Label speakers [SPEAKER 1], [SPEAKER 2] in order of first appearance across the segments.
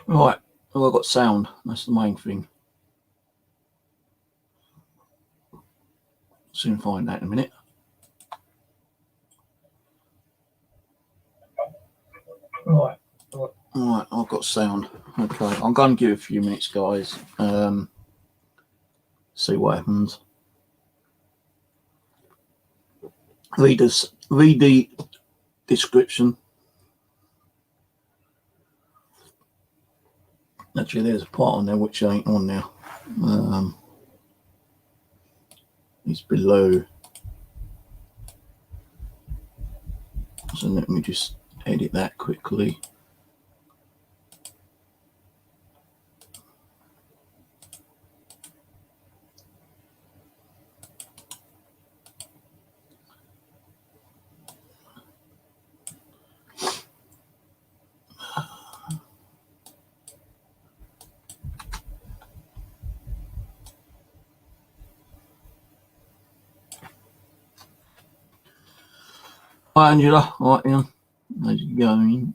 [SPEAKER 1] Right, well, I've got sound. That's the main thing. Soon find that in a minute. Right, I've got sound. Okay, I'm going to give it a few minutes, guys. See what happens. Read the description. Actually, there's a part on there which ain't on there. It's below. So let me just edit that quickly. Hi, Angela. Right, Ian. How's it going?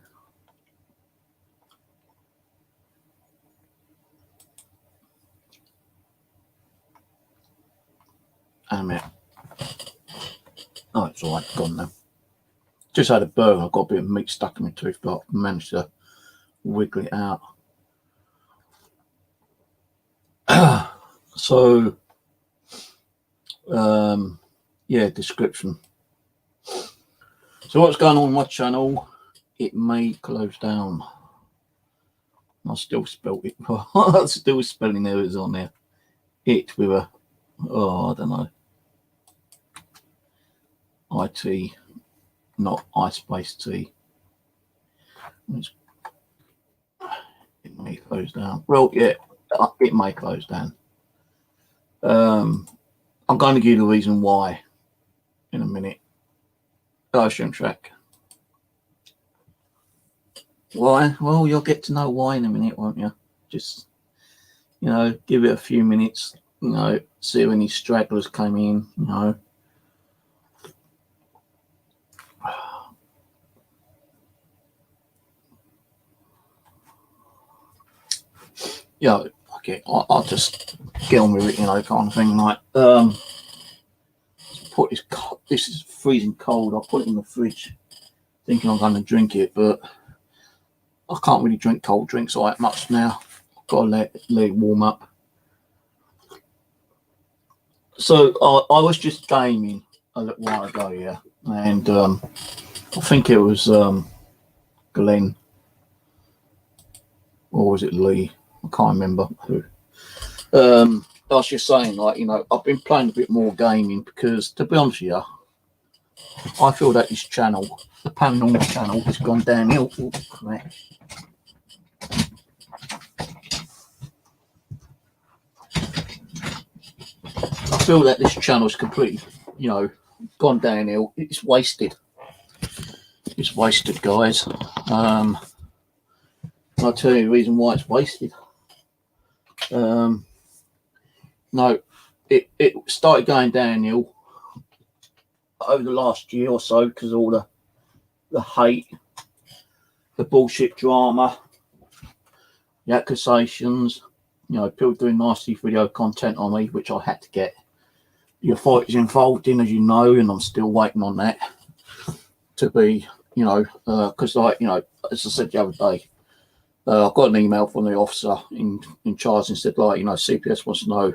[SPEAKER 1] I'm out. Oh, it's all right. Gone now. Just had a burger. I've got a bit of meat stuck in my tooth, but I managed to wiggle it out. So, yeah, description. So what's going on with my channel? It may close down. I still spelled it. Still spelling errors on there. It with a, I don't know. IT, not I space T. It may close down. Well, yeah, it may close down. I'm going to give you the reason why in a minute. Ocean track. Why? Well, you'll get to know why in a minute, won't you? Just, give it a few minutes, see if any stragglers came in, Yeah, okay, I'll just get on with it, kind of thing. Like, put this is freezing cold. I'll put it in the fridge, thinking I'm going to drink it, but I can't really drink cold drinks all that much now. I've got to let it warm up. So I was just gaming a little while ago, yeah, and I think it was Glenn, or was it Lee? I can't remember who. I was just saying, like, I've been playing a bit more gaming because, to be honest with you, I feel that this channel, the paranormal channel, has gone downhill. I feel that this channel is completely, gone downhill. It's wasted. It's wasted, guys. I'll tell you the reason why it's wasted. No, it started going downhill over the last year or so because of all the hate, the bullshit drama, the accusations, people doing nasty video content on me, which I had to get the authorities involved in, as you know, and I'm still waiting on that to be, because as I said the other day, I got an email from the officer in charge and said, like, CPS wants to know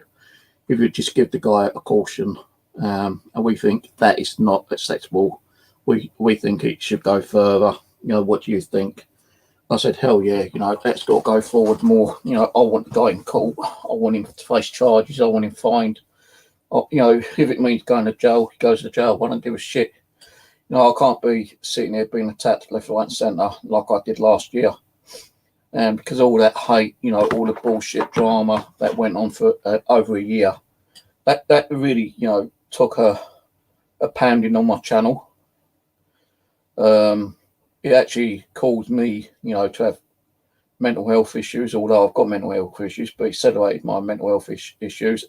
[SPEAKER 1] if you just give the guy a caution, and we think that is not acceptable. We think it should go further. What do you think? I said, hell yeah, let's go forward more. I want the guy in court. I want him to face charges. I want him fined. If it means going to jail, he goes to jail. I don't give a shit. I can't be sitting here being attacked left, right, and centre like I did last year. And because all that hate, all the bullshit drama that went on for over a year, that really, took a pounding on my channel. It actually caused me, to have mental health issues, although I've got mental health issues, but it accelerated my mental health issues.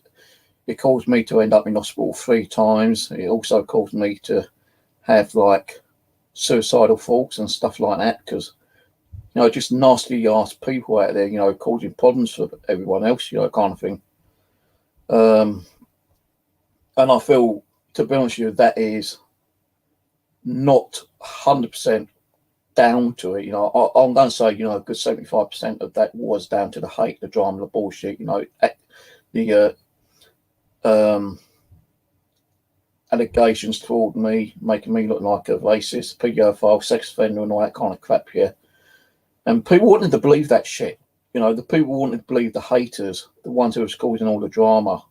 [SPEAKER 1] It caused me to end up in hospital 3 times. It also caused me to have, like, suicidal thoughts and stuff like that because, you know, just nasty ass people out there, you know, causing problems for everyone else, you know, kind of thing. And I feel, to be honest with you, that is not 100% down to it. You know, I'm going to say, you know, a good 75% of that was down to the hate, the drama, the bullshit. You know, the allegations toward me, making me look like a racist, paedophile, sex offender, and all that kind of crap. Yeah, and people wanted to believe that shit. You know, the people wanted to believe the haters, the ones who was causing all the drama.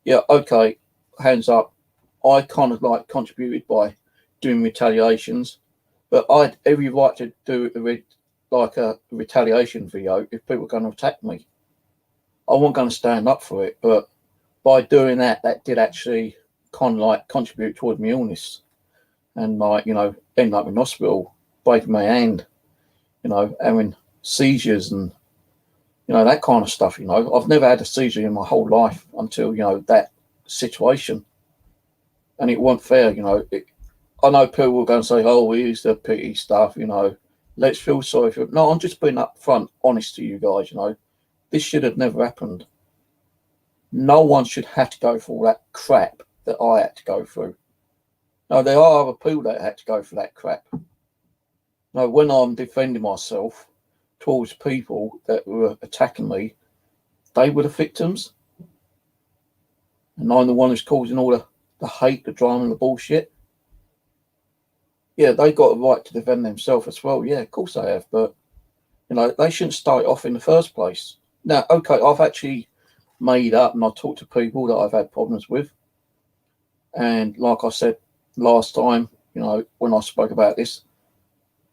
[SPEAKER 1] Yeah, okay, hands up. I kind of like contributed by doing retaliations, but I had every right to do a retaliation video if people were going to attack me. I wasn't going to stand up for it, but by doing that, that did actually kind of like contribute toward my illness, and like, you know, ending up in hospital, breaking my hand, you know, having seizures and, you know, that kind of stuff. You know, I've never had a seizure in my whole life until, you know, that situation, and it wasn't fair. You know, I know people were going to say, "Oh, we use the pity stuff," you know. Let's feel sorry for it. No, I'm just being upfront, honest to you guys. You know, this should have never happened. No one should have to go through all that crap that I had to go through. No, there are other people that had to go through that crap. No, when I'm defending myself towards people that were attacking me, they were the victims, and I'm the one who's causing all the hate, the drama, and the bullshit. Yeah, they got a right to defend themselves as well. Yeah, of course they have, but, you know, they shouldn't start off in the first place. Now, okay, I've actually made up and I talked to people that I've had problems with, and like I said last time, you know, when I spoke about this,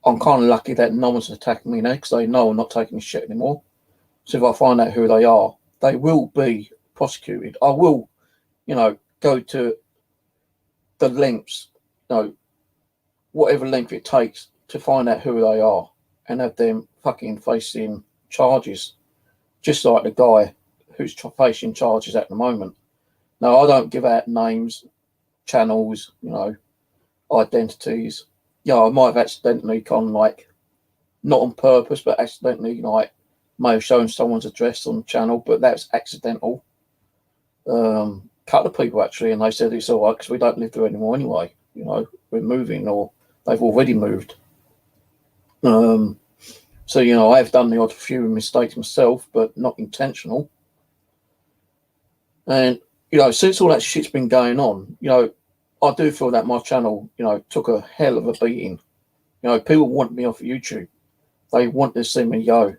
[SPEAKER 1] I'm kind of lucky that no one's attacking me now, because they know I'm not taking this shit anymore. So if I find out who they are, they will be prosecuted. I will, you know, go to the lengths, you know, whatever length it takes to find out who they are and have them fucking facing charges, just like the guy who's facing charges at the moment. Now, I don't give out names, channels, you know, identities. Yeah, I might have accidentally kind of like, not on purpose, but accidentally, like, may have shown someone's address on the channel, but that's accidental. Couple of people actually, and they said it's all right because we don't live there anymore anyway. You know, we're moving, or they've already moved. So, you know, I've done the odd few mistakes myself, but not intentional. And, you know, since all that shit's been going on, you know, I do feel that my channel, you know, took a hell of a beating. You know, people want me off YouTube. They want to see me go.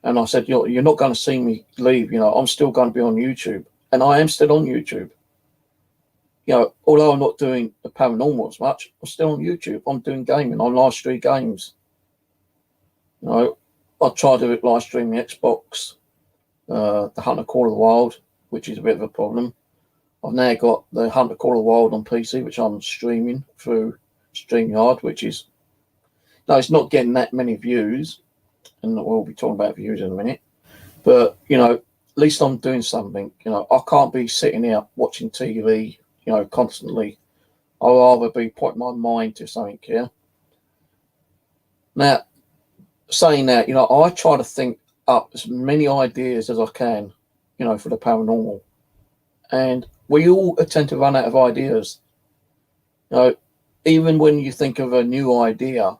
[SPEAKER 1] And I said, you're not going to see me leave. You know, I'm still going to be on YouTube. And I am still on YouTube. You know, although I'm not doing the paranormal as much, I'm still on YouTube. I'm doing gaming. I live stream games. You know, I try to live stream the Xbox, the Hunter Call of the Wild, which is a bit of a problem. I've now got the Hunter Call of the Wild on PC, which I'm streaming through StreamYard, which is, no, it's not getting that many views, and we'll be talking about views in a minute. But, you know, at least I'm doing something. You know, I can't be sitting here watching TV, you know, constantly. I'd rather be putting my mind to something here. Now, saying that, you know, I try to think up as many ideas as I can, you know, for the paranormal. And we all tend to run out of ideas. You know, even when you think of a new idea,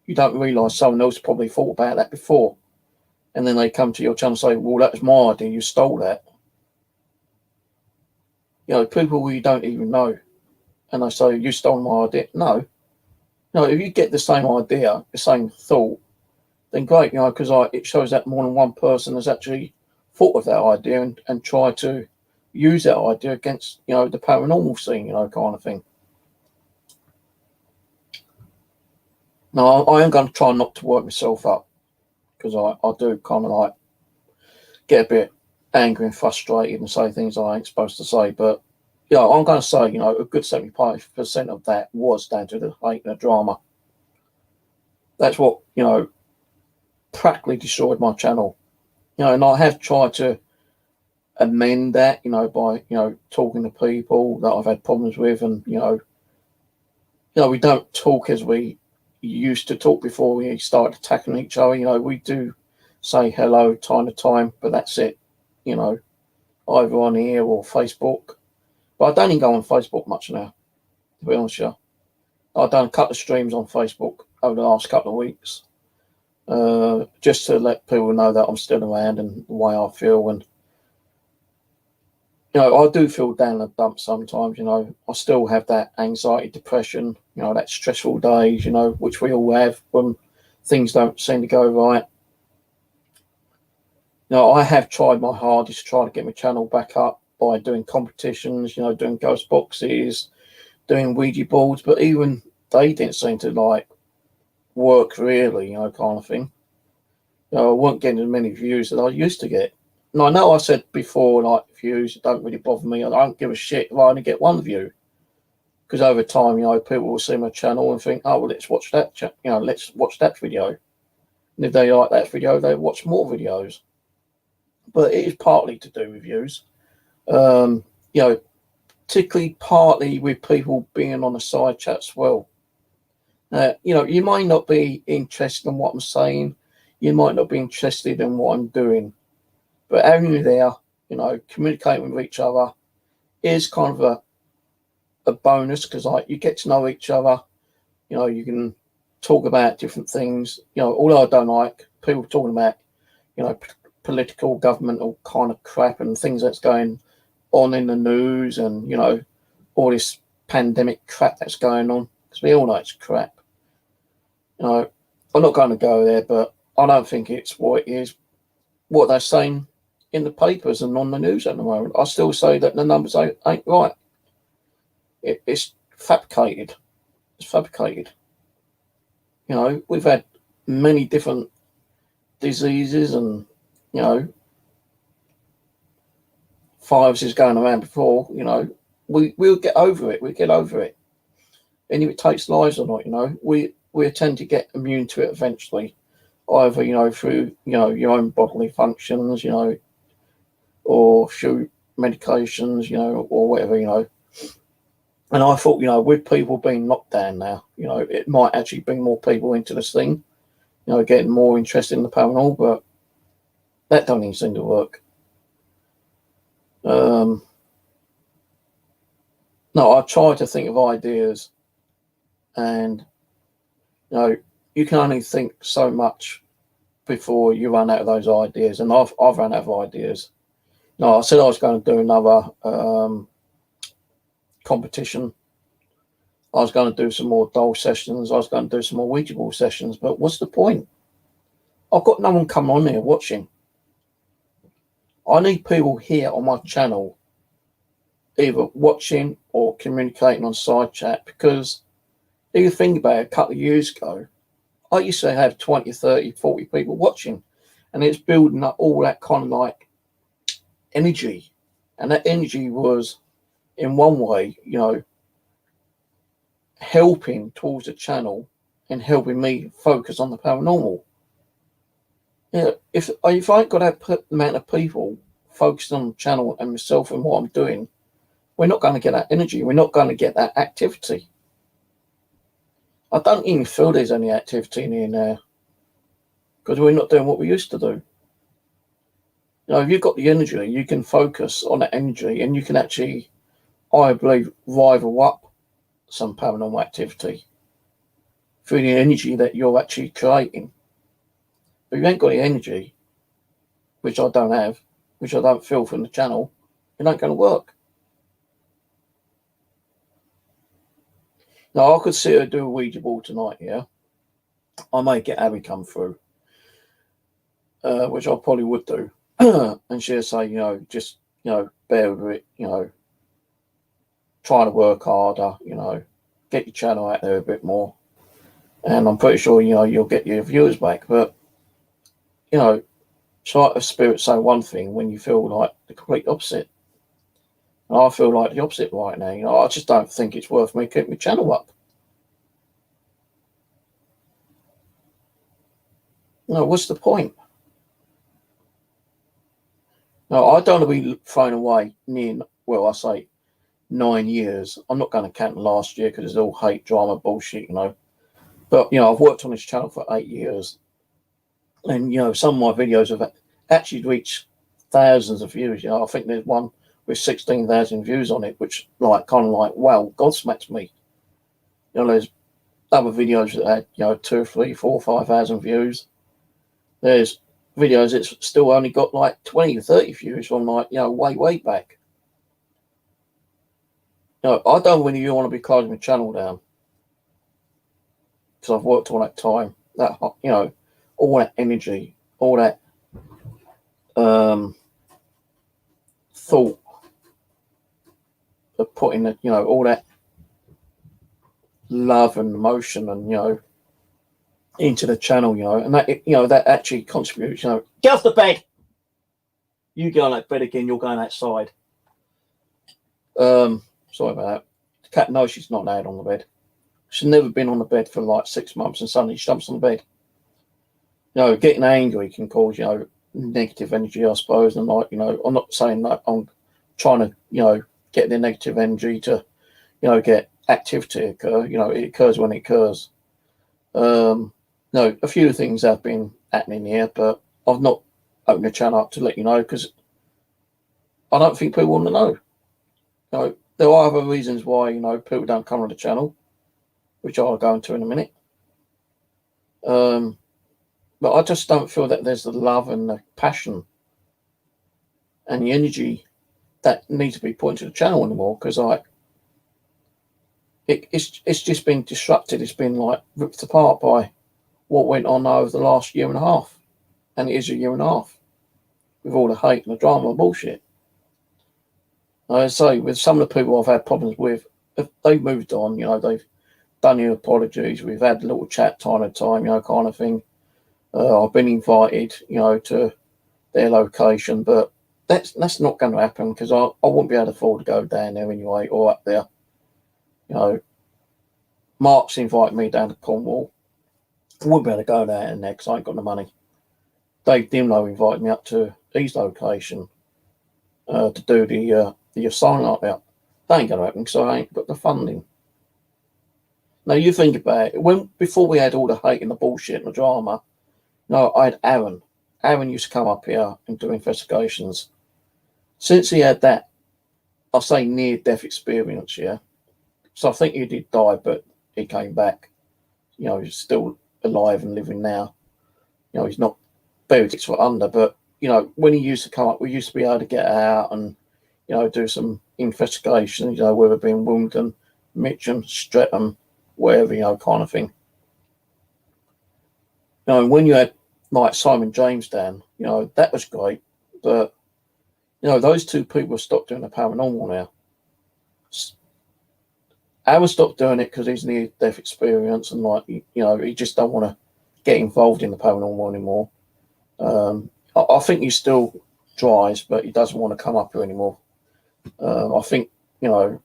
[SPEAKER 1] you don't realise someone else probably thought about that before. And then they come to your channel and say, well, that was my idea, you stole that. You know, people you don't even know. And they say, you stole my idea. No. No, if you get the same idea, the same thought, then great, you know, because it shows that more than one person has actually thought of that idea and tried to use that idea against, you know, the paranormal scene, you know, kind of thing. Now, I am going to try not to work myself up, because I do kind of like get a bit angry and frustrated and say things I ain't supposed to say. But, you know, I'm going to say, you know, a good 75% of that was down to the hate and the drama. That's what, you know, practically destroyed my channel. You know, and I have tried to amend that, you know, by, you know, talking to people that I've had problems with, and, you know, we don't talk as we used to talk before we started attacking each other. You know, we do say hello time to time, but that's it. You know, either on here or Facebook. But I don't even go on Facebook much now, to be honest with you. I've done a couple of streams on Facebook over the last couple of weeks, just to let people know that I'm still around and the way I feel. And, you know, I do feel down in the dumps sometimes. You know, I still have that anxiety, depression, you know, that stressful days, you know, which we all have when things don't seem to go right. You know, I have tried my hardest to try to get my channel back up by doing competitions, you know, doing ghost boxes, doing Ouija boards, but even they didn't seem to like work really, you know, kind of thing. You know, I wasn't getting as many views that I used to get. And I know I said before, like, views don't really bother me. I don't give a shit if I only get one view. Because over time, you know, people will see my channel and think, oh, well, let's watch that, you know, let's watch that video. And if they like that video, they watch more videos. But it is partly to do with views. You know, particularly partly with people being on the side chats as well. You know, you might not be interested in what I'm saying. You might not be interested in what I'm doing. But having you there, you know, communicating with each other is kind of a bonus, because like you get to know each other. You know, you can talk about different things. You know, although I don't like people talking about, you know, political, governmental kind of crap and things that's going on in the news, and, you know, all this pandemic crap that's going on, because we all know it's crap. You know, I'm not going to go there, but I don't think it's what it is, what they're saying in the papers and on the news at the moment. I still say that the numbers ain't right. It's fabricated. It's fabricated. You know, we've had many different diseases and, you know, viruses going around before. You know, we'll get over it. We'll get over it. And if it takes lives or not, you know, we tend to get immune to it eventually, either, you know, through, you know, your own bodily functions, you know, or through medications, you know, or whatever, you know. And I thought, you know, with people being locked down now, you know, it might actually bring more people into this thing, you know, getting more interested in the paranormal, but that don't even seem to work. No, I try to think of ideas, and, you know, you can only think so much before you run out of those ideas, and I've run out of ideas. No, I said I was going to do another competition. I was going to do some more doll sessions. I was going to do some more Ouija board sessions, but what's the point? I've got no one coming on here watching. I need people here on my channel either watching or communicating on side chat, because if you think about it, a couple of years ago, I used to have 20, 30, 40 people watching, and it's building up all that kind of like energy. And that energy was, in one way, you know, helping towards the channel and helping me focus on the paranormal. Yeah, if I ain't got that amount of people focused on the channel and myself and what I'm doing, we're not going to get that energy. We're not going to get that activity. I don't even feel there's any activity in here now, because we're not doing what we used to do. You know, if you've got the energy, you can focus on that energy, and you can actually, I believe, rival up some paranormal activity through the energy that you're actually creating. But if you ain't got the energy, which I don't have, which I don't feel from the channel, it ain't going to work. Now, I could sit and do a Ouija board tonight, yeah. I may get Abby come through, which I probably would do. And she'll say, you know, just, you know, bear with it, you know, try to work harder, you know, get your channel out there a bit more. And I'm pretty sure, you know, you'll get your viewers back. But, you know, it's like a spirit say one thing when you feel like the complete opposite. And I feel like the opposite right now. You know, I just don't think it's worth me keeping my channel up. No, what's the point? No, I don't want to be thrown away well, I say 9 years. I'm not going to count last year because it's all hate, drama, bullshit, you know. But, you know, I've worked on this channel for 8 years. And, you know, some of my videos have actually reached thousands of views. You know, I think there's one with 16,000 views on it, which, like, kind of like, wow, gobsmacks me. You know, there's other videos that had, you know, 2, 3, 4, 5,000 views. There's videos that's still only got like 20 or 30 views from, like, you know, way back. You know, I don't really want to be closing my channel down, because I've worked all that time, that, you know, all that energy, all that thought of putting it, you know, all that love and emotion and, you know, into the channel, you know, and that, you know, that actually contributes. You know, get off the bed. You go on that bed again. You're going outside. Sorry about that. The cat knows she's not allowed on the bed. She's never been on the bed for like 6 months, and suddenly she jumps on the bed. You know, getting angry can cause, you know, negative energy, I suppose. And, like, you know, I'm not saying that I'm trying to, you know, get the negative energy to, you know, get activity occur. You know, it occurs when it occurs. No, a few things have been happening here, but I've not opened the channel up to let you know, because I don't think people want to know. You know, there are other reasons why, you know, people don't come on the channel, which I'll go into in a minute. But I just don't feel that there's the love and the passion and the energy that needs to be put into the channel anymore, because, like, it's just been disrupted. It's been, like, ripped apart by what went on over the last year and a half. And it is a year and a half, with all the hate and the drama and bullshit. I say, with some of the people I've had problems with, they've moved on. You know, they've done your apologies. We've had a little chat time to time, you know, kind of thing. I've been invited, you know, to their location, but that's not going to happen, because I won't be able to afford to go down there anyway, or up there. You know, Mark's invited me down to Cornwall. I won't be able to go down there because I ain't got the money. Dave Dimlow invited me up to his location to do the assignment up there. That ain't going to happen because I ain't got the funding. Now, you think about it. Before we had all the hate and the bullshit and the drama, no, I had Aaron. Aaron used to come up here and do investigations. Since he had that, I say near-death experience, yeah. So I think he did die, but he came back. You know, he's still alive and living now. You know, he's not buried 6 foot under, but, you know, when he used to come up, we used to be able to get out and, you know, do some investigations, you know, whether it be in Wimbledon, Mitcham, Streatham, wherever, you know, kind of thing. You know, when you had, like, Simon James down, you know, that was great, but, you know, those two people stopped doing the paranormal now. Aaron stopped doing it because he's near-death experience, and, like, you know, he just don't want to get involved in the paranormal anymore. I think he still tries, but he doesn't want to come up here anymore. I think, you know,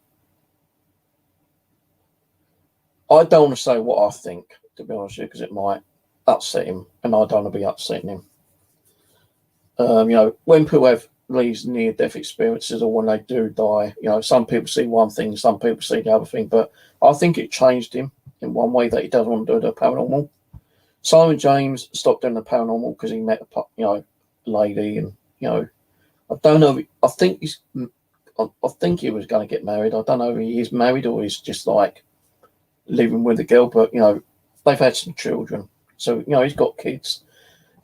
[SPEAKER 1] I don't want to say what I think, to be honest with you, because it might upset him, and I don't want to be upsetting him. You know, when people have these near-death experiences, or when they do die, you know, some people see one thing, some people see the other thing, but I think it changed him in one way, that he doesn't want to do the paranormal. Simon James stopped doing the paranormal because he met a, you know, lady, and, you know, I don't know. I think he was going to get married. I don't know if he is married or he's just, like, living with the girl, but, you know, they've had some children, so, you know, he's got kids.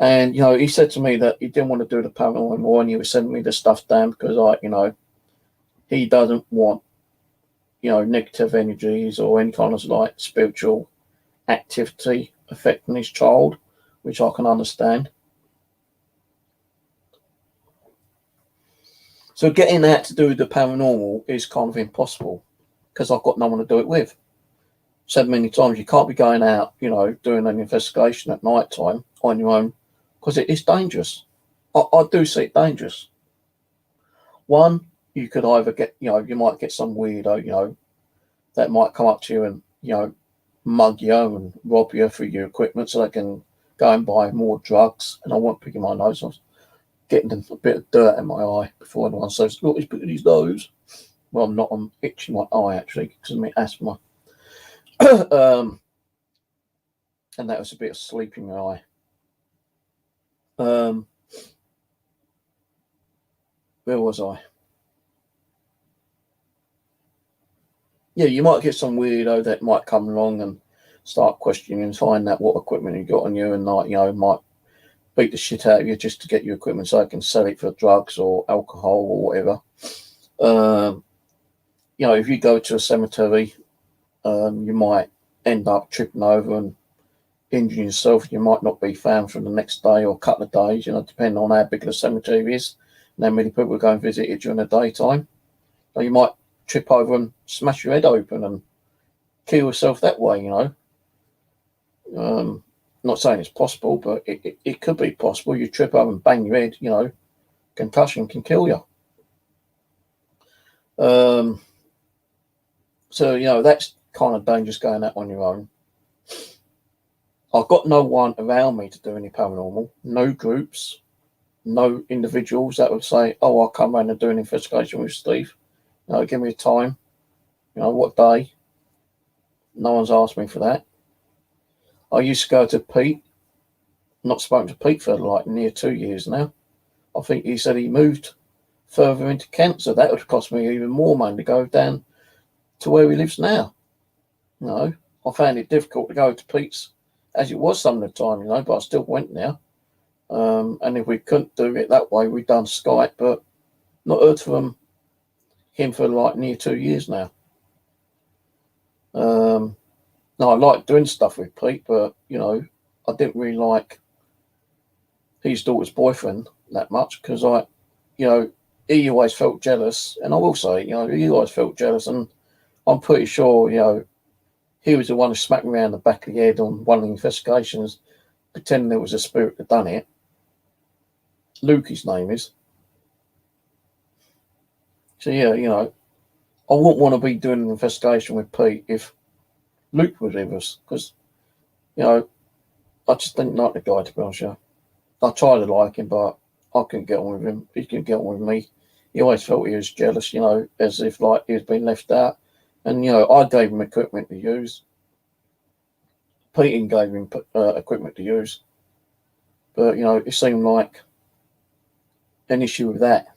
[SPEAKER 1] And, you know, he said to me that he didn't want to do the paranormal anymore, and he was sending me the stuff down because, like, you know, he doesn't want, you know, negative energies or any kind of, like, spiritual activity affecting his child, which I can understand. So getting out to do the paranormal is kind of impossible because I've got no one to do it with. Said many times, you can't be going out, you know, doing an investigation at night time on your own, because it is dangerous. I do see it dangerous. One, you could either get, you know, you might get some weirdo, you know, that might come up to you and, you know, mug you and rob you for your equipment so they can go and buy more drugs. And I won't pick my nose. I was getting a bit of dirt in my eye before anyone says, look, he's picking his nose. Well, I'm not. I'm itching my eye, actually, because of my asthma. and that was a bit of sleep in my eye. Where was I? Yeah, you might get some weirdo that might come along and start questioning and find out what equipment you got on you, and like, you know, might beat the shit out of you just to get your equipment so they can sell it for drugs or alcohol or whatever. You know, if you go to a cemetery, you might end up tripping over and injuring yourself. You might not be found for the next day or a couple of days, you know, depending on how big the cemetery is and how many people go and visit it during the daytime. So you might trip over and smash your head open and kill yourself that way, you know. Not saying it's possible, but it could be possible. You trip over and bang your head, you know, concussion can kill you. So, you know, that's kind of dangerous going out on your own. I've got no one around me to do any paranormal, no groups, no individuals that would say, oh, I'll come around and do an investigation with Steve. You know, give me a time, you know, what day. No one's asked me for that. I used to go to Pete, not spoken to Pete for like near 2 years now. I think he said he moved further into Kent, so that would cost me even more money to go down to where he lives now. You know, I found it difficult to go to Pete's as it was some of the time, you know, but I still went now. And if we couldn't do it that way, we'd done Skype, but not heard from him for like near 2 years now. No, I like doing stuff with Pete, but, you know, I didn't really like his daughter's boyfriend that much because you know, he always felt jealous. And I will say, you know, he always felt jealous. And I'm pretty sure, you know, he was the one who smacked me around the back of the head on one of the investigations, pretending there was a spirit that done it. Luke, his name is. So, yeah, you know, I wouldn't want to be doing an investigation with Pete if Luke was with us because, you know, I just didn't like the guy, to be honest with you. I tried to like him, but I couldn't get on with him. He couldn't get on with me. He always felt he was jealous, you know, as if like he was being left out. And, you know, I gave him equipment to use. Pete gave him equipment to use. But, you know, it seemed like an issue with that.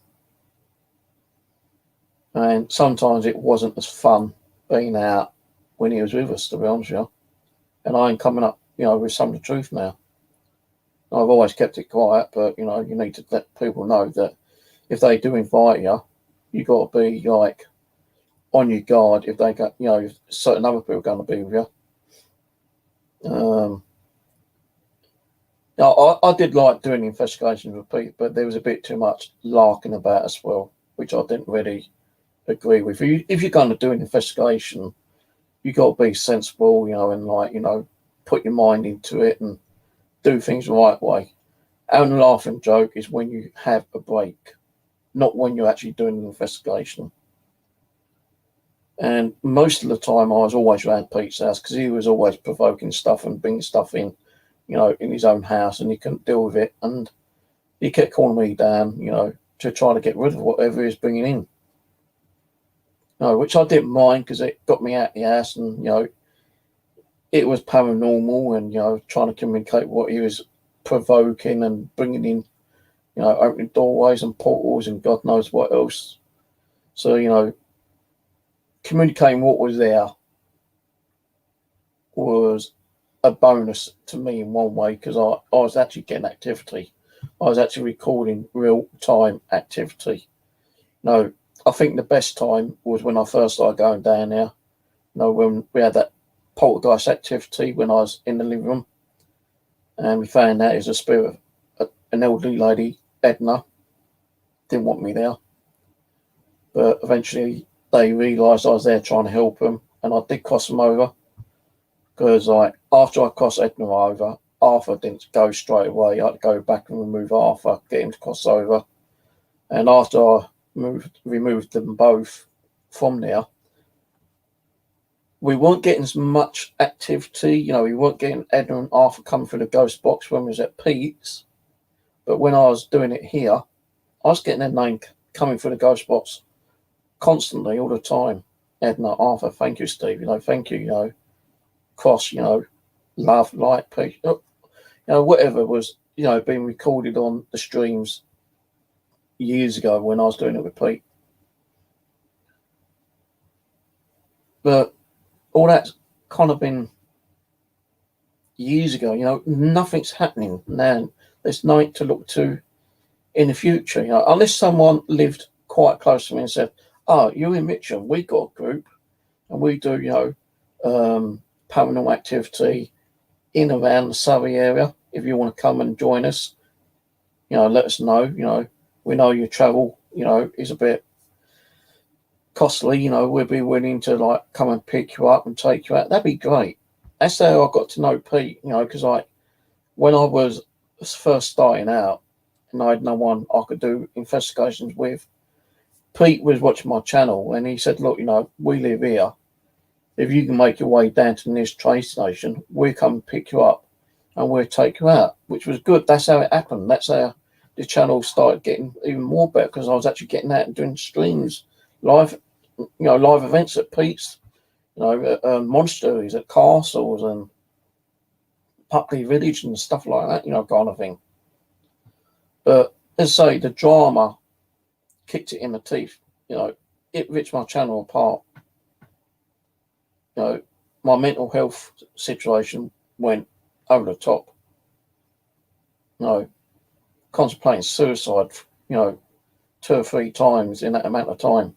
[SPEAKER 1] And sometimes it wasn't as fun being out when he was with us, to be honest with you. And I ain't coming up, you know, with some of the truth now. I've always kept it quiet, but, you know, you need to let people know that if they do invite you, you got to be, like, on your guard if they got, you know, if certain other people are going to be with you. Now, I did like doing investigations with Pete, but there was a bit too much larking about as well, which I didn't really agree with. If you're going to do an investigation, you got to be sensible, you know, and, like, you know, put your mind into it and do things the right way. And a laughing joke is when you have a break, not when you're actually doing an investigation. And most of the time, I was always around Pete's house because he was always provoking stuff and bringing stuff in, you know, in his own house, and he couldn't deal with it. And he kept calling me down, you know, to try to get rid of whatever he was bringing in. No, which I didn't mind because it got me out of the house, and, you know, it was paranormal, and, you know, trying to communicate what he was provoking and bringing in, you know, opening doorways and portals and God knows what else. So, you know, communicating what was there was a bonus to me in one way because I was actually getting activity. I was actually recording real-time activity. No, I think the best time was when I first started going down there. You know, when we had that poltergeist activity when I was in the living room, and we found out it was a spirit of an elderly lady, Edna. Didn't want me there, but eventually they realised I was there trying to help them, and I did cross them over because, like, after I crossed Edna over, Arthur didn't go straight away. I had to go back and remove Arthur, get him to cross over, and after I removed them both from there, we weren't getting as much activity. You know, we weren't getting Edna and Arthur coming through the ghost box when we was at Pete's. But when I was doing it here, I was getting their name coming through the ghost box constantly, all the time. Edna, Arthur, thank you, Steve. You know, thank you, you know. Cross, you know, love, light, peace, whatever was, being recorded on the streams years ago when I was doing it with Pete. But all that's kind of been years ago. Nothing's happening now. There's nothing to look to in the future, unless someone lived quite close to me and said, "Oh, you're in Mitcham, we got a group and we do, paranormal activity in around the Surrey area. If you want to come and join us, let us know. We know your travel, is a bit costly. We'll be willing to come and pick you up and take you out. That'd be great." That's how I got to know Pete, because when I was first starting out and I had no one I could do investigations with, Pete was watching my channel and he said, "Look, we live here. If you can make your way down to the nearest train station, we'll come and pick you up and we'll take you out," which was good. That's how it happened. That's how the channel started getting even more better, because I was actually getting out and doing streams, live events at Pete's, monasteries, at castles and Puckley Village and stuff like that, kind of thing. But as I say, the drama kicked it in the teeth. It ripped my channel apart. My mental health situation went over the top. Contemplating suicide, 2 or 3 times in that amount of time.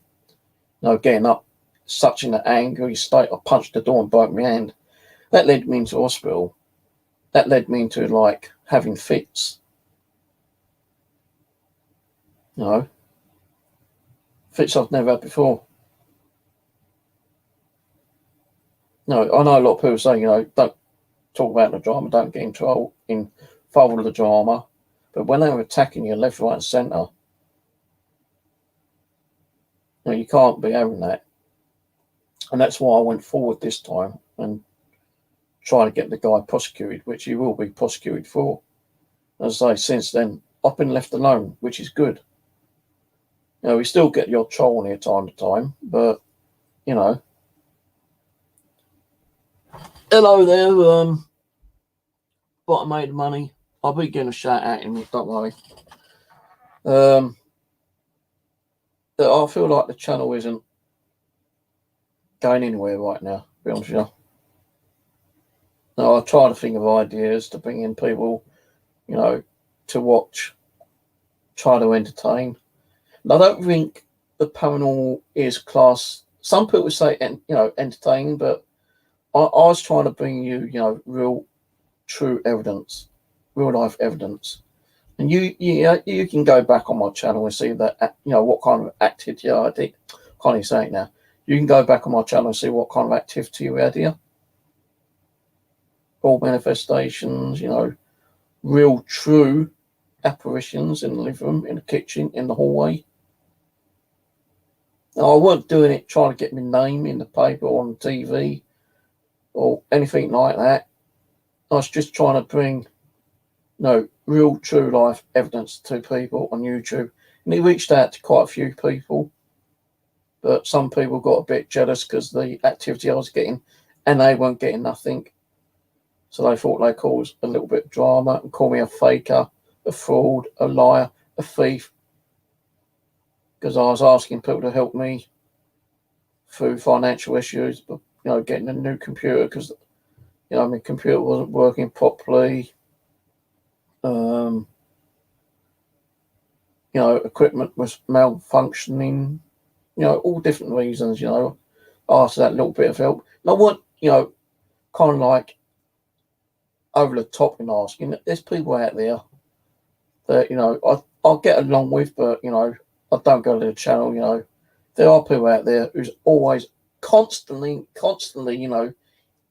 [SPEAKER 1] Getting up such in an angry state, I punched the door and broke my hand. That led me into hospital. That led me into having fits. Fits I've never had before. I know a lot of people say, don't talk about the drama, don't get involved with the drama. But when they were attacking you left, right, and centre, you can't be having that. And that's why I went forward this time and try to get the guy prosecuted, which he will be prosecuted for. As I say, since then, I've been left alone, which is good. We still get the odd troll here time to time, but, hello there, bottom made money. I'll be getting a shout out in me, don't worry. I feel like the channel isn't going anywhere right now, to be honest with you. I try to think of ideas to bring in people, to watch, try to entertain. And I don't think the paranormal is class. Some people say, entertaining, but I was trying to bring you, real, true evidence, real life evidence. And you can go back on my channel and see that, what kind of activity I did. Can't even say it now. You can go back on my channel and see what kind of activity we had here. All manifestations, real, true apparitions in the living room, in the kitchen, in the hallway. Now, I wasn't doing it trying to get my name in the paper or on TV or anything like that. I was just trying to bring, real, true life evidence to people on YouTube. And it reached out to quite a few people. But some people got a bit jealous because the activity I was getting, and they weren't getting nothing. So they thought they caused a little bit of drama and called me a faker, a fraud, a liar, a thief. Because I was asking people to help me through financial issues, but, getting a new computer because, my computer wasn't working properly. Equipment was malfunctioning. All different reasons, after that little bit of help. And I want, kind of like over the top in asking. There's people out there that, I'll get along with, but, I don't go to the channel, There are people out there who's always constantly,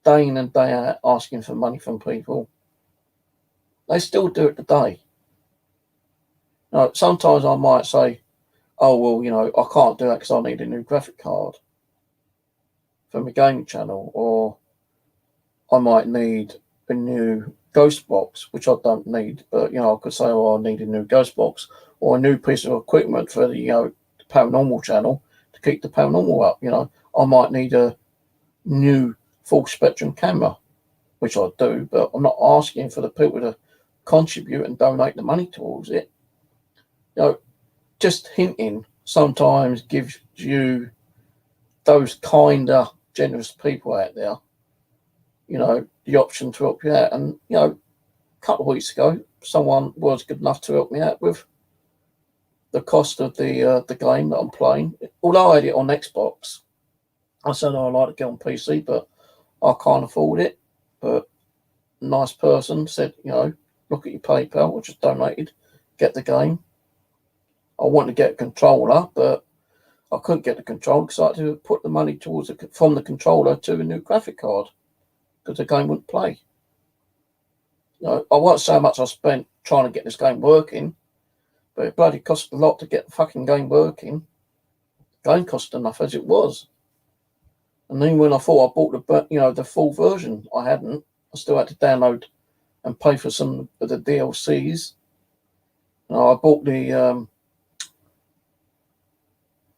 [SPEAKER 1] day in and day out asking for money from people. They still do it today. Sometimes I might say, "Oh, well, I can't do that because I need a new graphic card for my gaming channel," or I might need a new ghost box, which I don't need, but, I could say, "Oh, I need a new ghost box or a new piece of equipment for the, paranormal channel to keep the paranormal up." I might need a new full spectrum camera. which I do, but I'm not asking for the people to contribute and donate the money towards it. Just hinting sometimes gives you those kind of generous people out there, the option to help you out. And, a couple of weeks ago, someone was good enough to help me out with the cost of the game that I'm playing. Although I had it on Xbox, I said I'd like to get on PC, but I can't afford it. But a nice person said, look at your PayPal, which is donated, get the game. I wanted to get a controller, but I couldn't get the controller because I had to put the money towards from the controller to a new graphic card because the game wouldn't play. I won't say how much I spent trying to get this game working, but it bloody cost a lot to get the fucking game working. The game cost enough as it was. And then when I thought I bought the full version, I hadn't. I still had to download and pay for some of the DLCs. I bought the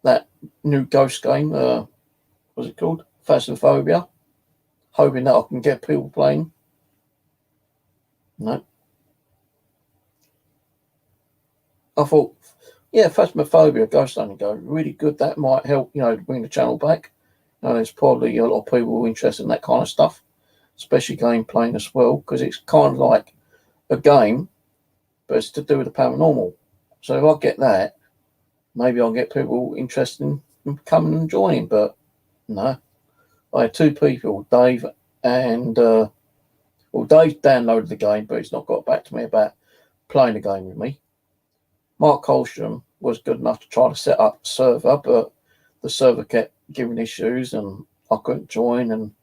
[SPEAKER 1] that new Ghost game. What's it called? Phasmophobia. Hoping that I can get people playing. No. I thought, Phasmophobia, Ghost Only Go, really good. That might help, bring the channel back. There's probably a lot of people interested in that kind of stuff, especially game playing as well, because it's kind of like a game, but it's to do with the paranormal. So if I get that, maybe I'll get people interested in coming and joining. But no, I had two people, Dave and Dave downloaded the game, but he's not got back to me about playing the game with me. Mark Holstrom was good enough to try to set up a server, but the server kept giving issues and I couldn't join, and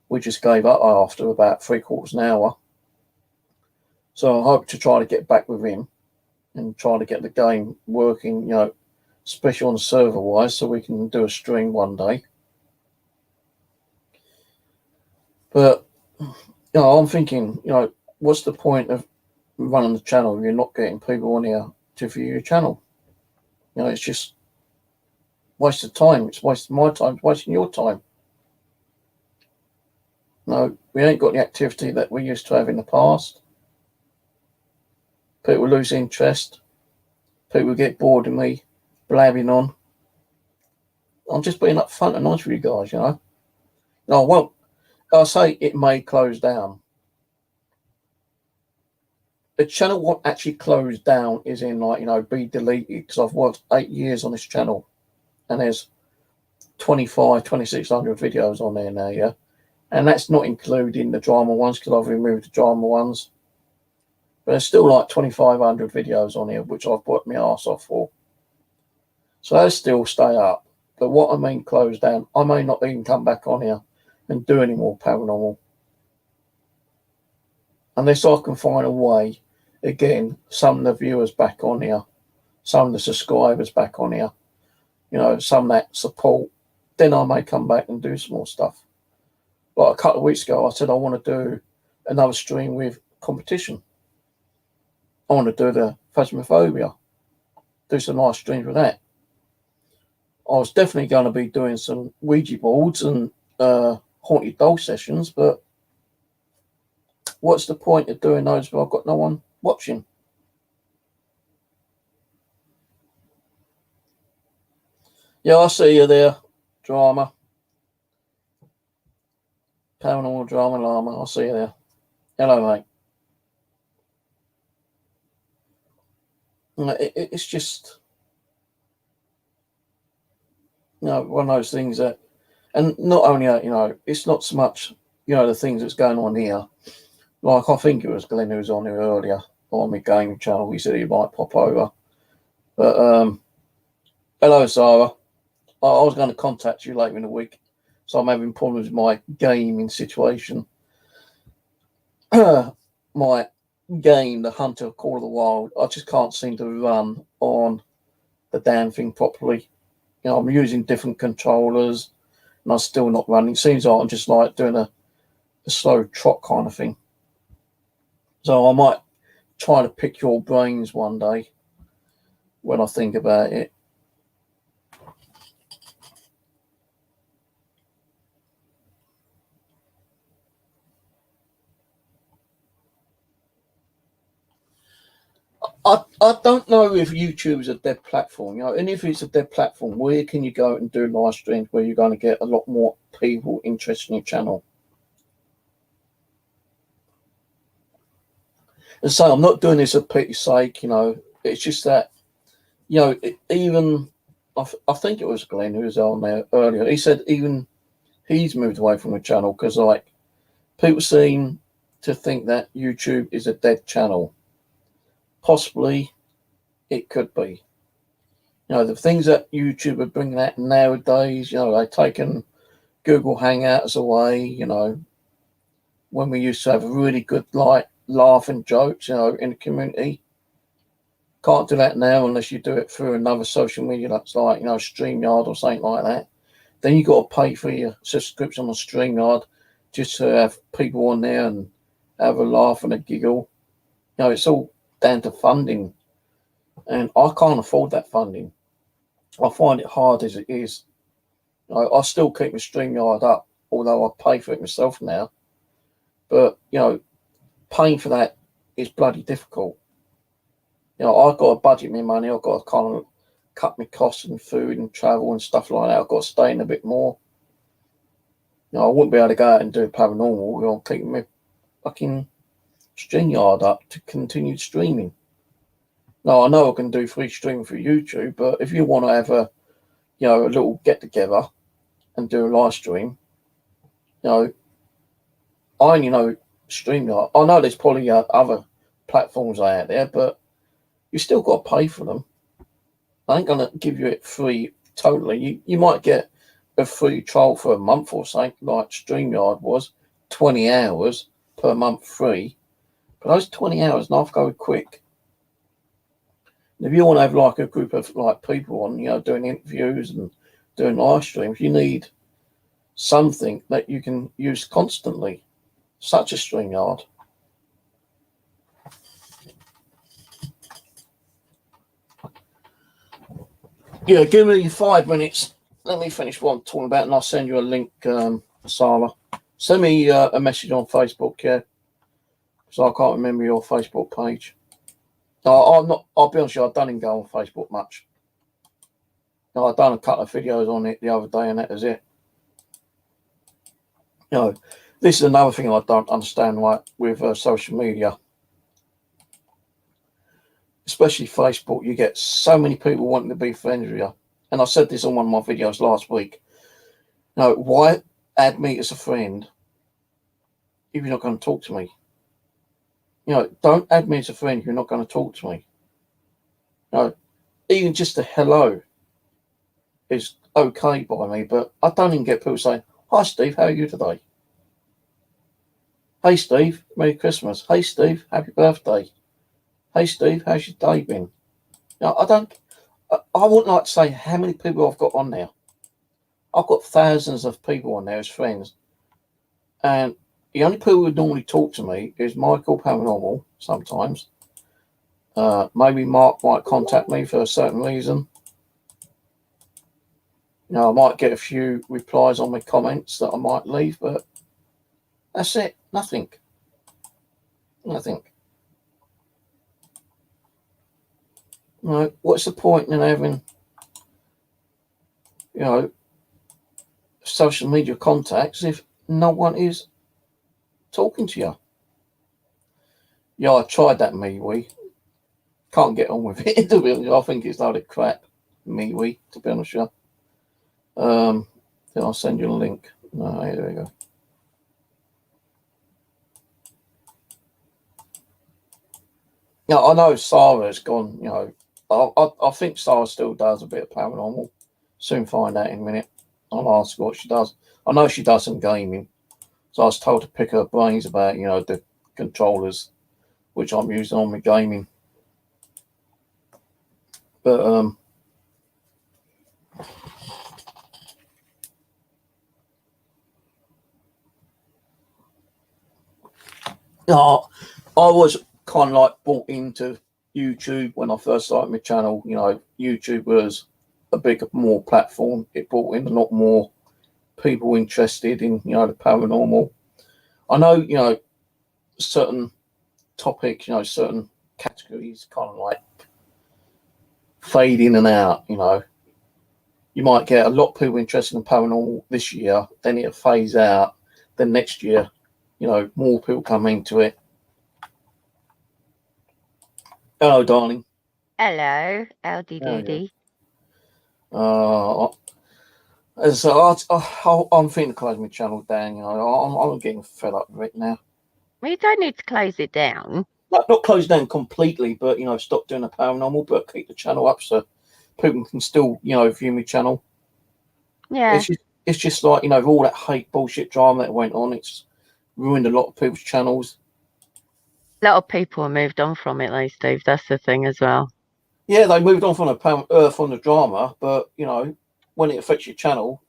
[SPEAKER 1] we just gave up after about 3/4 an hour. So I hope to try to get back with him and try to get the game working, especially on server wise, so we can do a stream one day. But I'm thinking, what's the point of running the channel if you're not getting people on here to view your channel? It's just waste of time. It's wasting my time. It's wasting your time. No, we ain't got the activity that we used to have in the past. People lose interest. People get bored of me blabbing on. I'm just being upfront and honest with you guys, No, I won't. I'll say it may close down. The channel won't actually close down, is in be deleted, because I've worked 8 years on this channel and there's 2,600 videos on there now, yeah? And that's not including the drama ones, because I've removed the drama ones. But there's still like 2,500 videos on here, which I've put my arse off for. So those still stay up. But what I mean close down, I may not even come back on here and do any more paranormal. Unless I can find a way, again, some of the viewers back on here, some of the subscribers back on here, some of that support, then I may come back and do some more stuff. Like a couple of weeks ago, I said I want to do another stream with competition. I want to do the Phasmophobia, do some nice streams with that. I was definitely going to be doing some Ouija boards and haunted doll sessions, but what's the point of doing those if I've got no one watching? Yeah, I see you there, drama. Paranormal drama llama, I'll see you there. Hello, mate. It's just, one of those things that, and not only that, it's not so much, the things that's going on here. Like, I think it was Glenn who was on here earlier on my gaming channel. He said he might pop over. But, hello, Sarah. I was going to contact you later in the week, so I'm having problems with my gaming situation. My game, the Hunter Call of the Wild, I just can't seem to run on the damn thing properly. I'm using different controllers and I'm still not running. It seems like I'm just like doing a slow trot kind of thing. So I might try to pick your brains one day when I think about it. I don't know if YouTube is a dead platform, you know, and if it's a dead platform, where can you go and do live streams where you're going to get a lot more people interested in your channel? And so I'm not doing this for pity's sake, you know, it's just that, you know, even, I think it was Glenn who was on there earlier, he said even he's moved away from the channel because, like, people seem to think that YouTube is a dead channel. Possibly it could be. You know, the things that YouTube are bringing out nowadays, you know, they've taken Google Hangouts away, you know, when we used to have really good, like, laughing jokes, you know, in the community. Can't do that now unless you do it through another social media that's like, you know, StreamYard or something like that. Then you got to pay for your subscription on StreamYard just to have people on there and have a laugh and a giggle. You know, it's all down to funding. And I can't afford that funding. I find it hard as it is. I still keep my StreamYard up, although I pay for it myself now. But, you know, paying for that is bloody difficult. You know, I've got to budget my money. I've got to kind of cut my costs and food and travel and stuff like that. I've got to stay in a bit more. You know, I wouldn't be able to go out and do paranormal. I'll keep my fucking StreamYard up to continue streaming. Now, I know I can do free streaming for YouTube, but if you want to have a, you know, a little get together and do a live stream, you know, I only know StreamYard. I know there's probably other platforms out there, but you still got to pay for them. I ain't going to give you it free totally. You might get a free trial for a month or something, like StreamYard was, 20 hours per month free. But those 20 hours now go quick. And if you want to have like a group of like people on, you know, doing interviews and doing live streams, you need something that you can use constantly, such as StreamYard. Yeah, give me 5 minutes. Let me finish what I'm talking about, and I'll send you a link, Sarah. Send me a message on Facebook, yeah, because I can't remember your Facebook page. I'm not. I'll be honest with you, I don't even go on Facebook much. I've done a couple of videos on it the other day, and that was it. You know, this is another thing I don't understand, like with social media, especially Facebook. You get so many people wanting to be friends with you, and I said this on one of my videos last week. You know, why add me as a friend if you're not going to talk to me? You know, don't add me as a friend if you're not going to talk to me. You know, even just a hello is okay by me, but I don't even get people saying, "Hi Steve, how are you today? Hey Steve, Merry Christmas. Hey Steve, Happy Birthday. Hey Steve, how's your day been?" You know, I wouldn't like to say how many people I've got on there. I've got thousands of people on there as friends, and the only people who normally talk to me is Michael Paranormal sometimes. Maybe Mark might contact me for a certain reason. You know, I might get a few replies on my comments that I might leave, but that's it. Nothing. You know, what's the point in having, you know, social media contacts if no one is talking to you? Yeah, I tried that MeWe. Can't get on with it, to be honest. I think it's a load of crap, MeWe, to be honest with you. Then I'll send you a link. No, there we go. Now, I know Sarah's gone, you know, I think Sarah still does a bit of paranormal. Soon find out in a minute. I'll ask her what she does. I know she does some gaming. So I was told to pick her brains about, you know, the controllers, which I'm using on my gaming. But, no, I was kind of like brought into YouTube when I first started my channel. You know, YouTube was a big more platform. It brought in a lot more people interested in, you know, the paranormal. I know, you know, certain topics, you know, certain categories kind of like fade in and out, you know. You might get a lot of people interested in paranormal this year, then it'll phase out. Then next year, you know, more people come into it. Hello, darling.
[SPEAKER 2] Hello, LDDD.
[SPEAKER 1] So I'm thinking of closing my channel down. You know, I'm getting fed up with it now.
[SPEAKER 2] Well, you don't need to close it down.
[SPEAKER 1] Not close down completely, but you know, stop doing the paranormal, but keep the channel up so people can still, you know, view my channel.
[SPEAKER 2] Yeah.
[SPEAKER 1] It's just like, you know, all that hate bullshit drama that went on. It's ruined a lot of people's channels.
[SPEAKER 2] A lot of people have moved on from it, though, Steve. That's the thing as well.
[SPEAKER 1] Yeah, they moved on from the drama, but you know, when it affects your channel,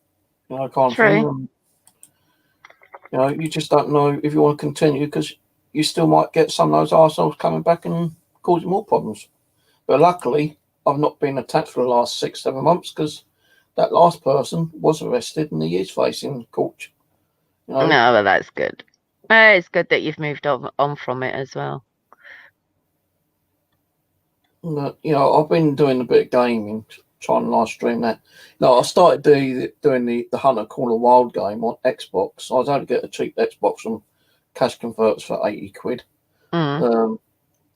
[SPEAKER 1] you know, kind of thing. You know, you just don't know if you want to continue because you still might get some of those arseholes coming back and causing more problems. But luckily, I've not been attacked for the last 6-7 months because that last person was arrested and he is facing court. You know?
[SPEAKER 2] No, well, that's good. It's good that you've moved on from it as well.
[SPEAKER 1] But, you know, I've been doing a bit of gaming, trying to live stream that. No, I started doing the Hunter Call of Wild game on Xbox. I was able to get a cheap Xbox from Cash Converters for 80 quid.
[SPEAKER 2] Mm.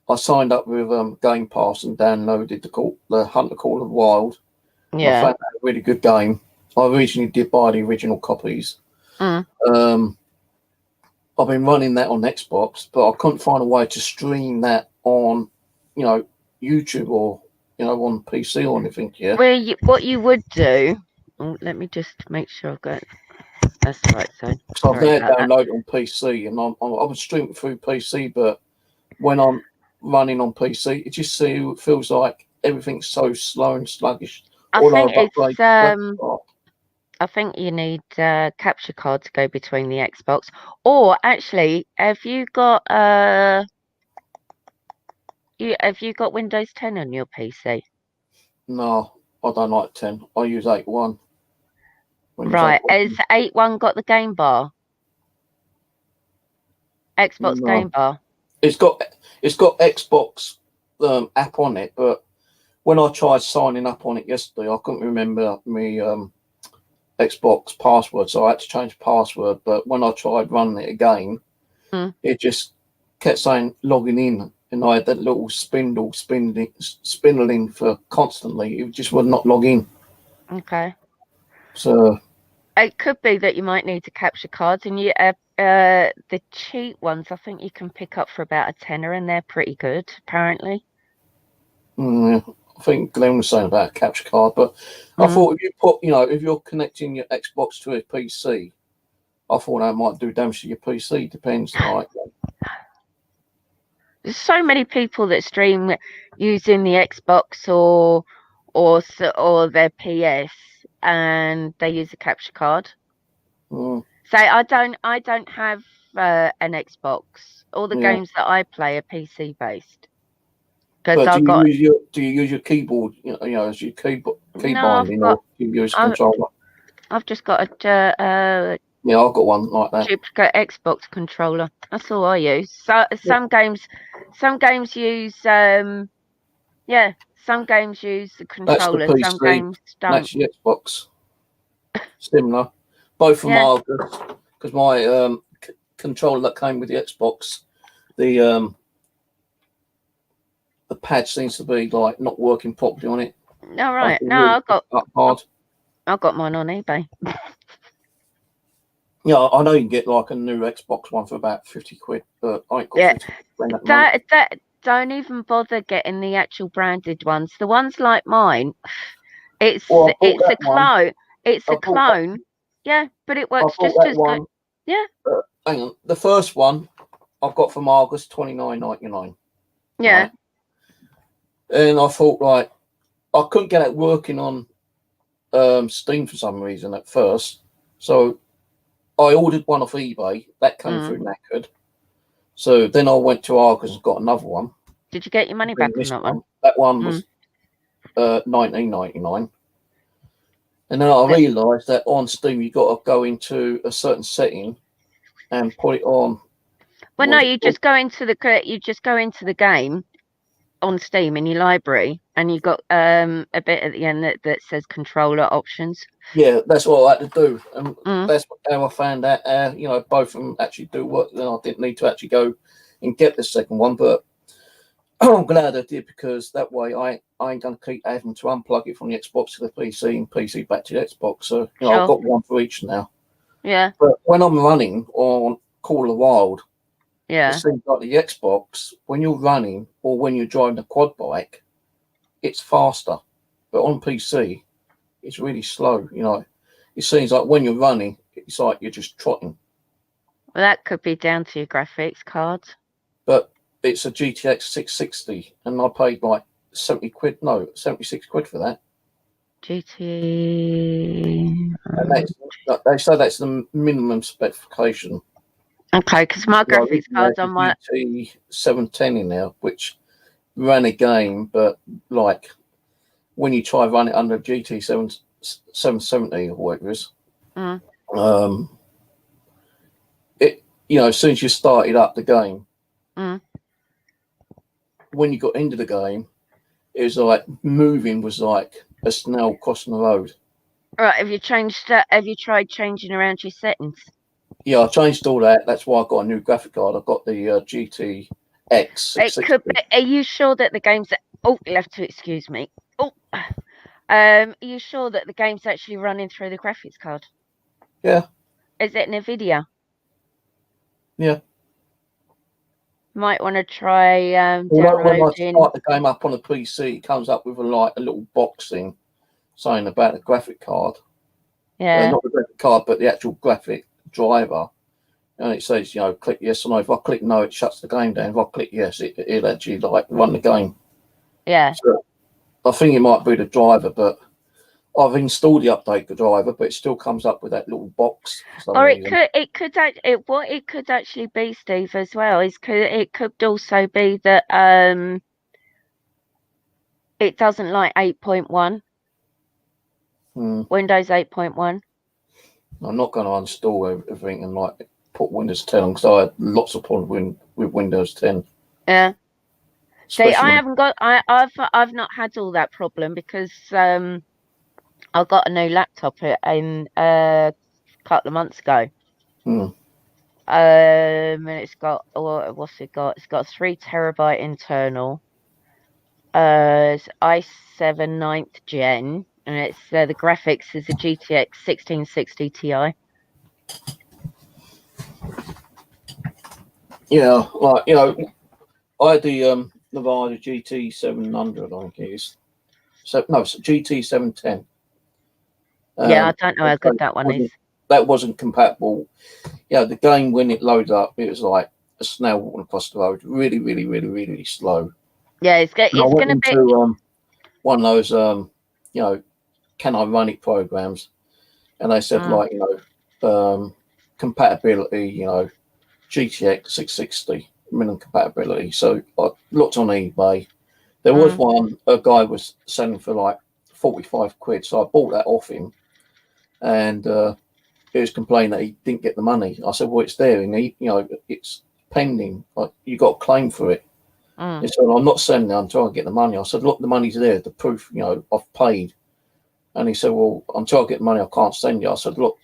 [SPEAKER 1] I signed up with Game Pass and downloaded the Hunter Call of Wild.
[SPEAKER 2] Yeah.
[SPEAKER 1] I found that a really good game. I originally did buy the original copies.
[SPEAKER 2] Mm.
[SPEAKER 1] I've been running that on Xbox, but I couldn't find a way to stream that on, you know, YouTube or, you know, on PC or anything. Yeah.
[SPEAKER 2] Well, what you would do. Oh, let me just make sure I've got. That's the right side.
[SPEAKER 1] So I've now downloaded on PC, and I'm streaming through PC, but when I'm running on PC, it just feels like everything's so slow and sluggish.
[SPEAKER 2] I think you need capture card to go between the Xbox. Or actually, have you got Windows 10 on your PC?
[SPEAKER 1] No, I don't like 10. I use 8.1.
[SPEAKER 2] Right. Has 8.1 got the game bar? Xbox game bar?
[SPEAKER 1] It's got Xbox app on it, but when I tried signing up on it yesterday, I couldn't remember my Xbox password, so I had to change password. But when I tried running it again, it just kept saying logging in, and I had that little spindle spindling for constantly. It just would not log in.
[SPEAKER 2] Okay.
[SPEAKER 1] So
[SPEAKER 2] it could be that you might need to capture cards, and the cheap ones I think you can pick up for about a tenner, and they're pretty good apparently.
[SPEAKER 1] I think Glenn was saying about a capture card, but I thought if you put, you know, if you're connecting your Xbox to a PC, I thought that might do damage to your PC. Depends, like.
[SPEAKER 2] There's so many people that stream using the Xbox or their PS, and they use a capture card. So I don't have an Xbox. All the games that I play are PC based.
[SPEAKER 1] But do you use your keyboard? You know, as your keyboard binding, or do you use a controller?
[SPEAKER 2] I've just got a
[SPEAKER 1] yeah, I've got one like that.
[SPEAKER 2] Duplicate Xbox controller. That's all I use. So some games use some games use the controller.
[SPEAKER 1] That's the PC.
[SPEAKER 2] Some games don't.
[SPEAKER 1] That's the Xbox. Similar, both from Argus, because my controller that came with the Xbox, the pad seems to be like not working properly on it.
[SPEAKER 2] All right. No, I've got mine on eBay.
[SPEAKER 1] Yeah, I know you can get like a new Xbox one for about 50 quid, but I ain't got 50 quid
[SPEAKER 2] that don't even bother getting the actual branded ones. The ones like mine, it's a clone. It's a clone. Yeah, but it works just as good. Yeah.
[SPEAKER 1] Hang on. The first one I've got from Argus, $29.99.
[SPEAKER 2] Yeah.
[SPEAKER 1] Right? And I thought, like, I couldn't get it working on Steam for some reason at first. So I ordered one off eBay. That came through knackered. So then I went to Argus and got another one.
[SPEAKER 2] Did you get your money back on that one?
[SPEAKER 1] That one was $19.99. And then I realised that on Steam you got to go into a certain setting and put it on.
[SPEAKER 2] Well, no, you just go into the game, on Steam in your library, and you got a bit at the end that says controller options.
[SPEAKER 1] Yeah, that's what I had to do, and
[SPEAKER 2] Mm.
[SPEAKER 1] that's how I found out. Both of them actually do work. Then I didn't need to actually go and get the second one, but I'm glad I did, because that way I ain't gonna keep having to unplug it from the Xbox to the PC and PC back to the Xbox. So
[SPEAKER 2] Sure.
[SPEAKER 1] I've got one for each now.
[SPEAKER 2] Yeah.
[SPEAKER 1] But when I'm running on Call of the Wild,
[SPEAKER 2] Yeah.
[SPEAKER 1] it seems like the Xbox, when you're running or when you're driving a quad bike, it's faster. But on PC, it's really slow. It seems like when you're running, it's like you're just trotting.
[SPEAKER 2] Well, that could be down to your graphics cards.
[SPEAKER 1] But it's a GTX 660, and I paid like 70 quid, no, 76 quid for that.
[SPEAKER 2] GT.
[SPEAKER 1] And they say that's the minimum specification.
[SPEAKER 2] Okay, because my graphics cards on my
[SPEAKER 1] GT 710 in there, which ran a game, but like when you try run it under GT 770 or whatever it is, it as soon as you started up the game, when you got into the game, it was like moving was like a snail crossing the road.
[SPEAKER 2] Right, have you tried changing around your settings?
[SPEAKER 1] Yeah, I changed all that. That's why I got a new graphic card. I got the GTX 660.
[SPEAKER 2] It could be, are you sure that the game's you'll have to excuse me. Are you sure that the game's actually running through the graphics card?
[SPEAKER 1] Yeah.
[SPEAKER 2] Is it NVIDIA?
[SPEAKER 1] Yeah.
[SPEAKER 2] Might want to try
[SPEAKER 1] When I
[SPEAKER 2] downloading.
[SPEAKER 1] start the game up on the PC, it comes up with a little box thing saying about the graphic card.
[SPEAKER 2] Yeah.
[SPEAKER 1] Not the graphic card, but the actual graphic driver. And it says, click yes or no. If I click no, it shuts the game down. If I click yes, it'll actually run the game.
[SPEAKER 2] Yeah.
[SPEAKER 1] So I think it might be the driver, but I've installed the update the driver, but it still comes up with that little box.
[SPEAKER 2] Or it could actually be, Steve, as well, is it could also be that it doesn't like 8.1. Windows 8.1.
[SPEAKER 1] I'm not going to uninstall everything and put Windows 10 on, because I had lots of problems with Windows 10.
[SPEAKER 2] Yeah. See, I haven't got. I've not had all that problem, because I got a new laptop in a couple of months ago. And it's got, what's it got? It's got 3 terabyte internal. It's i7 9th gen, and it's the graphics is a GTX 1660 Ti.
[SPEAKER 1] Yeah, I had the Nevada GT 700, I think it is. So no, it's GT 710.
[SPEAKER 2] Yeah, I don't know how good that one is.
[SPEAKER 1] That wasn't compatible. The game, when it loaded up, it was like a snail walking across the road. Really, really, really, really slow.
[SPEAKER 2] Yeah, it's going to be
[SPEAKER 1] one of those can I run it programs, and they said compatibility, GTX 660 minimum compatibility. So I looked on eBay. There was a guy was selling for like 45 quid, so I bought that off him, and he was complaining that he didn't get the money. I said, well, it's there, and it's pending. Like, you got a claim for it. He said, I'm not sending it until I get the money. I said, look, the money's there, the proof, I've paid. And he said, well, until I get the money, I can't send you. I said, look,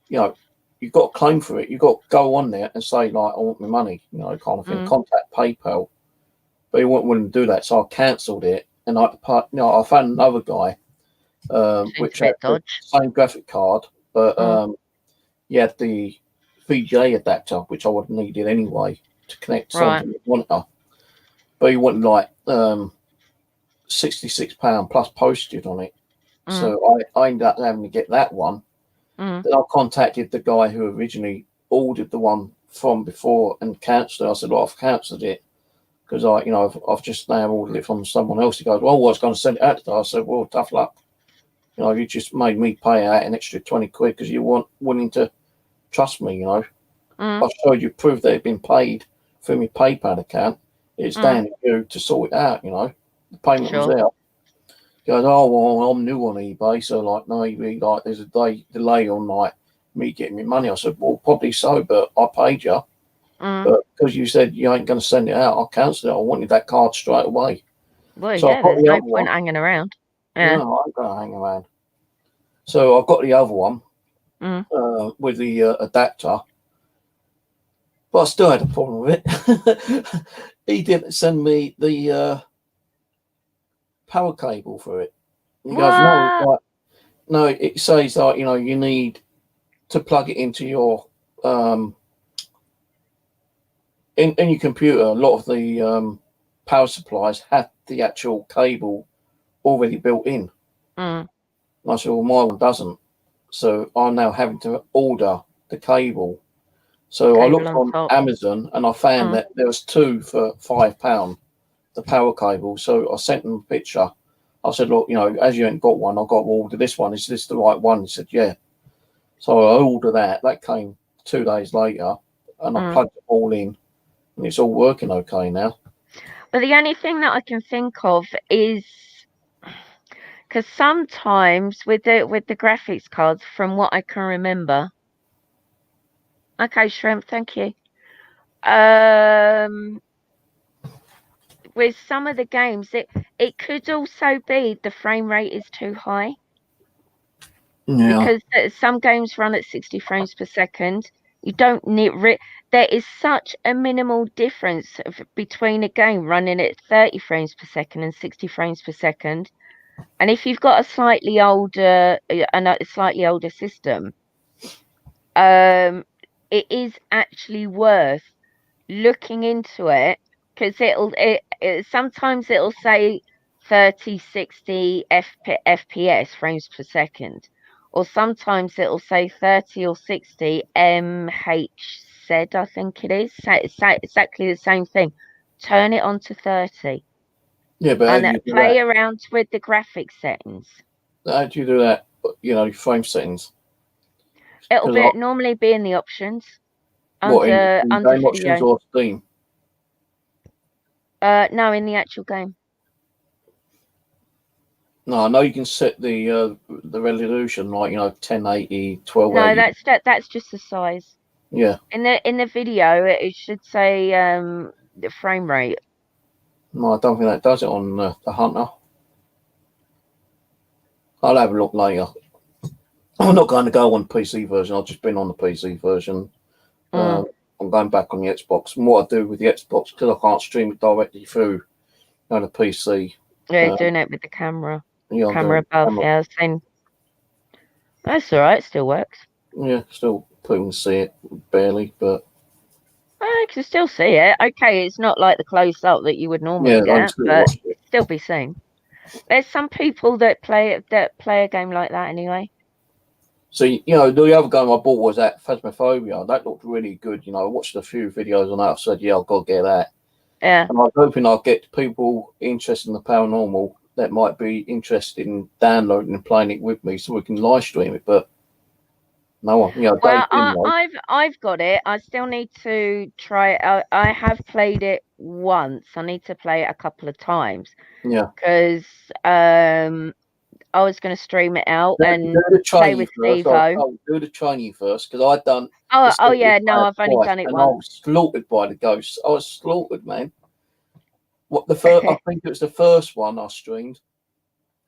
[SPEAKER 1] you've got a claim for it. You've got to go on there and say, like, I want my money, kind of thing. Contact PayPal. But he wasn't willing to do that, so I cancelled it. And I found another guy, which had the same graphic card, but he had the VGA adapter, which I would have needed anyway to connect something to the monitor. But he wanted like £66 plus postage on it. So I ended up having to get that one. Then I contacted the guy who originally ordered the one from before and cancelled it. I said, well, I've cancelled it because I've just now ordered it from someone else. He goes, well, I was going to send it out today. I said, well, tough luck. You just made me pay out an extra 20 quid because you weren't willing to trust me, I showed you proof that it had been paid through my PayPal account. It's down to you to sort it out, The payment was out. He goes, oh, well, I'm new on eBay, so maybe there's a delay on me getting my money. I said, well, probably so, but I paid you. But because you said you ain't going to send it out, I cancelled it. I wanted that card straight away.
[SPEAKER 2] Well,
[SPEAKER 1] So
[SPEAKER 2] yeah,
[SPEAKER 1] I've got
[SPEAKER 2] there's
[SPEAKER 1] the
[SPEAKER 2] no
[SPEAKER 1] other
[SPEAKER 2] point
[SPEAKER 1] one.
[SPEAKER 2] hanging around. Yeah.
[SPEAKER 1] No, I ain't going to hang around. So I've got the other one with the adapter. But I still had a problem with it. He didn't send me the power cable for it. He goes, no, it says that, you know, you need to plug it into your in your computer. A lot of the power supplies have the actual cable already built in.
[SPEAKER 2] Mm.
[SPEAKER 1] And I said, well, my one doesn't. So I'm now having to order the cable. So I looked on Amazon and I found that there was 2 for £5, the power cable. So I sent them a picture. I said, look, you know, as you ain't got one, I've got to order this one. Is this the right one? He said, yeah. So I ordered that. That came 2 days later and I plugged it all in and it's all working okay now.
[SPEAKER 2] But the only thing that I can think of is because sometimes with the graphics cards, from what I can remember. Okay, Shrimp, thank you. With some of the games, it could also be the frame rate is too high.
[SPEAKER 1] Yeah.
[SPEAKER 2] Because some games run at 60 frames per second. You don't need there is such a minimal difference between a game running at 30 frames per second and 60 frames per second. And if you've got a slightly older system, it is actually worth looking into it because sometimes it'll say 30, 60 FPS frames per second, or sometimes it'll say 30 or 60 MHz, I think it is. It's exactly the same thing. Turn it on to 30.
[SPEAKER 1] Yeah, but
[SPEAKER 2] and play around with the graphics settings.
[SPEAKER 1] How do you do that? You know, frame settings.
[SPEAKER 2] It'll normally be in the options
[SPEAKER 1] under
[SPEAKER 2] under
[SPEAKER 1] game
[SPEAKER 2] video.
[SPEAKER 1] Options or Steam?
[SPEAKER 2] No, in the actual game.
[SPEAKER 1] No, I know you can set the resolution, like, you know, 1080, 1280.
[SPEAKER 2] No, that's just the size.
[SPEAKER 1] Yeah.
[SPEAKER 2] In the video, it should say the frame rate.
[SPEAKER 1] No, I don't think that does it on the Hunter. I'll have a look later. I'm not going to go on the PC version. I've just been on the PC version. I'm going back on the Xbox. And what I do with the Xbox, because I can't stream it directly through on the PC.
[SPEAKER 2] Yeah, doing it with the camera.
[SPEAKER 1] Yeah,
[SPEAKER 2] camera above. Yeah, I've seen. That's all right. It still works.
[SPEAKER 1] Yeah, still people can see it barely, but
[SPEAKER 2] I can still see it. Okay, it's not like the close up that you would normally get, but it still be seen. There's some people that play a game like that anyway.
[SPEAKER 1] So, you know, the other game I bought was that Phasmophobia. That looked really good. You know, I watched a few videos on that. I said, yeah, I've got to get that.
[SPEAKER 2] Yeah.
[SPEAKER 1] And I was hoping I'd get people interested in the paranormal that might be interested in downloading and playing it with me so we can live stream it. But no one, you know.
[SPEAKER 2] Well, I've got it. I still need to try it. I have played it once. I need to play it a couple of times.
[SPEAKER 1] Yeah.
[SPEAKER 2] Because I was going to stream it out and play with Steve.
[SPEAKER 1] Do the training first, because I'd done.
[SPEAKER 2] Oh yeah, no, I've only done it once.
[SPEAKER 1] I was slaughtered by the ghosts. I was slaughtered, man. What the first? I think it was the first one I streamed.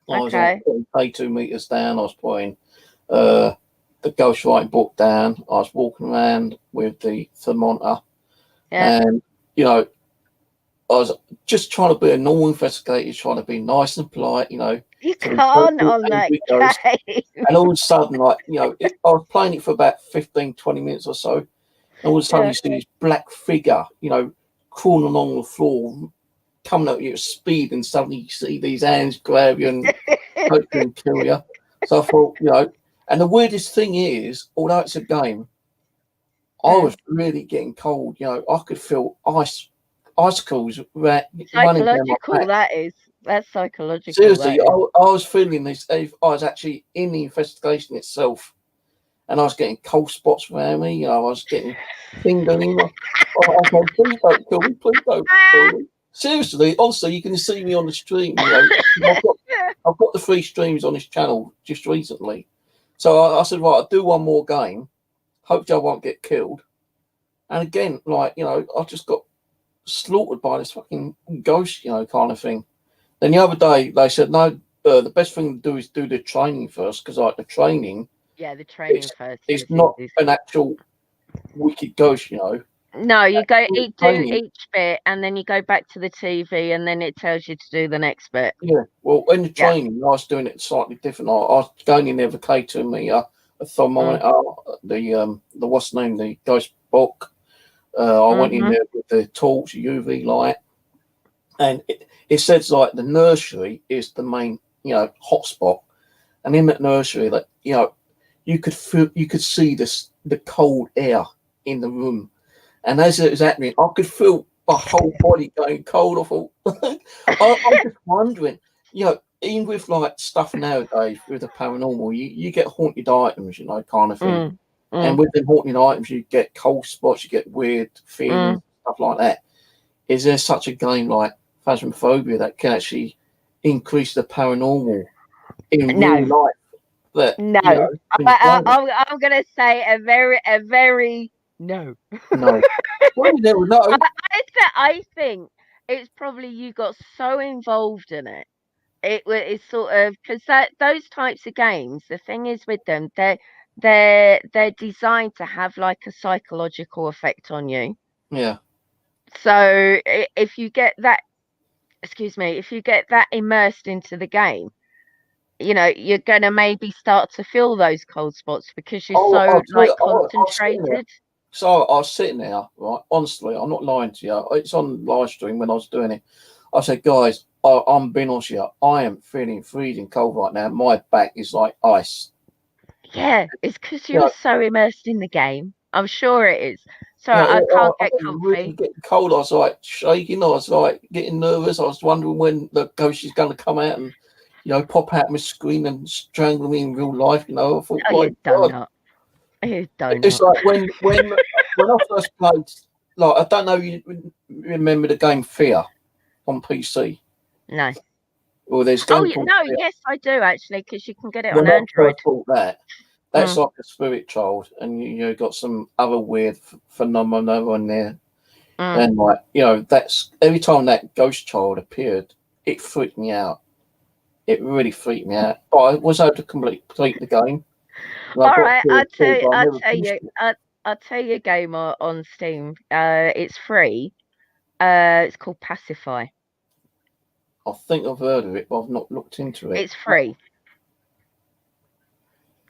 [SPEAKER 1] I was on 2 meters down. I was putting the ghostwriting book down. I was walking around with the thermometer, and you know, I was just trying to be a normal investigator, trying to be nice and polite, you know.
[SPEAKER 2] You can't on that game.
[SPEAKER 1] And all of a sudden, like, you know, I was playing it for about 15, 20 minutes or so. And all of a sudden, you see this black figure, you know, crawling along the floor, coming at you at speed, and suddenly you see these hands grab you and hopefully kill you. So I thought, you know, and the weirdest thing is, although it's a game, I was really getting cold. You know, I could feel icicles running down my back.
[SPEAKER 2] That's psychological.
[SPEAKER 1] Seriously, I was feeling this. I was actually in the investigation itself, and I was getting cold spots around me. You know, I was getting tingling. I was like, please don't kill me. Please don't kill me. Seriously, honestly, you can see me on the stream. You know, I've got the 3 streams on this channel just recently. So I said, right, I'll do one more game. Hopefully, I won't get killed. And again, like, you know, I just got slaughtered by this fucking ghost, you know, kind of thing. Then the other day they said, no, the best thing to do is do the training first, because like the training,
[SPEAKER 2] Yeah, the training first
[SPEAKER 1] it's
[SPEAKER 2] is
[SPEAKER 1] not an actual wicked ghost, you know.
[SPEAKER 2] No, you go
[SPEAKER 1] The
[SPEAKER 2] do
[SPEAKER 1] training,
[SPEAKER 2] each bit, and then you go back to the TV, and then it tells you to do the next bit.
[SPEAKER 1] yeah. Well, in the
[SPEAKER 2] Yeah.
[SPEAKER 1] training, I was doing it slightly different. I was going in there with a K2 meter, a thermometer, the what's the name, the ghost book. I went in there with the torch, UV light, and it says like the nursery is the main, you know, hotspot. And in that nursery, that, you know, you could feel, you could see this, the cold air in the room, and as it was happening, I could feel my whole body going cold. I thought, I'm just wondering, you know, even with like stuff nowadays with the paranormal, you get haunted items, you know, kind of thing. And with the haunted items, you get cold spots, you get weird feelings, stuff like that. Is there such a game like Phasmophobia that can actually increase the paranormal in real
[SPEAKER 2] No,
[SPEAKER 1] life? That,
[SPEAKER 2] no.
[SPEAKER 1] you know,
[SPEAKER 2] I'm gonna say a very no.
[SPEAKER 1] no. Well, you never know.
[SPEAKER 2] I think it's probably you got so involved in it. It's sort of because that those types of games. The thing is with them, they're designed to have like a psychological effect on you.
[SPEAKER 1] Yeah.
[SPEAKER 2] So if you get that, excuse me, if you get that immersed into the game, you know, you're gonna maybe start to feel those cold spots because you're
[SPEAKER 1] Oh,
[SPEAKER 2] so
[SPEAKER 1] I'll tell
[SPEAKER 2] like
[SPEAKER 1] you, I was sitting there.
[SPEAKER 2] concentrated.
[SPEAKER 1] So I was sitting there, right? Honestly, I'm not lying to you. It's on live stream when I was doing it. I said, guys, I'm being honest here. I am feeling freezing cold right now. My back is like ice.
[SPEAKER 2] Yeah, it's because
[SPEAKER 1] You
[SPEAKER 2] you're
[SPEAKER 1] know,
[SPEAKER 2] so immersed in the game. I'm sure it is. So
[SPEAKER 1] you know,
[SPEAKER 2] I can't
[SPEAKER 1] I
[SPEAKER 2] get
[SPEAKER 1] was really
[SPEAKER 2] comfy.
[SPEAKER 1] getting cold. I was like shaking. I was like getting nervous. I was wondering when the ghost is going to come out and, you know, pop out my screen and strangle me in real life. You know, I thought,
[SPEAKER 2] Oh,
[SPEAKER 1] my
[SPEAKER 2] you
[SPEAKER 1] God.
[SPEAKER 2] donut. You
[SPEAKER 1] It's
[SPEAKER 2] donut.
[SPEAKER 1] like when I first played, like, I don't know, you remember the game Fear on PC?
[SPEAKER 2] No.
[SPEAKER 1] Or there's a
[SPEAKER 2] Oh,
[SPEAKER 1] game called
[SPEAKER 2] no,
[SPEAKER 1] Fear.
[SPEAKER 2] yes, I do actually, because you can get it on
[SPEAKER 1] When I
[SPEAKER 2] Android.
[SPEAKER 1] first bought that, that's
[SPEAKER 2] Mm.
[SPEAKER 1] like a spirit child, and you got some other weird phenomena on there.
[SPEAKER 2] Mm.
[SPEAKER 1] And like, you know, that's every time that ghost child appeared, it freaked me out. It really freaked me out. But I was able to complete the game. And I
[SPEAKER 2] All
[SPEAKER 1] got
[SPEAKER 2] right,
[SPEAKER 1] through it, but I never finished it.
[SPEAKER 2] I'll tell you a game on Steam. It's free. It's called Pacify.
[SPEAKER 1] I think I've heard of it, but I've not looked into it.
[SPEAKER 2] It's free.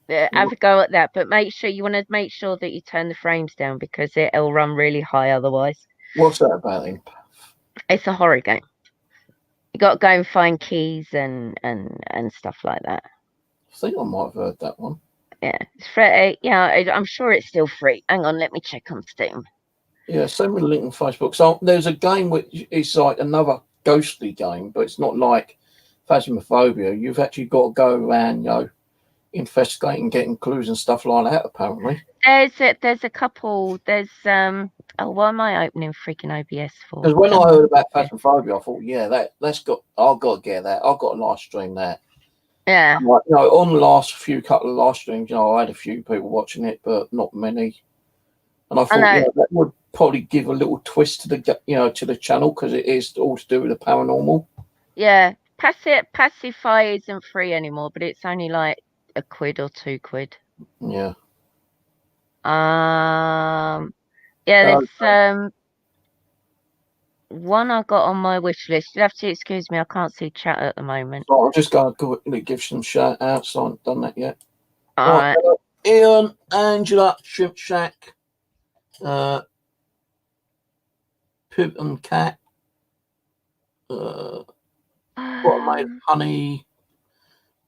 [SPEAKER 2] Have a go at that, but make sure you want to make sure that you turn the frames down because it'll run really high otherwise.
[SPEAKER 1] What's that about then?
[SPEAKER 2] It's a horror game. You got to go and find keys and stuff like that.
[SPEAKER 1] I think I might have heard that one.
[SPEAKER 2] Yeah, it's free. Yeah, I'm sure it's still free. Hang on, let me check on Steam.
[SPEAKER 1] Yeah, send me the link on Facebook. So there's a game which is like another ghostly game, but it's not like Phasmophobia. You've actually got to go around, you know, investigating, getting clues and stuff like that, apparently.
[SPEAKER 2] There's a couple. There's Oh, why am I opening freaking OBS for?
[SPEAKER 1] Because when I
[SPEAKER 2] Come
[SPEAKER 1] heard
[SPEAKER 2] on.
[SPEAKER 1] about
[SPEAKER 2] Yeah.
[SPEAKER 1] Phasmophobia, I thought, yeah, that's got, I've got to get that. I've got to live stream that.
[SPEAKER 2] Yeah.
[SPEAKER 1] Like, you know, on the last couple of live streams, you know, I had a few people watching it, but not many. And I
[SPEAKER 2] I
[SPEAKER 1] thought,
[SPEAKER 2] know.
[SPEAKER 1] yeah, that would probably give a little twist to the, you know, to the channel, because it is all to do with the paranormal.
[SPEAKER 2] Yeah. Pacify isn't free anymore, but it's only like £1 or £2.
[SPEAKER 1] Yeah.
[SPEAKER 2] Yeah,
[SPEAKER 1] Okay.
[SPEAKER 2] there's one I got on my wish list. You'll have to excuse me, I can't see chat at the moment.
[SPEAKER 1] So I'm just going to give some shout outs. I haven't done that yet.
[SPEAKER 2] All
[SPEAKER 1] Right.
[SPEAKER 2] right.
[SPEAKER 1] Ian, Angela, Shrimp Shack, Pip and Cat, what I made, Honey,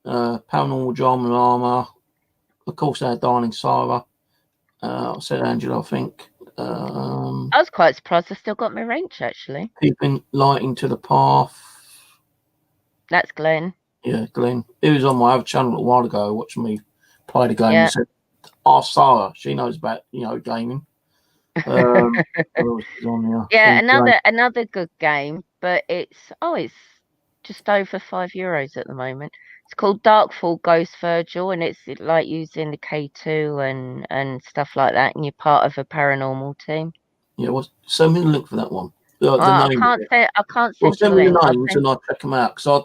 [SPEAKER 1] Paranormal Drama Llama, of course, our darling Sarah. I said Angela, I think.
[SPEAKER 2] I was quite surprised I still got my wrench actually.
[SPEAKER 1] Keeping Lighting to the Path.
[SPEAKER 2] That's Glenn.
[SPEAKER 1] Yeah, Glenn. He was on my other channel a while ago watching me play the game.
[SPEAKER 2] Yeah.
[SPEAKER 1] He said, ask Sarah. She knows about, you know, gaming. What else is on there?
[SPEAKER 2] Yeah, another good game, but it's just over €5 at the moment. It's called Darkfall Ghost Virgil, and it's like using the K2 and stuff like that, and you're part of a paranormal team.
[SPEAKER 1] Yeah, well, send me the link for that one. The
[SPEAKER 2] I
[SPEAKER 1] name.
[SPEAKER 2] can't
[SPEAKER 1] Well,
[SPEAKER 2] send you
[SPEAKER 1] send
[SPEAKER 2] the
[SPEAKER 1] me the
[SPEAKER 2] link.
[SPEAKER 1] names and I'll check them out. Because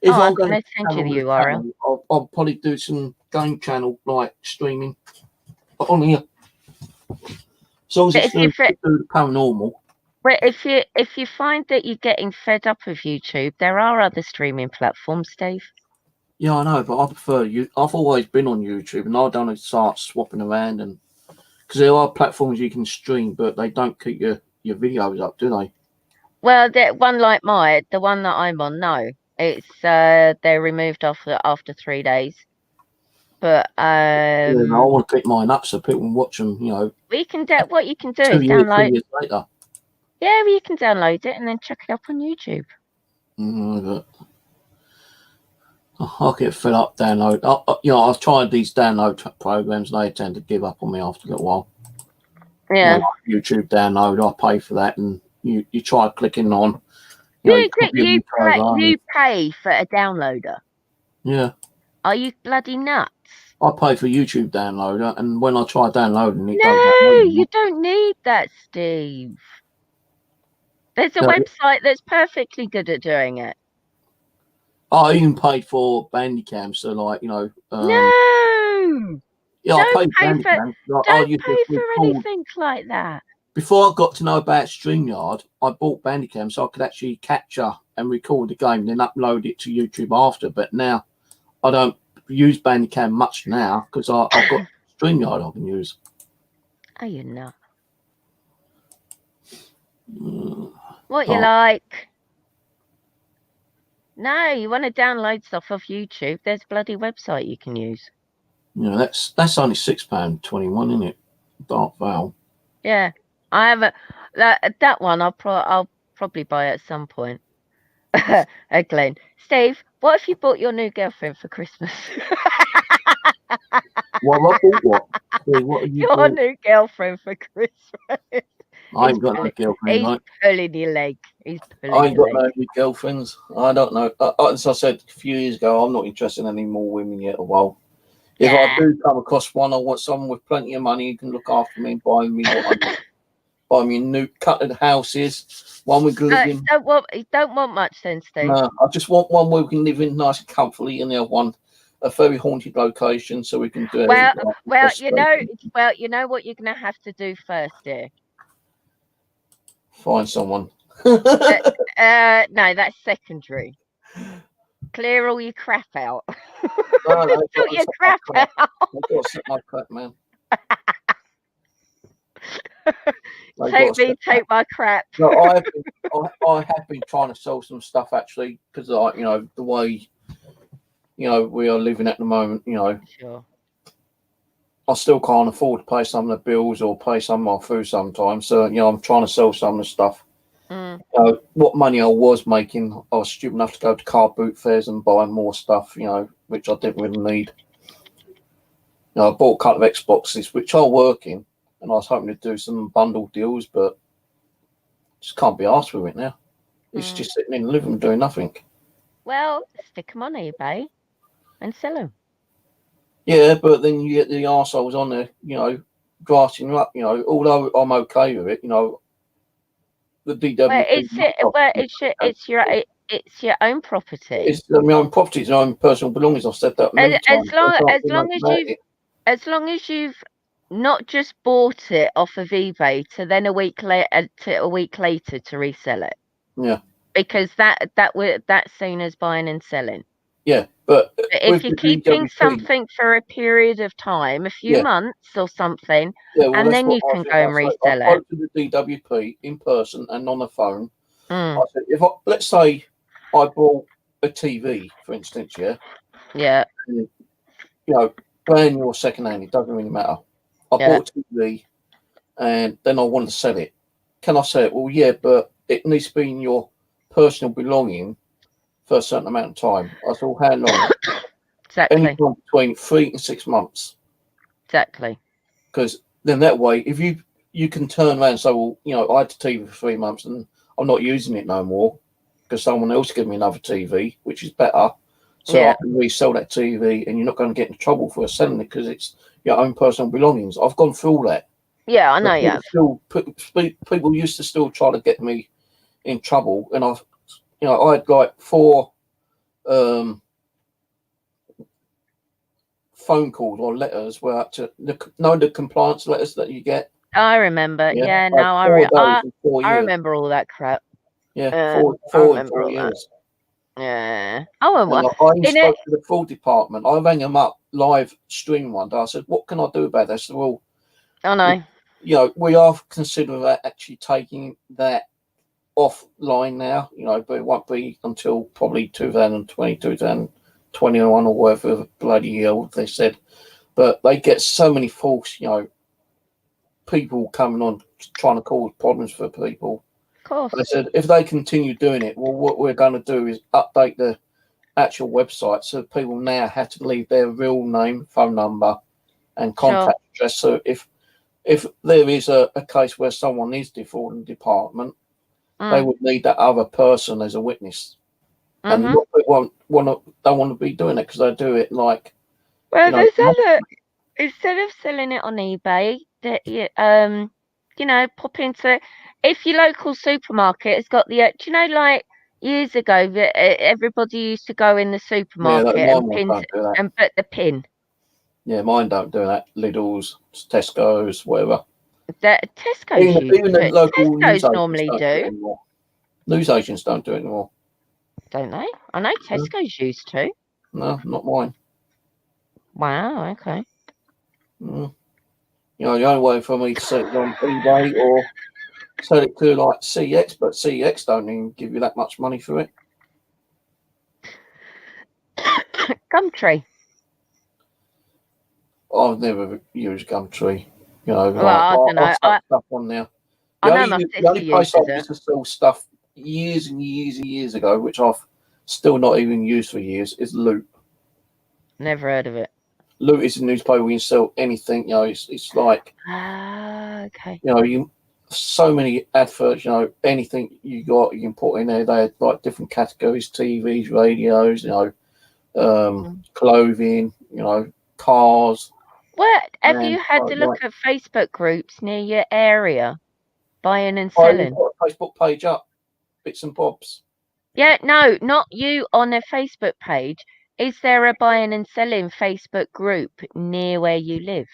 [SPEAKER 1] if I'm
[SPEAKER 2] I'm
[SPEAKER 1] going
[SPEAKER 2] going
[SPEAKER 1] to
[SPEAKER 2] to send you the
[SPEAKER 1] channel
[SPEAKER 2] URL.
[SPEAKER 1] I'll probably do some game channel like streaming on here. As long as it's to do the paranormal.
[SPEAKER 2] But if you find that you're getting fed up of YouTube, there are other streaming platforms, Steve.
[SPEAKER 1] Yeah, I know, but I prefer you. I've always been on YouTube, and I don't start swapping around, and because there are platforms you can stream, but they don't keep your videos up, do they?
[SPEAKER 2] Well, the one like the one that I'm on, no, it's they're removed after 3 days. But
[SPEAKER 1] Yeah, no, I want to keep mine up so people can watch them. You know,
[SPEAKER 2] what you can do
[SPEAKER 1] 2
[SPEAKER 2] is
[SPEAKER 1] years,
[SPEAKER 2] download.
[SPEAKER 1] 3 years later.
[SPEAKER 2] Yeah, well, you can download it and then check it up on YouTube.
[SPEAKER 1] But I'll get fed up download. I've tried these download programs, and they tend to give up on me after a little while.
[SPEAKER 2] Yeah.
[SPEAKER 1] Like YouTube download, I pay for that, and you try clicking on.
[SPEAKER 2] You pay for a downloader.
[SPEAKER 1] Yeah.
[SPEAKER 2] Are you bloody nuts?
[SPEAKER 1] I pay for YouTube downloader, and when I try downloading it,
[SPEAKER 2] no, you don't need that, Steve. There's a website that's perfectly good at doing it.
[SPEAKER 1] I even paid for Bandicam, so like
[SPEAKER 2] no.
[SPEAKER 1] Yeah, I paid Bandicam.
[SPEAKER 2] Don't pay for anything like that.
[SPEAKER 1] Before I got to know about StreamYard, I bought Bandicam so I could actually capture and record the game, and then upload it to YouTube after. But now I don't use Bandicam much now because I've got StreamYard I can use.
[SPEAKER 2] Are you not? What you like? No, you want to download stuff off YouTube? There's a bloody website you can use.
[SPEAKER 1] Yeah, that's only £6.21, isn't it? Dark Vale.
[SPEAKER 2] Yeah, I have that one. I'll probably buy at some point. Glenn, Steve, what if you bought your new girlfriend for Christmas?
[SPEAKER 1] Well, I bought what? What have you
[SPEAKER 2] your
[SPEAKER 1] bought?
[SPEAKER 2] New girlfriend for Christmas.
[SPEAKER 1] I ain't got no girlfriend.
[SPEAKER 2] He's pulling your leg. He's pulling
[SPEAKER 1] I ain't got
[SPEAKER 2] leg.
[SPEAKER 1] no girlfriends. I don't know. As I said a few years ago, I'm not interested in any more women yet. Well, if I do come across one, I want someone with plenty of money who can look after me and buy me what I want. Buy me new cutted houses, one we can live in.
[SPEAKER 2] You don't want much then, Steve.
[SPEAKER 1] No, I just want one where we can live in nice and comfortably, and the other one a very haunted location so we can do it.
[SPEAKER 2] Well, you know what you're gonna have to do first, dear.
[SPEAKER 1] Find someone.
[SPEAKER 2] No, that's secondary. Clear all your crap out.
[SPEAKER 1] No,
[SPEAKER 2] sort your crap out.
[SPEAKER 1] I've got to set my crap, man.
[SPEAKER 2] Take my crap.
[SPEAKER 1] No, I have been trying to sell some stuff actually because, the way, we are living at the moment,
[SPEAKER 2] Sure.
[SPEAKER 1] I still can't afford to pay some of the bills or pay some of my food sometimes. So, I'm trying to sell some of the stuff. What money I was making, I was stupid enough to go to car boot fairs and buy more stuff, which I didn't really need. I bought a couple of Xboxes, which are working, and I was hoping to do some bundle deals, but just can't be asked with it now. It's just sitting in the living room doing nothing.
[SPEAKER 2] Well, stick them on eBay and sell them.
[SPEAKER 1] Yeah, but then you get the arseholes on there, grassing you up, although I'm okay with it, the DW.
[SPEAKER 2] It's your own property.
[SPEAKER 1] It's my own property, it's my own personal belongings. I've said that many times.
[SPEAKER 2] As long as you've not just bought it off of eBay to then a week later to resell it.
[SPEAKER 1] Yeah.
[SPEAKER 2] Because that's seen as buying and selling.
[SPEAKER 1] Yeah, but
[SPEAKER 2] if you're keeping something for a period of time, a few months or something, and then you can go and resell it.
[SPEAKER 1] I spoke to the DWP in person and on the phone. I said, let's say I bought a TV, for instance,
[SPEAKER 2] yeah,
[SPEAKER 1] brand new or second hand, it doesn't really matter. I bought a TV, and then I want to sell it. Can I sell it? Well, yeah, but it needs to be in your personal belonging for a certain amount of time. I said, how long?
[SPEAKER 2] Exactly.
[SPEAKER 1] Anything between 3 and 6 months.
[SPEAKER 2] Exactly.
[SPEAKER 1] Because then that way, if you can turn around and say, well, I had the TV for 3 months and I'm not using it no more. because someone else gave me another TV, which is better. So I can resell that TV, and you're not going to get into trouble for selling it because it's your own personal belongings. I've gone through all that.
[SPEAKER 2] Yeah, I know you have.
[SPEAKER 1] People used to still try to get me in trouble, and I had like 4 phone calls or letters where to the compliance letters that you get.
[SPEAKER 2] I remember. Yeah, no, I remember all that crap.
[SPEAKER 1] Yeah, 4 years.
[SPEAKER 2] Yeah. Oh,
[SPEAKER 1] well, I even spoke to the fraud department. I rang them up live stream one day. I said, "What can I do about this?" They said, "Well,
[SPEAKER 2] I know.
[SPEAKER 1] We are considering actually taking that offline now. But it won't be until probably 2020, 2021 or whatever bloody year they said." But they get so many false, people coming on trying to cause problems for people.
[SPEAKER 2] Of course.
[SPEAKER 1] They said if they continue doing it, well, what we're going to do is update the actual website so people now have to leave their real name, phone number, and contact address. So if there is a case where someone is defrauding the department, they would need that other person as a witness. And a lot of people don't want to be doing it because they do it like.
[SPEAKER 2] Well, instead of selling it on eBay, pop into if your local supermarket has got the like years ago that everybody used to go in the supermarket and put the pin.
[SPEAKER 1] Yeah, mine don't do that. Lidl's, Tesco's, whatever.
[SPEAKER 2] That Tesco's
[SPEAKER 1] even the local
[SPEAKER 2] Tesco's normally do.
[SPEAKER 1] News agents don't do it anymore.
[SPEAKER 2] Don't they? I know Tesco's used to.
[SPEAKER 1] No, not mine.
[SPEAKER 2] Wow, okay.
[SPEAKER 1] The only way for me to sell it on eBay or sell it to like CX, but CX don't even give you that much money for it.
[SPEAKER 2] Gumtree.
[SPEAKER 1] I've never used Gumtree.
[SPEAKER 2] Well, I don't know.
[SPEAKER 1] Stuff on there.
[SPEAKER 2] I know my sister uses it.
[SPEAKER 1] I used to sell stuff years and years and years ago, which I've still not even used for years, is Loot.
[SPEAKER 2] Never heard of it.
[SPEAKER 1] Loot is a newspaper where you can sell anything. It's like
[SPEAKER 2] okay.
[SPEAKER 1] So many adverts. Anything you got, you can put in there. They had like different categories: TVs, radios. Clothing. Cars.
[SPEAKER 2] What have you had to look at Facebook groups near your area, buying and selling?
[SPEAKER 1] I've got a Facebook page up, bits and bobs.
[SPEAKER 2] Yeah, no, not you on a Facebook page. Is there a buying and selling Facebook group near where you live?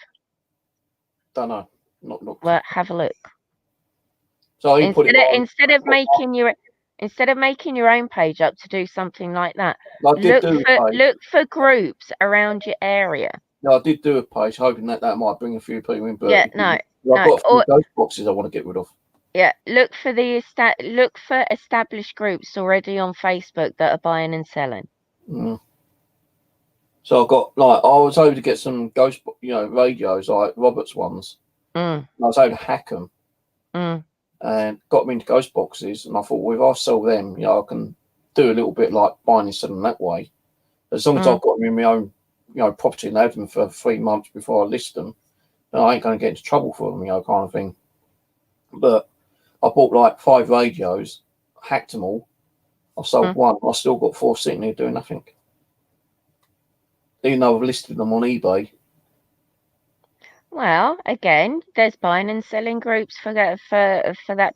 [SPEAKER 1] Don't know. Not looked.
[SPEAKER 2] Well, have a look.
[SPEAKER 1] So
[SPEAKER 2] instead of making your own page up to do something like that, look for groups around your area.
[SPEAKER 1] No, I did do a page, hoping that might bring a few people in. But
[SPEAKER 2] yeah,
[SPEAKER 1] I've got a few ghost boxes I want to get rid of.
[SPEAKER 2] Yeah, look for established groups already on Facebook that are buying and selling.
[SPEAKER 1] So I got I was able to get some ghost, radios like Robert's ones. I was able to hack them, and got them into ghost boxes. And I thought, well, if I sell them, I can do a little bit like buying and selling that way. As long as I've got them in my own, property and have them for 3 months before I list them, then I ain't going to get into trouble for them, kind of thing. But I bought like 5 radios, hacked them all. I sold one. I still got 4 sitting there doing nothing. Even though I've listed them on eBay.
[SPEAKER 2] Well, again, there's buying and selling groups for that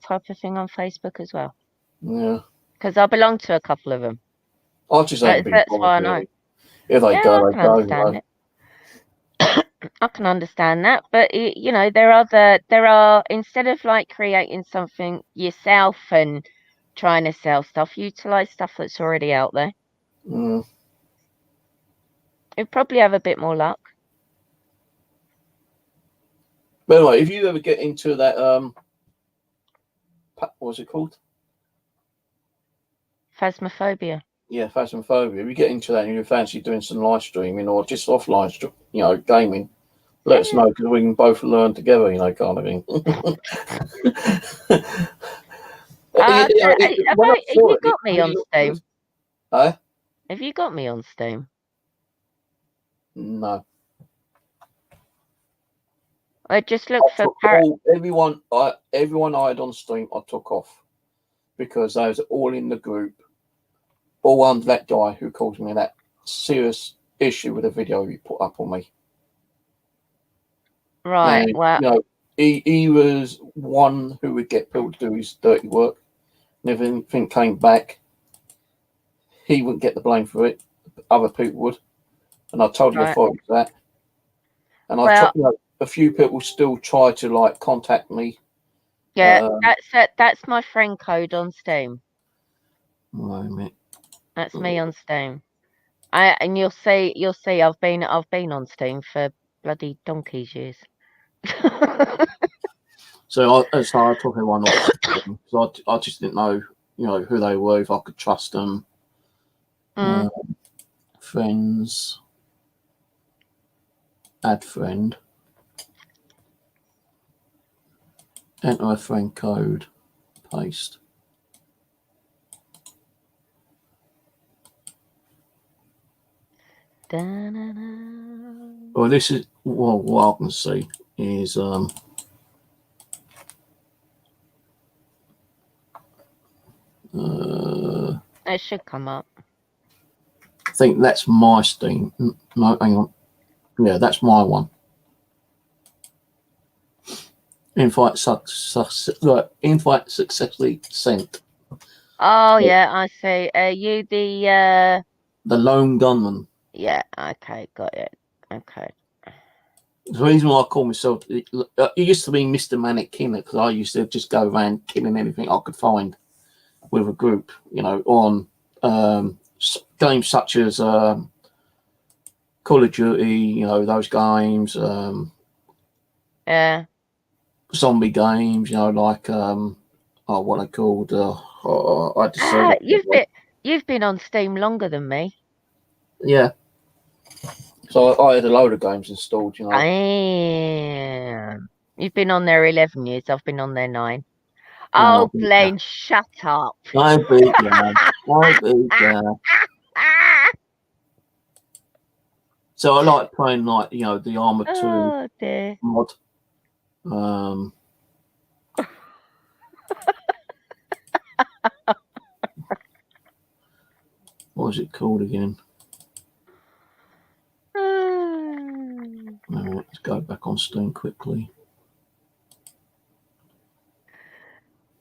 [SPEAKER 2] type of thing on Facebook as well.
[SPEAKER 1] Yeah.
[SPEAKER 2] Because I belong to a couple of them.
[SPEAKER 1] I just haven't been
[SPEAKER 2] that's why I know.
[SPEAKER 1] If they go, they
[SPEAKER 2] go. I can understand that, but there are instead of like creating something yourself and trying to sell stuff, utilize stuff that's already out there. You'll probably have a bit more luck.
[SPEAKER 1] But anyway, if you ever get into that, what's it called?
[SPEAKER 2] Phasmophobia.
[SPEAKER 1] Yeah, phasmophobia. If you get into that and you fancy doing some live streaming or just offline, gaming, let us know because we can both learn together, kind of thing.
[SPEAKER 2] Have you got me on Steam?
[SPEAKER 1] Huh?
[SPEAKER 2] Have you got me on Steam?
[SPEAKER 1] No.
[SPEAKER 2] I just look for
[SPEAKER 1] everyone I had on Steam. I took off because they was all in the group all under that guy who caused me that serious issue with a video he put up on me.
[SPEAKER 2] Right.
[SPEAKER 1] And,
[SPEAKER 2] Well,
[SPEAKER 1] you know, he was one who would get people to do his dirty work. And if anything came back, he wouldn't get the blame for it. Other people would. And I totally
[SPEAKER 2] right.
[SPEAKER 1] avoided that. And
[SPEAKER 2] Well,
[SPEAKER 1] a few people still try to like contact me.
[SPEAKER 2] yeah. That's my friend code on Steam.
[SPEAKER 1] Moment.
[SPEAKER 2] That's me on Steam. And you'll see. I've been on Steam for bloody donkey's years.
[SPEAKER 1] So I took everyone off because I just didn't know, you know, who they were, if I could trust them. Friends, add friend, enter a friend code, paste. Well, this is what I can see is
[SPEAKER 2] It should come up.
[SPEAKER 1] I think that's my Steam. No, hang on. Yeah, that's my one. Invite successfully sent.
[SPEAKER 2] Oh yeah, I see. You the
[SPEAKER 1] lone gunman.
[SPEAKER 2] yeah. Okay, got it. Okay.
[SPEAKER 1] The reason why I call myself, it used to be Mr. Manic Killer because I used to just go around killing anything I could find with a group, you know, on games such as Call of Duty, you know, those games,
[SPEAKER 2] Yeah.
[SPEAKER 1] zombie games, you know, like what they called. I had to say
[SPEAKER 2] You've been on Steam longer than me.
[SPEAKER 1] Yeah. So I had a load of games installed, you know.
[SPEAKER 2] Damn. You've been on there 11 years. I've been on there 9. Oh, Glenn, shut up.
[SPEAKER 1] I beat you. So I like playing, like, you know, the Armored 2 mod. What was it called again? Let's go back on Steam quickly.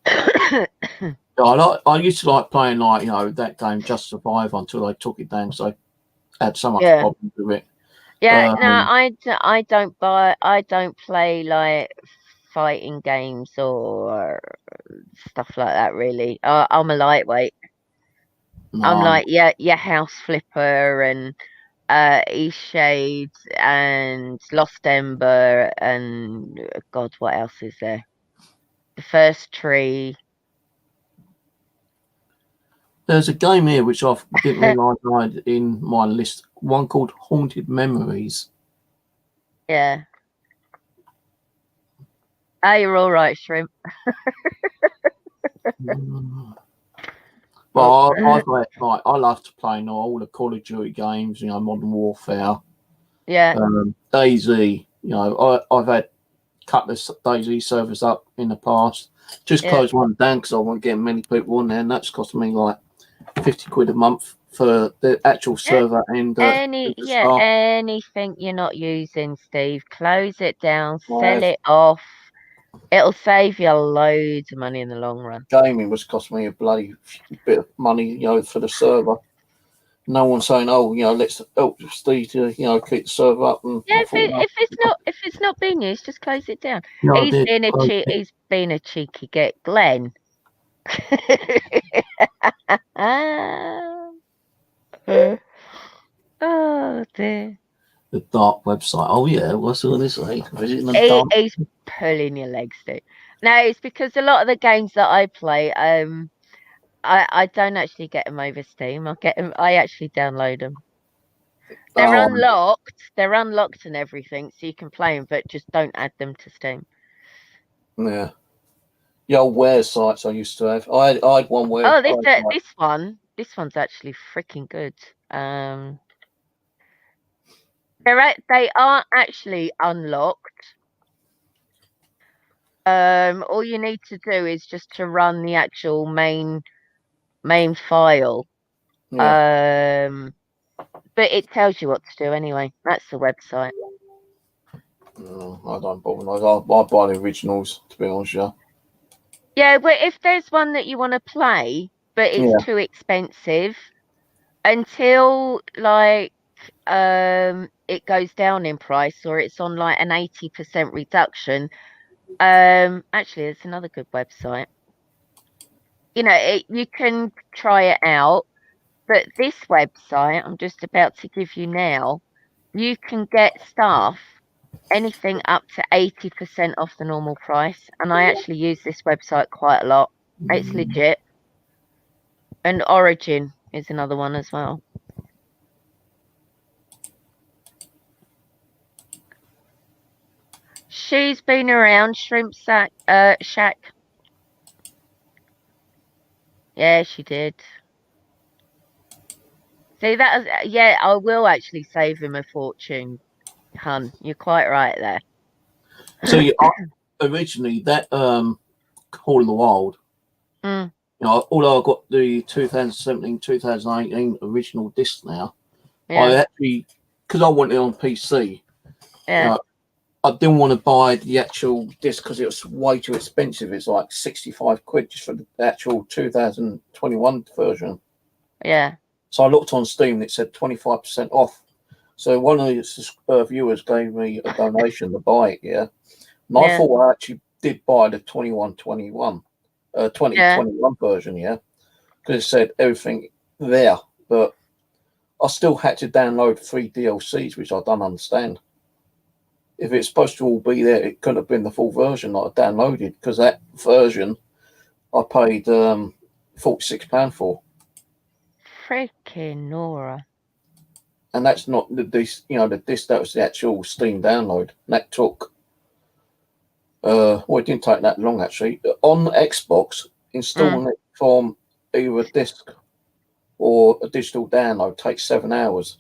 [SPEAKER 1] I used to like playing, like, you know, that game Just Survive until they took it down, so I had so much problems with it.
[SPEAKER 2] Yeah, no, I don't play like fighting games or stuff like that really. I'm a lightweight. I'm like your House Flipper and East Shade and Lost Ember and God, what else is there? The First Tree.
[SPEAKER 1] There's a game here which I didn't realise I had in my list. One called Haunted Memories.
[SPEAKER 2] Yeah. Oh, you're all right, Shrimp.
[SPEAKER 1] But I love to play all the Call of Duty games, you know, Modern Warfare.
[SPEAKER 2] Yeah.
[SPEAKER 1] DayZ, you know, I've had a couple of DayZ servers up in the past. Just closed one down because I wasn't getting many people on there, and that's costing me like £50 a month for the actual server and
[SPEAKER 2] anything you're not using, Steve, close it down, sell it off. It'll save you loads of money in the long run.
[SPEAKER 1] Gaming was costing me a bloody bit of money, you know, for the server. No one's saying, "Oh, you know, let's help Steve to, you know, keep the server up." And
[SPEAKER 2] yeah, if it's not being used, just close it down.
[SPEAKER 1] No,
[SPEAKER 2] he's been a cheeky get, Glenn. Oh dear.
[SPEAKER 1] The dark website. Oh yeah, what's all this like?
[SPEAKER 2] He's pulling your legs, Steve. No, it's because a lot of the games that I play, I don't actually get them over Steam. I actually download them. They're unlocked. They're unlocked and everything, so you can play them, but just don't add them to Steam.
[SPEAKER 1] Yeah. The old Where sites I used to have. I had one where.
[SPEAKER 2] Oh, this one's actually freaking good. They are actually unlocked. All you need to do is just to run the actual main file.
[SPEAKER 1] Yeah.
[SPEAKER 2] But it tells you what to do anyway. That's the website.
[SPEAKER 1] I don't bother. I buy the originals, to be honest with you.
[SPEAKER 2] Yeah, but if there's one that you want to play, but it's
[SPEAKER 1] Yeah.
[SPEAKER 2] too expensive, until like it goes down in price or it's on like an 80% reduction. Actually, there's another good website. You know, you can try it out, but this website I'm just about to give you now, you can get stuff anything up to 80% off the normal price. And I actually use this website quite a lot. It's legit. And Origin is another one as well. She's been around Shack. Yeah, she did. See, that was, yeah, I will actually save him a fortune, hun. You're quite right there.
[SPEAKER 1] So originally that Call of the Wild,
[SPEAKER 2] Mm,
[SPEAKER 1] although I got the 2017, 2018 original disc now, I
[SPEAKER 2] yeah,
[SPEAKER 1] actually, because I wanted it on PC,
[SPEAKER 2] yeah,
[SPEAKER 1] I didn't want to buy the actual disc because it was way too expensive. It's like 65 quid just for the actual 2021 version.
[SPEAKER 2] yeah,
[SPEAKER 1] So I looked on Steam and it said 25% off. So one of the viewers gave me a donation to buy it, yeah. And I
[SPEAKER 2] yeah,
[SPEAKER 1] thought I actually did buy the 2021 version, yeah, because it said everything there. But I still had to download 3 DLCs, which I don't understand. If it's supposed to all be there, it couldn't have been the full version that I downloaded, because that version I paid £46 for.
[SPEAKER 2] freaking Nora.
[SPEAKER 1] And that's not the disc, the disc that was the actual Steam download. And that took, it didn't take that long actually. On Xbox, installing it from either a disc or a digital download takes 7 hours.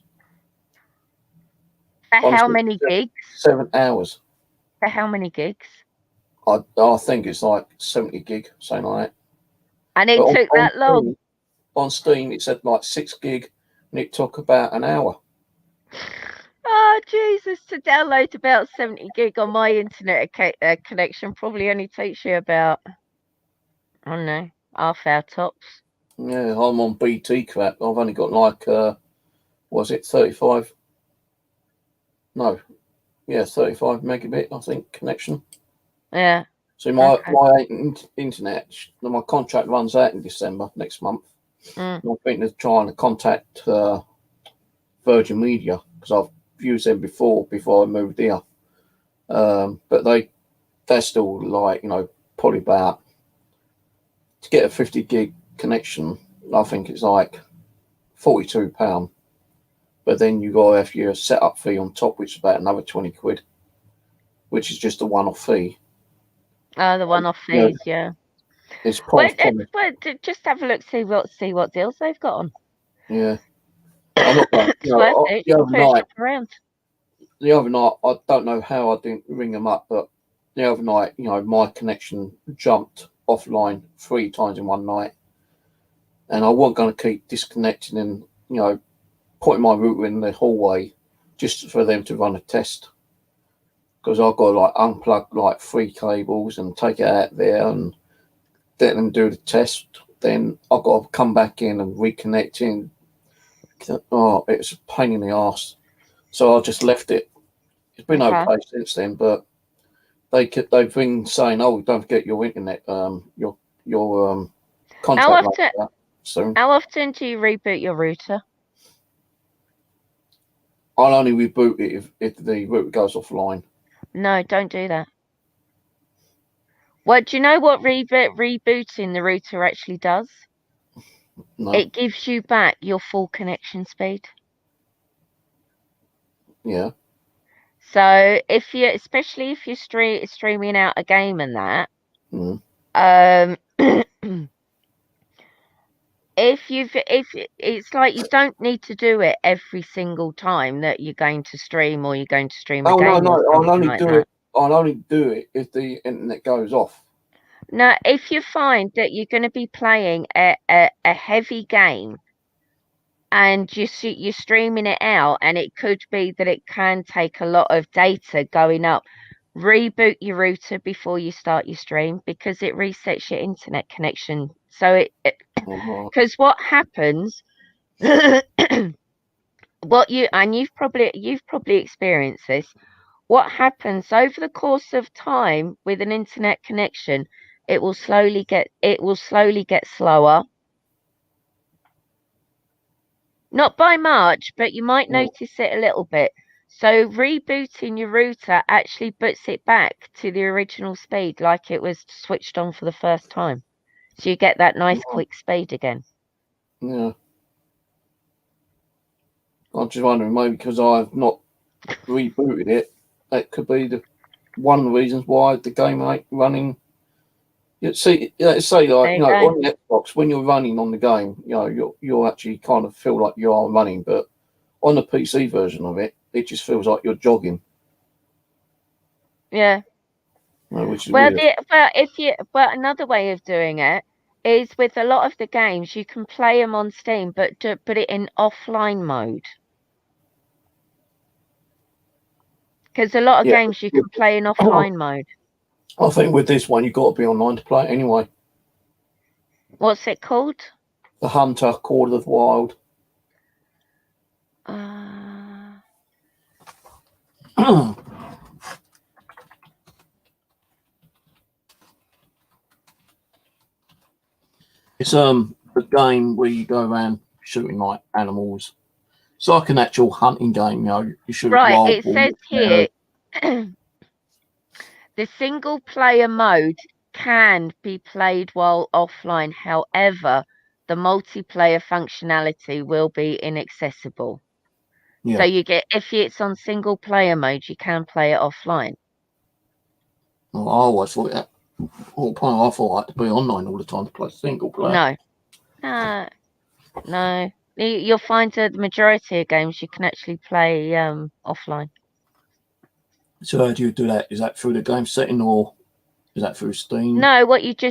[SPEAKER 2] For how
[SPEAKER 1] Honestly,
[SPEAKER 2] many gigs?
[SPEAKER 1] 7 hours.
[SPEAKER 2] For how many gigs?
[SPEAKER 1] I think it's like 70 gig, something like that.
[SPEAKER 2] And
[SPEAKER 1] But
[SPEAKER 2] it took that long.
[SPEAKER 1] On Steam, it said like 6 gig, and it took about an hour.
[SPEAKER 2] Oh, Jesus, to download about 70 gig on my internet connection probably only takes you about, I don't know, half hour tops.
[SPEAKER 1] Yeah, I'm on BT crap. I've only got like, was it 35? No, yeah, 35 megabit, I think, connection.
[SPEAKER 2] Yeah.
[SPEAKER 1] So
[SPEAKER 2] Okay.
[SPEAKER 1] my internet, my contract runs out in December next month.
[SPEAKER 2] Mm.
[SPEAKER 1] I think they're trying to contact Virgin Media because I've used them before I moved here. But they're still like, probably about, to get a 50 gig connection, I think it's like £42. But then you got to have your setup fee on top, which is about another 20 quid, which is just a one-off fee.
[SPEAKER 2] Oh, the one-off
[SPEAKER 1] You know,
[SPEAKER 2] fees, yeah.
[SPEAKER 1] it's
[SPEAKER 2] Well,
[SPEAKER 1] probably
[SPEAKER 2] just have a look, see what deals they've got on.
[SPEAKER 1] yeah. I'm not going.
[SPEAKER 2] It's worth it. You can put a shop around.
[SPEAKER 1] The other night, I don't know how I didn't ring them up, but the other night, my connection jumped offline 3 times in one night, and I wasn't going to keep disconnecting and putting my router in the hallway just for them to run a test, because I've got to like unplug like 3 cables and take it out there and let them do the test. Then I've got to come back in and reconnect in. Oh, it's a pain in the ass. So I just left it. It's been okay since then, but they've been saying, "Oh, don't forget your internet, your contract like that soon."
[SPEAKER 2] How often do you reboot your router?
[SPEAKER 1] I'll only reboot it if the router goes offline.
[SPEAKER 2] No, don't do that. Well, do you know what rebooting the router actually does?
[SPEAKER 1] No,
[SPEAKER 2] It gives you back your full connection speed.
[SPEAKER 1] yeah,
[SPEAKER 2] So especially if you're streaming out a game and that,
[SPEAKER 1] mm.
[SPEAKER 2] if it's like you don't need to do it every single time that you're going to stream or you're going to stream a
[SPEAKER 1] Oh no,
[SPEAKER 2] game or
[SPEAKER 1] I'll
[SPEAKER 2] something
[SPEAKER 1] only
[SPEAKER 2] like
[SPEAKER 1] do
[SPEAKER 2] that.
[SPEAKER 1] it. I'll only do it if the internet goes off.
[SPEAKER 2] Now, if you find that you're going to be playing a heavy game and you're streaming it out, and it could be that it can take a lot of data going up. Reboot your router before you start your stream, because it resets your internet connection. So because what happens, you've probably experienced this. What happens over the course of time with an internet connection, it will slowly get slower. Not by much, but you might notice it a little bit. So rebooting your router actually puts it back to the original speed, like it was switched on for the first time. So you get that nice quick speed again.
[SPEAKER 1] Yeah. I'm just wondering, maybe because I've not rebooted it, that could be one of the reasons why the game ain't running. You see, say like on the Xbox, when you're running on the game, you'll actually kind of feel like you are running, but on the PC version of it, it just feels like you're jogging.
[SPEAKER 2] Yeah.
[SPEAKER 1] Which is weird.
[SPEAKER 2] Another way of doing it is with a lot of the games, you can play them on Steam, but put it in offline mode. Because a lot of games you can play in offline mode.
[SPEAKER 1] I think with this one, you've got to be online to play it anyway.
[SPEAKER 2] What's it called?
[SPEAKER 1] The Hunter, Call of the Wild. It's a game where you go around shooting like animals. It's like an actual hunting game, you shoot wild.
[SPEAKER 2] It says here the single player mode can be played while offline. However, the multiplayer functionality will be inaccessible. Yeah. So if it's on single player mode, you can play it offline.
[SPEAKER 1] Well, I always thought that. I thought I had to be online all the time to play single player.
[SPEAKER 2] No. You'll find the majority of games you can actually play offline.
[SPEAKER 1] So how do you do that? Is that through the game setting or is that through Steam?
[SPEAKER 2] No, what you do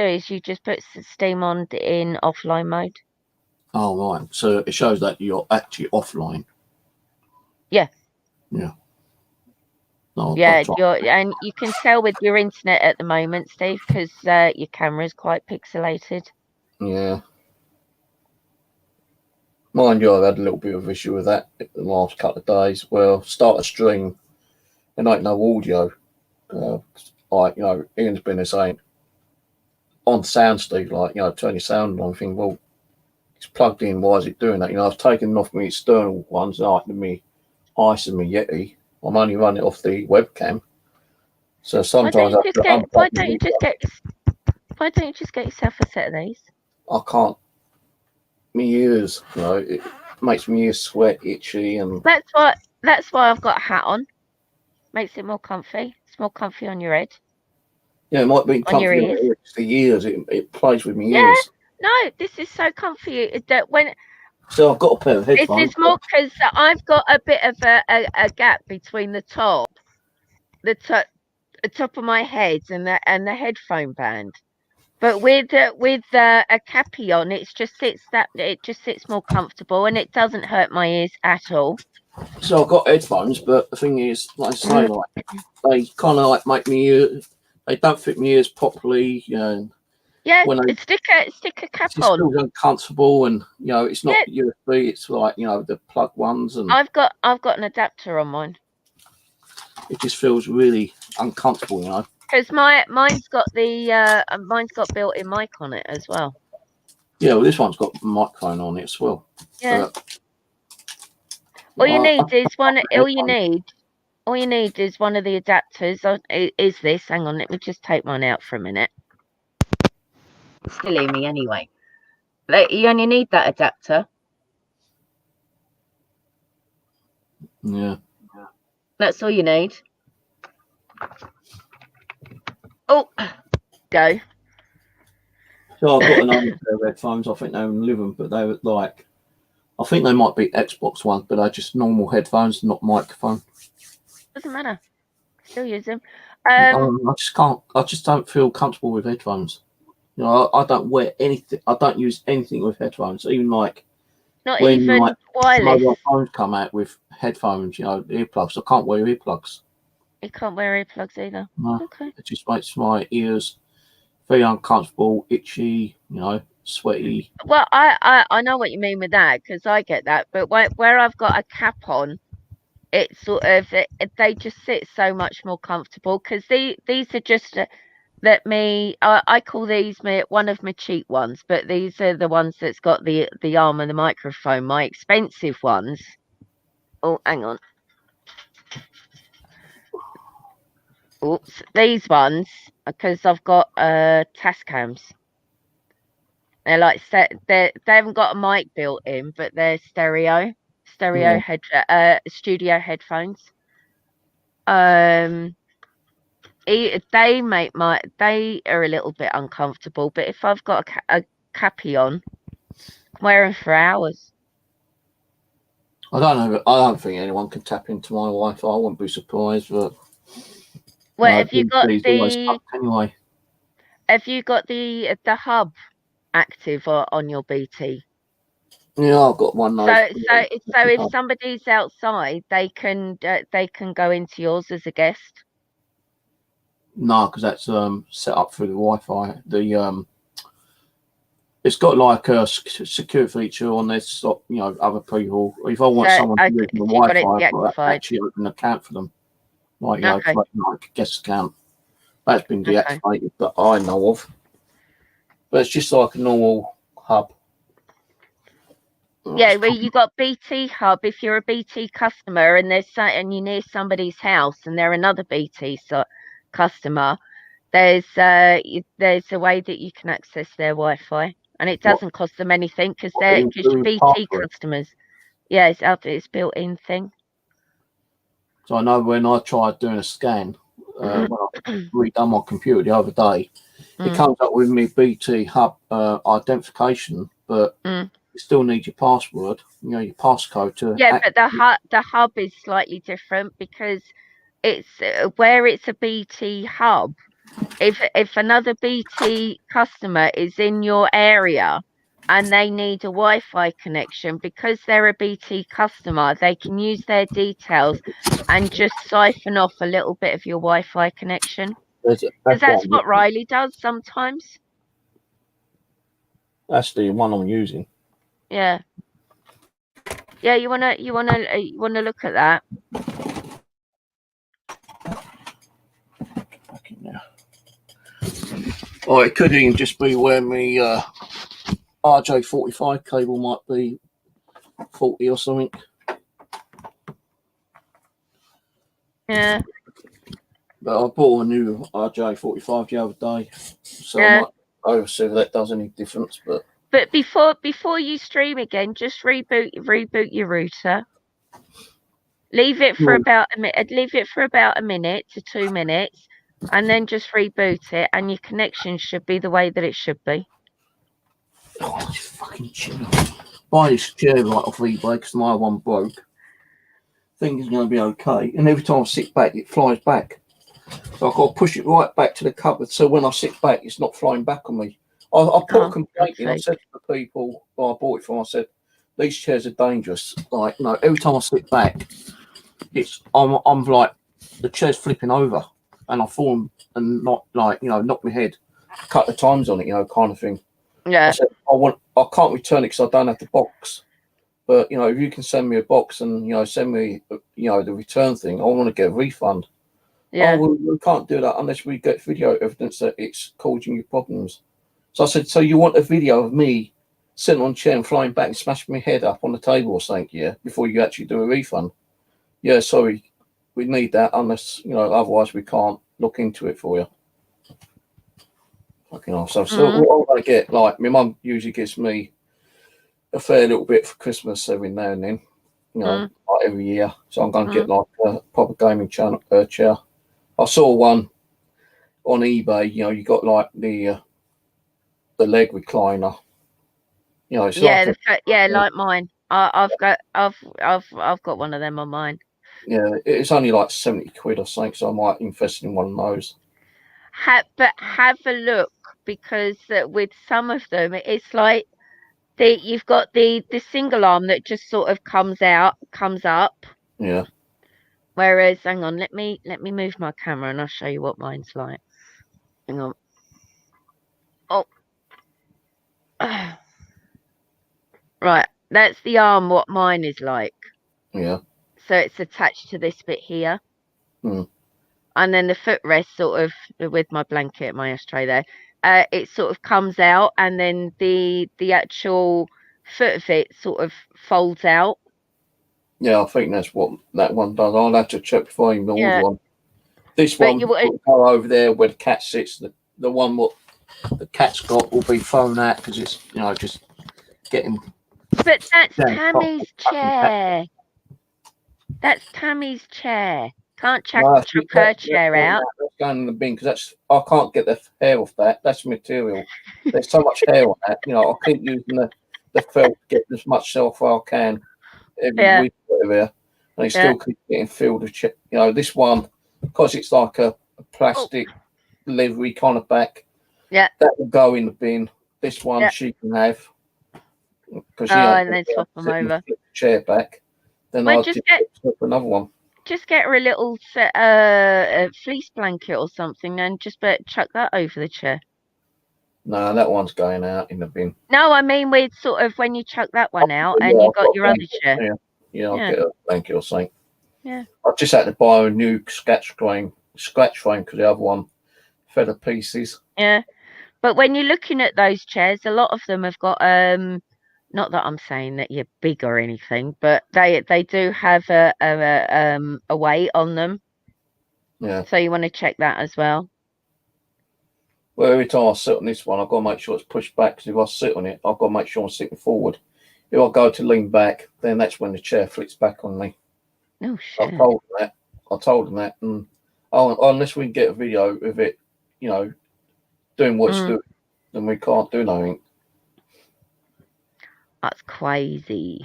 [SPEAKER 2] is you just put Steam on in offline mode.
[SPEAKER 1] Oh right, so it shows that you're actually offline.
[SPEAKER 2] Yeah.
[SPEAKER 1] Yeah.
[SPEAKER 2] And you can tell with your internet at the moment, Steve, because your camera is quite pixelated.
[SPEAKER 1] Yeah. Mind you, I've had a little bit of issue with that the last couple of days. Well, start a stream and ain't no audio. Ian's been saying on sound, Steve, turn your sound on. I think, well, it's plugged in. Why is it doing that? I've taken off my external ones, like me ice and my Yeti. I'm only running it off the webcam. So sometimes
[SPEAKER 2] why don't you just get yourself a set of these?
[SPEAKER 1] I can't. My ears, it makes my ears sweat, itchy, and
[SPEAKER 2] that's why I've got a hat on. Makes it more comfy. It's more comfy on your head.
[SPEAKER 1] Yeah, it might be comfy on your ears. The ears, it plays with my ears.
[SPEAKER 2] No, this is so comfy that when.
[SPEAKER 1] So I've got a pair of headphones.
[SPEAKER 2] This is more because I've got a bit of a gap between the top of my head and the headphone band. But with a cappy on, it just sits more comfortable and it doesn't hurt my ears at all.
[SPEAKER 1] So I've got headphones, but the thing is, like I say, they kind of make me ears. They don't fit my ears properly.
[SPEAKER 2] Yeah, stick a cap on.
[SPEAKER 1] It feels uncomfortable, and it's not USB. It's like the plug ones, and
[SPEAKER 2] I've got an adapter on mine.
[SPEAKER 1] It just feels really uncomfortable,
[SPEAKER 2] Because mine's got built-in mic on it as well.
[SPEAKER 1] Yeah, well, this one's got a microphone on it as well.
[SPEAKER 2] Yeah. All you need is one of the adapters. Is this? Hang on, let me just take mine out for a minute. It's still in me anyway. You only need that adapter.
[SPEAKER 1] Yeah.
[SPEAKER 2] That's all you need. Oh, go.
[SPEAKER 1] So I've got another pair of headphones. I think they're in the living room, but they were I think they might be Xbox ones, but they're just normal headphones, not microphone.
[SPEAKER 2] Doesn't matter. Still use them.
[SPEAKER 1] I just can't. I just don't feel comfortable with headphones. I don't wear anything. I don't use anything with headphones. Even
[SPEAKER 2] Not
[SPEAKER 1] when
[SPEAKER 2] even
[SPEAKER 1] like
[SPEAKER 2] wireless.
[SPEAKER 1] mobile phones come out with headphones, you know, earplugs. I can't wear earplugs.
[SPEAKER 2] You can't wear earplugs either.
[SPEAKER 1] No,
[SPEAKER 2] Okay.
[SPEAKER 1] it just makes my ears very uncomfortable, itchy, you know, sweaty.
[SPEAKER 2] Well, I know what you mean with that because I get that, but where I've got a cap on, it's sort of they just sit so much more comfortable because these are just that me I call these one of my cheap ones, but these are the ones that's got the arm and the microphone. My expensive ones. Oh, hang on. Oops, these ones because I've got Tascams. They're like they haven't got a mic built in, but they're stereo
[SPEAKER 1] Yeah.
[SPEAKER 2] studio headphones. Um, they are a little bit uncomfortable, but if I've got a cappy on, I'm wearing for hours.
[SPEAKER 1] I don't know. I don't think anyone can tap into my Wi-Fi. I wouldn't be surprised, but
[SPEAKER 2] Well,
[SPEAKER 1] no, BT's always fucked anyway.
[SPEAKER 2] have you got the hub active on your BT?
[SPEAKER 1] Yeah, I've got one of
[SPEAKER 2] So
[SPEAKER 1] those.
[SPEAKER 2] if somebody's outside, they can go into yours as a guest.
[SPEAKER 1] No, because that's set up through the Wi-Fi. It's got like a secure feature on this, you know, other people. If I want someone to use the
[SPEAKER 2] So you got it
[SPEAKER 1] Wi-Fi, I've got to
[SPEAKER 2] deactivated.
[SPEAKER 1] actually open an account for them, like you know,
[SPEAKER 2] Okay.
[SPEAKER 1] like a guest account. That's been
[SPEAKER 2] Okay.
[SPEAKER 1] deactivated, that I know of. But it's just like a normal hub.
[SPEAKER 2] Yeah, well, you got BT Hub. If you're a BT customer and and you're near somebody's house and they're another BT customer, there's a way that you can access their Wi-Fi, and it
[SPEAKER 1] What,
[SPEAKER 2] doesn't cost them anything because
[SPEAKER 1] what
[SPEAKER 2] you're
[SPEAKER 1] include
[SPEAKER 2] BT
[SPEAKER 1] password.
[SPEAKER 2] customers. Yeah, it's built-in thing.
[SPEAKER 1] So I know when I tried doing a scan, when I redone my computer the other day, it comes up with me BT Hub identification, but
[SPEAKER 2] Mm.
[SPEAKER 1] you still need your password, you know, your passcode to.
[SPEAKER 2] Yeah, but the hub is slightly different because it's where it's a BT hub. If another BT customer is in your area and they need a Wi-Fi connection, because they're a BT customer, they can use their details and just siphon off a little bit of your Wi-Fi connection. Because that's what Riley does sometimes.
[SPEAKER 1] That's the one I'm using.
[SPEAKER 2] Yeah. Yeah, you wanna look at that.
[SPEAKER 1] Oh, it could even just be where me RJ45 cable might be faulty or something.
[SPEAKER 2] Yeah.
[SPEAKER 1] But I bought a new RJ45 the other day, so
[SPEAKER 2] Yeah.
[SPEAKER 1] I might oversee if that does any difference.
[SPEAKER 2] But before you stream again, just reboot your router. Leave it for about a minute. Leave it for about a minute to 2 minutes, and then just reboot it, and your connection should be the way that it should be.
[SPEAKER 1] Oh, this fucking chair! Buy this chair right off eBay because my one broke. Think it's going to be okay, and every time I sit back, it flies back. So I've got to push it right back to the cupboard, so when I sit back, it's not flying back on me. I put a complaint in. I said to the people I bought it from, I said, these chairs are dangerous. Like, no, every time I sit back, I'm like, the chair's flipping over, and I fall and not like, you know, knock my head a couple of times on it, you know, kind of thing.
[SPEAKER 2] Yeah.
[SPEAKER 1] I said, I can't return it because I don't have the box. But you know, if you can send me a box and you know, send me, you know, the return thing, I want to get a refund.
[SPEAKER 2] Yeah.
[SPEAKER 1] Oh, well, we can't do that unless we get video evidence that it's causing you problems. So I said, so you want a video of me sitting on a chair and flying back and smashing my head up on the table or something, yeah, before you actually do a refund? Yeah, sorry, we need that unless, you know, otherwise we can't look into it for you. Fucking awesome. So what I'm going to get, like, my mum usually gives me a fair little bit for Christmas every now and then, you know, like every year. So I'm going to get like a proper gaming chair. I saw one on eBay. You know, you got like the leg recliner. You know, it's
[SPEAKER 2] like mine. I've got one of them on mine.
[SPEAKER 1] Yeah, it's only like 70 quid or something, so I might invest in one of those.
[SPEAKER 2] But have a look because with some of them, it's like You've got the single arm that just sort of comes up.
[SPEAKER 1] Yeah.
[SPEAKER 2] Whereas, hang on, let me move my camera and I'll show you what mine's like. Hang on. Oh, right. That's the arm. What mine is like.
[SPEAKER 1] Yeah.
[SPEAKER 2] So it's attached to this bit here,
[SPEAKER 1] Mm.
[SPEAKER 2] and then the footrest sort of with my blanket, my ashtray there. It sort of comes out, and then the actual foot of it sort of folds out.
[SPEAKER 1] Yeah, I think that's what that one does. I'll have to check before I even order
[SPEAKER 2] Yeah.
[SPEAKER 1] one. This
[SPEAKER 2] But
[SPEAKER 1] one will go over there where the cat sits. The one what the cat's got will be thrown out because it's just getting.
[SPEAKER 2] But that's
[SPEAKER 1] down
[SPEAKER 2] Tammy's
[SPEAKER 1] fucking cat.
[SPEAKER 2] chair. That's Tammy's chair. Can't chuck
[SPEAKER 1] No,
[SPEAKER 2] her chair out.
[SPEAKER 1] that's going in the bin because I can't get the hair off that. That's material. There's so much hair on that. I keep using the felt to get as much self as I can every
[SPEAKER 2] Yeah.
[SPEAKER 1] week, whatever, and it still keeps getting filled with shit. This one, because it's like a plastic livery kind of back.
[SPEAKER 2] Yeah.
[SPEAKER 1] That will go in the bin. This one she can have because
[SPEAKER 2] and then swap them over.
[SPEAKER 1] The chair back. Then
[SPEAKER 2] Well,
[SPEAKER 1] I'll just flip another one.
[SPEAKER 2] Just get her a little fleece blanket or something, and just chuck that over the chair.
[SPEAKER 1] No, that one's going out in the bin.
[SPEAKER 2] No, I mean with sort of when you chuck that one out and you got your other chair.
[SPEAKER 1] Yeah, I'll get a blanket or something.
[SPEAKER 2] Yeah.
[SPEAKER 1] I just had to buy a new scratch frame because the other one fell to pieces.
[SPEAKER 2] Yeah. But when you're looking at those chairs, a lot of them have got not that I'm saying that you're big or anything, but they do have a weight on them.
[SPEAKER 1] Yeah.
[SPEAKER 2] So you want to check that as well.
[SPEAKER 1] Well, every time I sit on this one, I've got to make sure it's pushed back because if I sit on it, I've got to make sure I'm sitting forward. If I go to lean back, then that's when the chair flips back on me.
[SPEAKER 2] Oh shit!
[SPEAKER 1] I told them that, and unless we can get a video of it, doing what it's doing, then we can't do nothing.
[SPEAKER 2] That's crazy.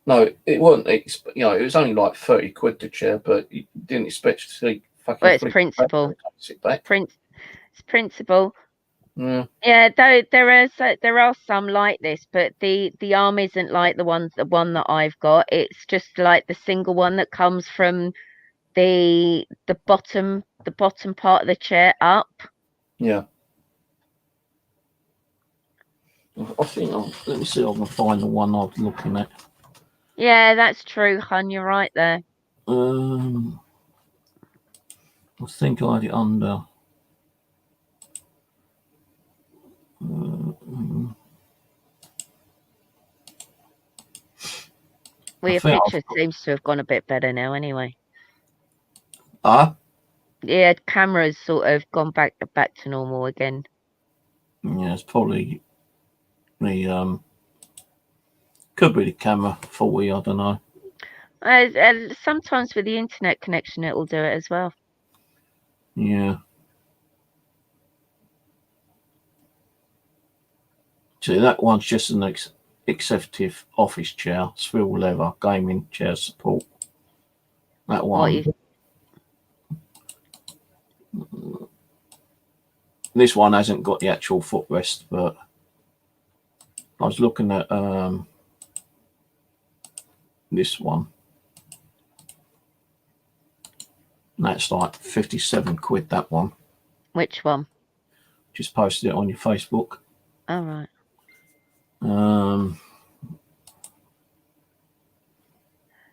[SPEAKER 1] No, it wasn't. It was only like 30 quid the chair, but you didn't expect to see fucking.
[SPEAKER 2] Well, it's principle.
[SPEAKER 1] Sit back.
[SPEAKER 2] It's principle.
[SPEAKER 1] Yeah.
[SPEAKER 2] Yeah, though there are some like this, but the arm isn't like the one that I've got. It's just like the single one that comes from the bottom part of the chair up.
[SPEAKER 1] Yeah. I think let me see if I can find the one I was looking at.
[SPEAKER 2] Yeah, that's true, hun. You're right there.
[SPEAKER 1] I think I had it under.
[SPEAKER 2] Well, your picture seems to have gone a bit better now, anyway. Yeah, camera's sort of gone back to normal again.
[SPEAKER 1] Yeah, it's probably the could be the camera faulty. I don't know.
[SPEAKER 2] Sometimes with the internet connection, it will do it as well.
[SPEAKER 1] Yeah. See, that one's just an executive office chair, swivel leather, gaming chair support. That one. This one hasn't got the actual footrest, but I was looking at this one. That's like 57 quid, that one.
[SPEAKER 2] Which one?
[SPEAKER 1] Just posted it on your Facebook.
[SPEAKER 2] All right.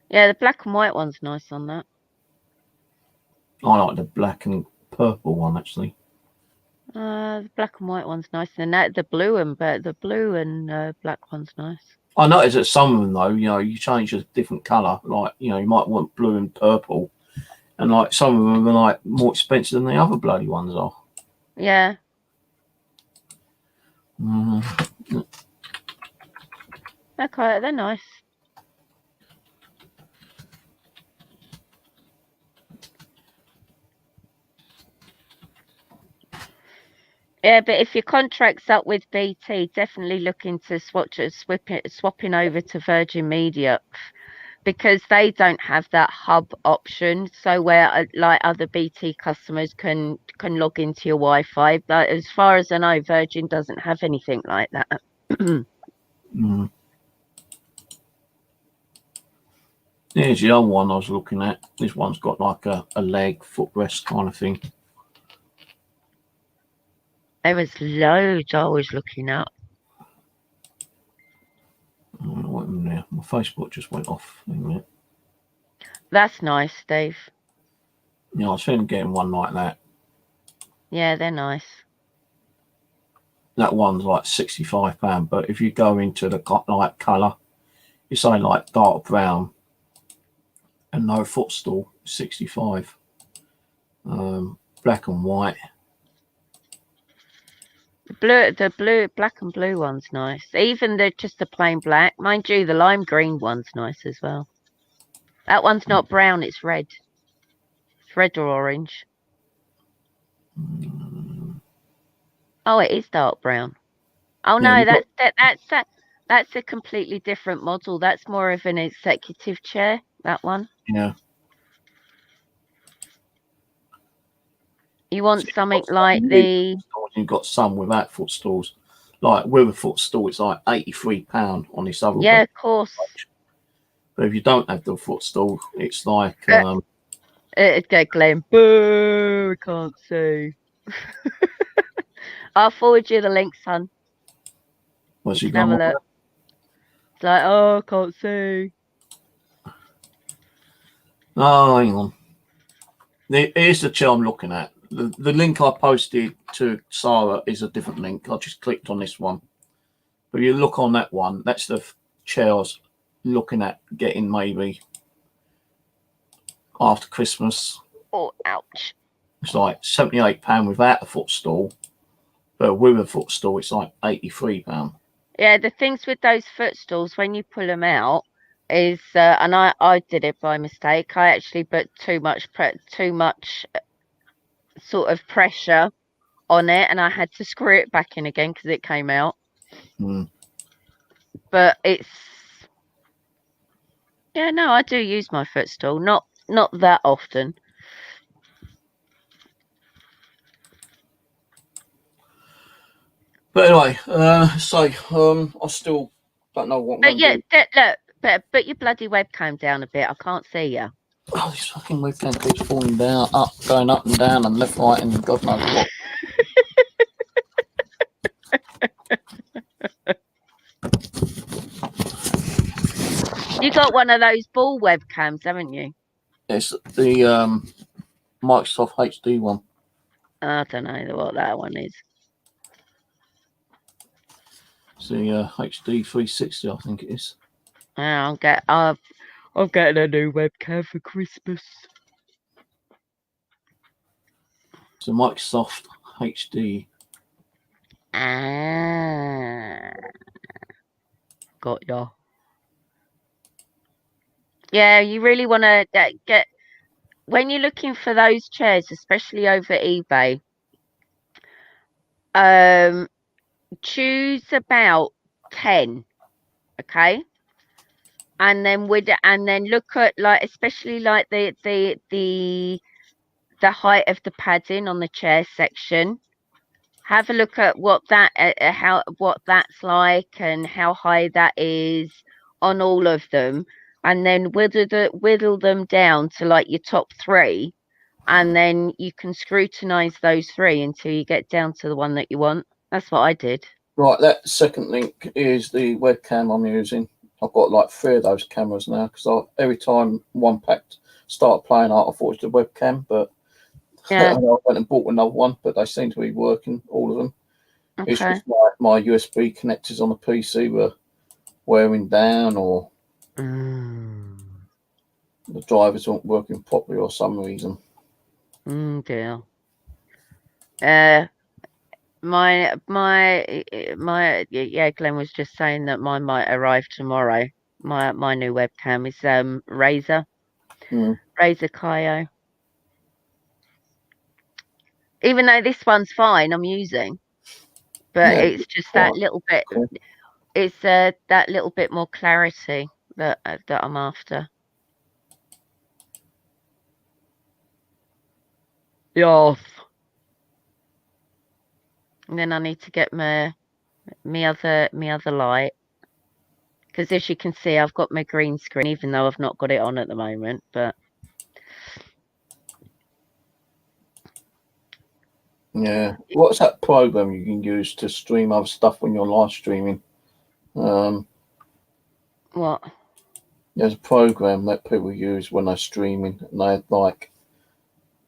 [SPEAKER 2] Yeah, the black and white one's nice on that.
[SPEAKER 1] I like the black and purple one, actually.
[SPEAKER 2] The black and white one's nice, and the blue and black one's nice.
[SPEAKER 1] I noticed that some of them, though, you change a different colour. Like, you might want blue and purple, and like some of them are like more expensive than the other bloody ones are.
[SPEAKER 2] Yeah. Okay, they're nice. Yeah, but if your contract's up with BT, definitely look into swapping over to Virgin Media, because they don't have that hub option. So where like other BT customers can log into your Wi-Fi, but as far as I know, Virgin doesn't have anything like that.
[SPEAKER 1] Mm. Here's the other one I was looking at. This one's got like a leg footrest kind of thing.
[SPEAKER 2] There was loads I was looking up.
[SPEAKER 1] Wait a minute, my Facebook just went off. Wait a minute.
[SPEAKER 2] That's nice, Steve.
[SPEAKER 1] Yeah, I was thinking of getting one like that.
[SPEAKER 2] Yeah, they're nice.
[SPEAKER 1] That one's like £65, but if you go into the like colour, you say like dark brown and no footstool, 65. Black and white.
[SPEAKER 2] The blue, black and blue one's nice. Even just the plain black. Mind you, the lime green one's nice as well. That one's not brown, it's red. It's red or orange. Oh, it is dark brown. Oh
[SPEAKER 1] Yeah,
[SPEAKER 2] no, that's a completely different model. That's more of an executive chair, that one.
[SPEAKER 1] yeah.
[SPEAKER 2] You want
[SPEAKER 1] So
[SPEAKER 2] something like the
[SPEAKER 1] you've got some without footstools. Like with a footstool, it's like £83 on this other
[SPEAKER 2] yeah,
[SPEAKER 1] web.
[SPEAKER 2] of course.
[SPEAKER 1] But if you don't have the footstool, it's like
[SPEAKER 2] It'd go Glenn. Boo, I can't see. I'll forward you the link, son.
[SPEAKER 1] what's
[SPEAKER 2] You
[SPEAKER 1] he
[SPEAKER 2] can have
[SPEAKER 1] gone
[SPEAKER 2] a
[SPEAKER 1] like
[SPEAKER 2] look. It's like, oh, I can't see.
[SPEAKER 1] Oh, hang on. Here's the chair I'm looking at. The link I posted to Sarah is a different link. I just clicked on this one. But you look on that one, that's the chair I was looking at getting maybe after Christmas.
[SPEAKER 2] Oh, ouch.
[SPEAKER 1] It's like £78 without a footstool. But with a footstool, it's like £83.
[SPEAKER 2] Yeah, the things with those footstools, when you pull them out, is and I did it by mistake. I actually put too much sort of pressure on it, and I had to screw it back in again because it came out.
[SPEAKER 1] Mm.
[SPEAKER 2] But yeah, no, I do use my footstool, not that often.
[SPEAKER 1] But anyway, I still don't know what I'm
[SPEAKER 2] But
[SPEAKER 1] going to
[SPEAKER 2] yeah,
[SPEAKER 1] do.
[SPEAKER 2] look, but your bloody webcam down a bit. I can't see you.
[SPEAKER 1] Oh, this fucking webcam keeps falling down, going up and down and left, right, and God knows what.
[SPEAKER 2] You got one of those ball webcams, haven't you?
[SPEAKER 1] It's the Microsoft HD one.
[SPEAKER 2] I don't know what that one is.
[SPEAKER 1] It's the HD 360, I think it is.
[SPEAKER 2] I'm getting a new webcam for Christmas.
[SPEAKER 1] It's a Microsoft HD.
[SPEAKER 2] Ah, got ya. Yeah, you really want to get when you're looking for those chairs, especially over eBay. Choose about 10, okay, and then look at, like, especially like the height of the padding on the chair section. Have a look at what that's like and how high that is on all of them, and then whittle them down to like your top 3, and then you can scrutinize those 3 until you get down to the one that you want. That's what I did.
[SPEAKER 1] Right, that second link is the webcam I'm using. I've got like 3 of those cameras now because every time one pack started playing out, I thought it was the webcam, but
[SPEAKER 2] Yeah.
[SPEAKER 1] I went and bought another one, but they seem to be working, all of them.
[SPEAKER 2] Okay.
[SPEAKER 1] It's just like my USB connectors on the PC were wearing down, or the drivers weren't working properly or some reason.
[SPEAKER 2] Dear. My yeah, Glenn was just saying that mine might arrive tomorrow. My new webcam is Razer Kaio. Even though this one's fine, I'm using, but
[SPEAKER 1] Yeah,
[SPEAKER 2] it's just that little bit.
[SPEAKER 1] cool.
[SPEAKER 2] It's that little bit more clarity that I'm after. Yes. And then I need to get my other light. Because as you can see, I've got my green screen, even though I've not got it on at the moment. But
[SPEAKER 1] yeah, what's that program you can use to stream other stuff when you're live streaming?
[SPEAKER 2] What?
[SPEAKER 1] There's a program that people use when they're streaming, and they like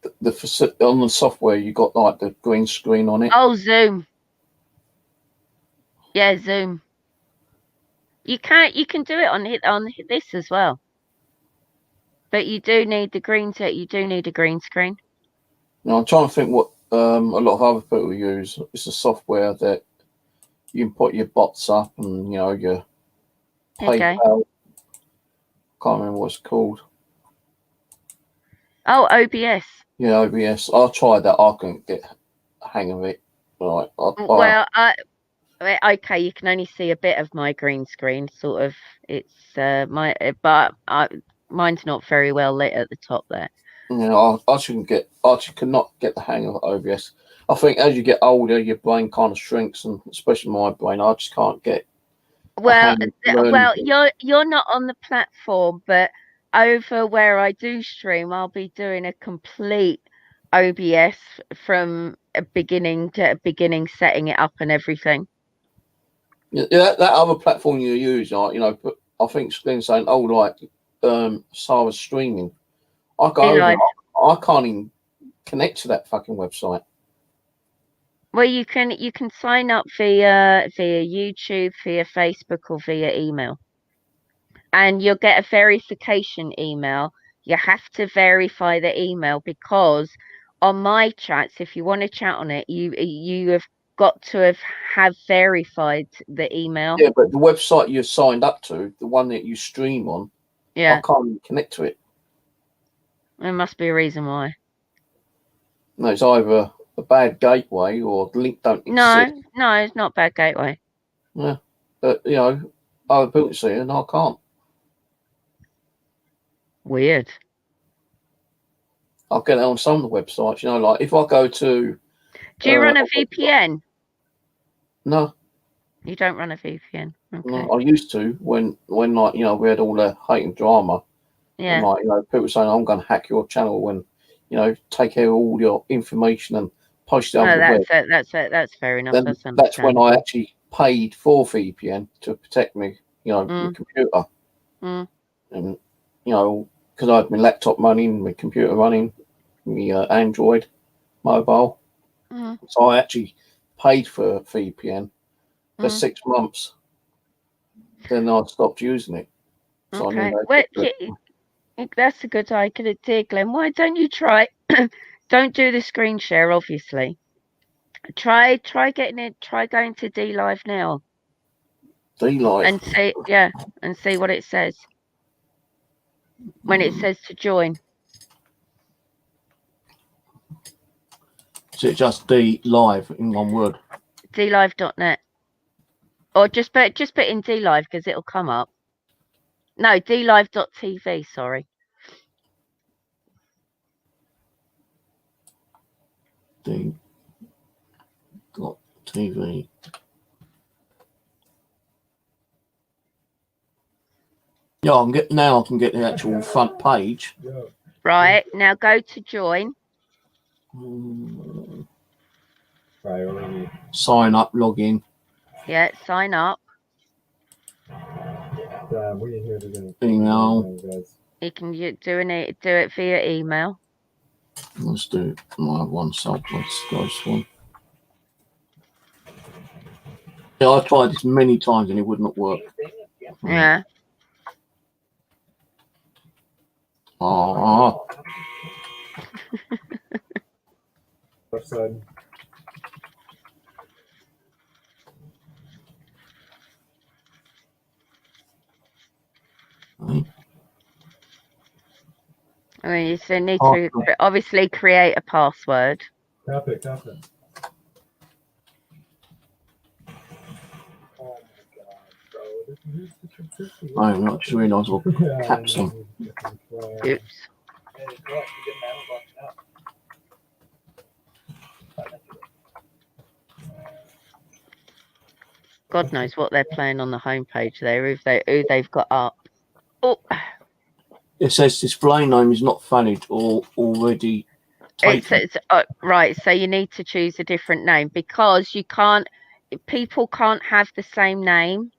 [SPEAKER 1] on the software you got like the green screen on it.
[SPEAKER 2] Oh, Zoom. Yeah, Zoom. You can do it on this as well. But you do need the green you do need a green screen.
[SPEAKER 1] Now I'm trying to think what a lot of other people use. It's a software that you can put your bots up and your PayPal.
[SPEAKER 2] Okay.
[SPEAKER 1] Can't remember what it's called.
[SPEAKER 2] Oh, OBS.
[SPEAKER 1] Yeah, OBS. I tried that. I couldn't get the hang of it. Right.
[SPEAKER 2] Well, okay, you can only see a bit of my green screen. Sort of, it's but mine's not very well lit at the top there.
[SPEAKER 1] I actually cannot get the hang of OBS. I think as you get older, your brain kind of shrinks, and especially my brain, I just can't get.
[SPEAKER 2] Well, you're not on the platform, but over where I do stream, I'll be doing a complete OBS from a beginning to beginning, setting it up and everything.
[SPEAKER 1] Yeah, that other platform you use, but I think Glenn's saying, oh, like Sarah's streaming. I go over, I can't even connect to that fucking website.
[SPEAKER 2] Well, you can sign up via YouTube, via Facebook, or via email, and you'll get a verification email. You have to verify the email because on my chats, if you want to chat on it, you have got to have verified the email.
[SPEAKER 1] Yeah, but the website you're signed up to, the one that you stream on,
[SPEAKER 2] yeah,
[SPEAKER 1] I can't even connect to it.
[SPEAKER 2] There must be a reason why.
[SPEAKER 1] No, it's either a bad gateway or the link don't exist.
[SPEAKER 2] No, it's not bad gateway.
[SPEAKER 1] Yeah, but other people see it and I can't.
[SPEAKER 2] Weird.
[SPEAKER 1] I'll get it on some of the websites. Like if I go to.
[SPEAKER 2] Do you run a VPN?
[SPEAKER 1] No.
[SPEAKER 2] You don't run a VPN. Okay.
[SPEAKER 1] No, I used to when like we had all the hate and drama.
[SPEAKER 2] Yeah.
[SPEAKER 1] And like people saying I'm going to hack your channel when take care of all your information and post it on the web.
[SPEAKER 2] That's fair enough.
[SPEAKER 1] Then that's when I actually paid for VPN to protect me, my computer. And because I had my laptop running, my computer running, my Android mobile. So I actually paid for VPN for 6 months. Then I stopped using it. So
[SPEAKER 2] okay. That's a good idea, Glenn. Why don't you try? Don't do the screen share, obviously. Try getting it. Try going to DLive now.
[SPEAKER 1] DLive.
[SPEAKER 2] And see what it says when it says to join.
[SPEAKER 1] Is it just DLive in one word?
[SPEAKER 2] DLive.net. Or just put in DLive because it'll come up. No, DLive.tv. Sorry.
[SPEAKER 1] D.TV. Yeah, I can get the actual front page.
[SPEAKER 2] Right, now go to join.
[SPEAKER 1] Sign up, log in.
[SPEAKER 2] Yeah, sign up.
[SPEAKER 1] Email.
[SPEAKER 2] You can do it via email.
[SPEAKER 1] Let's do my one Southwest one. Yeah, I tried this many times and it would not work.
[SPEAKER 2] Yeah.
[SPEAKER 1] Oh.
[SPEAKER 2] I mean, you still need to obviously create a password.
[SPEAKER 3] Copy.
[SPEAKER 1] I not just realised what caps on.
[SPEAKER 2] Oops. God knows what they're playing on the homepage there, who they've got up. Oh,
[SPEAKER 1] It says display name is not valid or already taken.
[SPEAKER 2] it's right. So you need to choose a different name because people can't have the same name.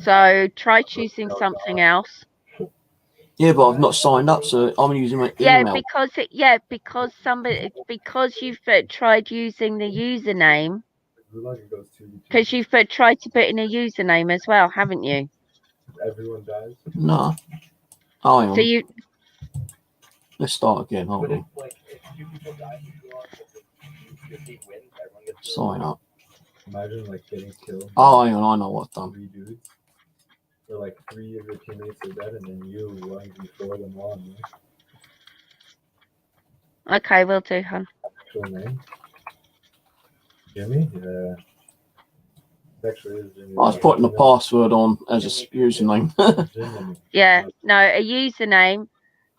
[SPEAKER 2] So try choosing something else.
[SPEAKER 1] Yeah, but I've not signed up, so I'm using my email.
[SPEAKER 2] Because you've tried using the username. Because you've tried to put in a username as well, haven't you?
[SPEAKER 3] Everyone dies.
[SPEAKER 1] No. Oh, hang on.
[SPEAKER 2] So you.
[SPEAKER 1] Let's start again. Hold on. Sign up.
[SPEAKER 3] Imagine like getting killed.
[SPEAKER 1] Oh, hang on. I know what I've done.
[SPEAKER 3] 3 dudes. So like 3 of your teammates are dead, and then you run before them on.
[SPEAKER 2] Okay, will do, hon.
[SPEAKER 3] Actual name. Jimmy? Yeah. Actually is Jimmy.
[SPEAKER 1] I was putting the password on as a username.
[SPEAKER 2] Yeah, no, a username.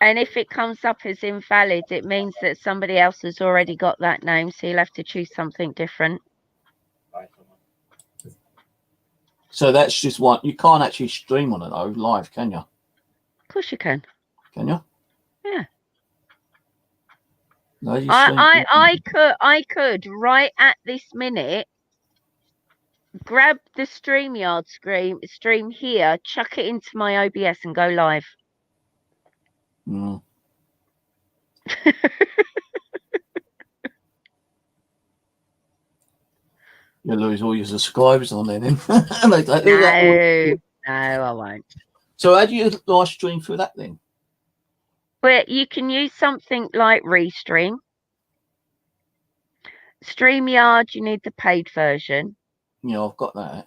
[SPEAKER 2] And if it comes up as invalid, it means that somebody else has already got that name. So you'll have to choose something different.
[SPEAKER 1] So that's just one. You can't actually stream on it though live, can you?
[SPEAKER 2] Of course you can.
[SPEAKER 1] Can you?
[SPEAKER 2] Yeah.
[SPEAKER 1] No, you
[SPEAKER 2] I could right at this minute grab the StreamYard stream here, chuck it into my OBS and go live.
[SPEAKER 1] Mm. You'll lose all your subscribers on there then.
[SPEAKER 2] No, I won't.
[SPEAKER 1] So how do you live stream through that then?
[SPEAKER 2] Well, you can use something like Restream. StreamYard, you need the paid version.
[SPEAKER 1] Yeah, I've got that.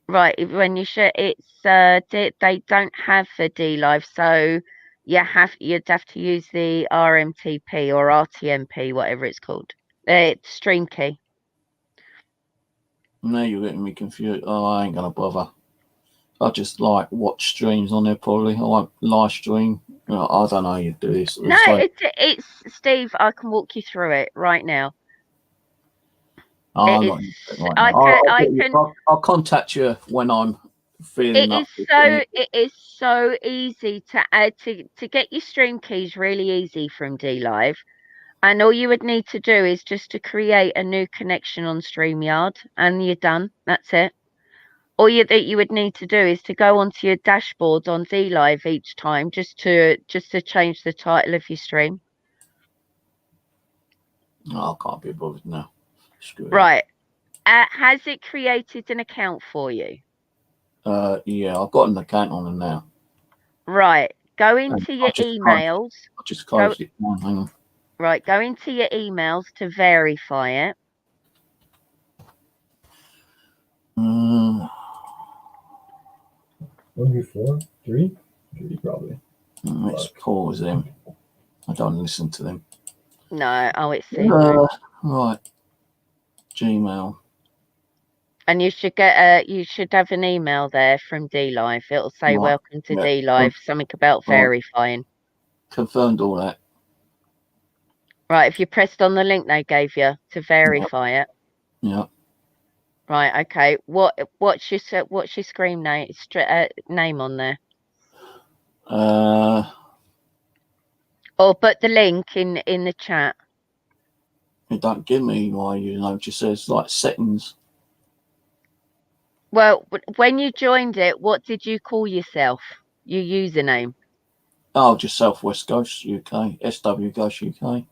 [SPEAKER 2] Right, when you share it's they don't have a D Live, so you'd have to use the RMTP or RTMP, whatever it's called. It's Stream Key.
[SPEAKER 1] Now you're getting me confused. Oh, I ain't gonna bother. I just like watch streams on there probably. I won't live stream. You know, I don't know how you do this.
[SPEAKER 2] No, it's Steve, I can walk you through it right now.
[SPEAKER 1] I'll contact you when I'm feeling up.
[SPEAKER 2] It is so easy to add to get your stream keys really easy from D Live. And all you would need to do is just to create a new connection on StreamYard and you're done. That's it. All that you would need to do is to go onto your dashboard on D Live each time just to change the title of your stream.
[SPEAKER 1] No, I can't be bothered now.
[SPEAKER 2] Right. Has it created an account for you?
[SPEAKER 1] Yeah, I've got an account on them now.
[SPEAKER 2] Right. Go into your emails.
[SPEAKER 1] I just closed it down. Hang on.
[SPEAKER 2] Right. Go into your emails to verify it.
[SPEAKER 3] 1 before 3? 3 probably.
[SPEAKER 1] Let's pause them. I don't listen to them.
[SPEAKER 2] No, it's
[SPEAKER 1] right. Gmail.
[SPEAKER 2] And you should get you should have an email there from D Live. It'll say welcome to D Live, something about verifying.
[SPEAKER 1] Confirmed all that.
[SPEAKER 2] Right, if you pressed on the link they gave you to verify it.
[SPEAKER 1] Yeah.
[SPEAKER 2] Right, okay. What's your screen name name on there? Or put the link in the chat.
[SPEAKER 1] It don't give me my username. It just says like settings.
[SPEAKER 2] Well, when you joined it, what did you call yourself? Your username?
[SPEAKER 1] Oh, just Southwest Ghost UK. SW Ghost UK.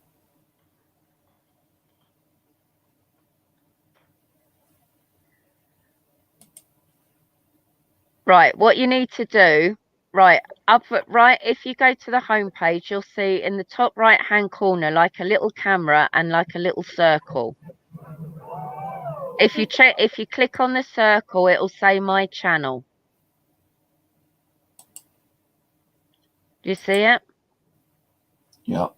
[SPEAKER 2] Right, what you need to do, if you go to the home page, you'll see in the top right hand corner like a little camera and like a little circle. If you click on the circle, it'll say my channel. Do you see it?
[SPEAKER 1] Yeah.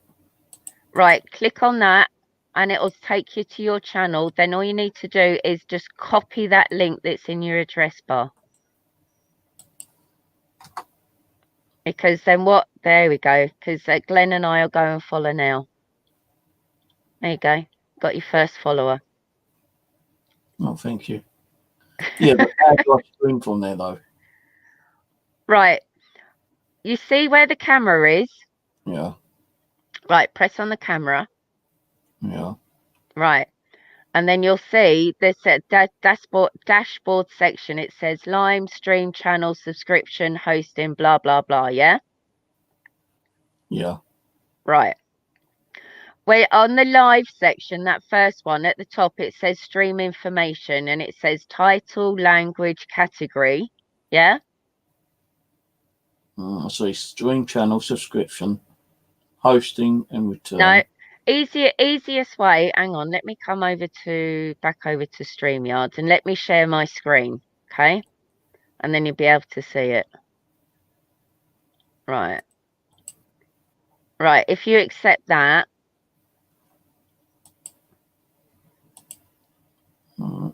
[SPEAKER 2] Right, click on that and it'll take you to your channel. Then all you need to do is just copy that link that's in your address bar. Because then there we go. Because Glenn and I will go and follow now. There you go. Got your first follower.
[SPEAKER 1] Oh, thank you. Yeah, but how do I stream from there though?
[SPEAKER 2] Right. You see where the camera is?
[SPEAKER 1] Yeah,
[SPEAKER 2] Right. Press on the camera.
[SPEAKER 1] yeah,
[SPEAKER 2] Right. And then you'll see this dashboard section. It says Lime, stream, channel, subscription, hosting, blah, blah, blah. Yeah.
[SPEAKER 1] yeah.
[SPEAKER 2] Right. Where on the live section, that first one at the top, it says stream information and it says title, language, category. Yeah.
[SPEAKER 1] I see stream channel subscription, hosting and return.
[SPEAKER 2] No. Easiest way. Hang on. Let me come back over to StreamYard and let me share my screen. Okay. And then you'll be able to see it. Right. Right. If you accept that.
[SPEAKER 1] Right.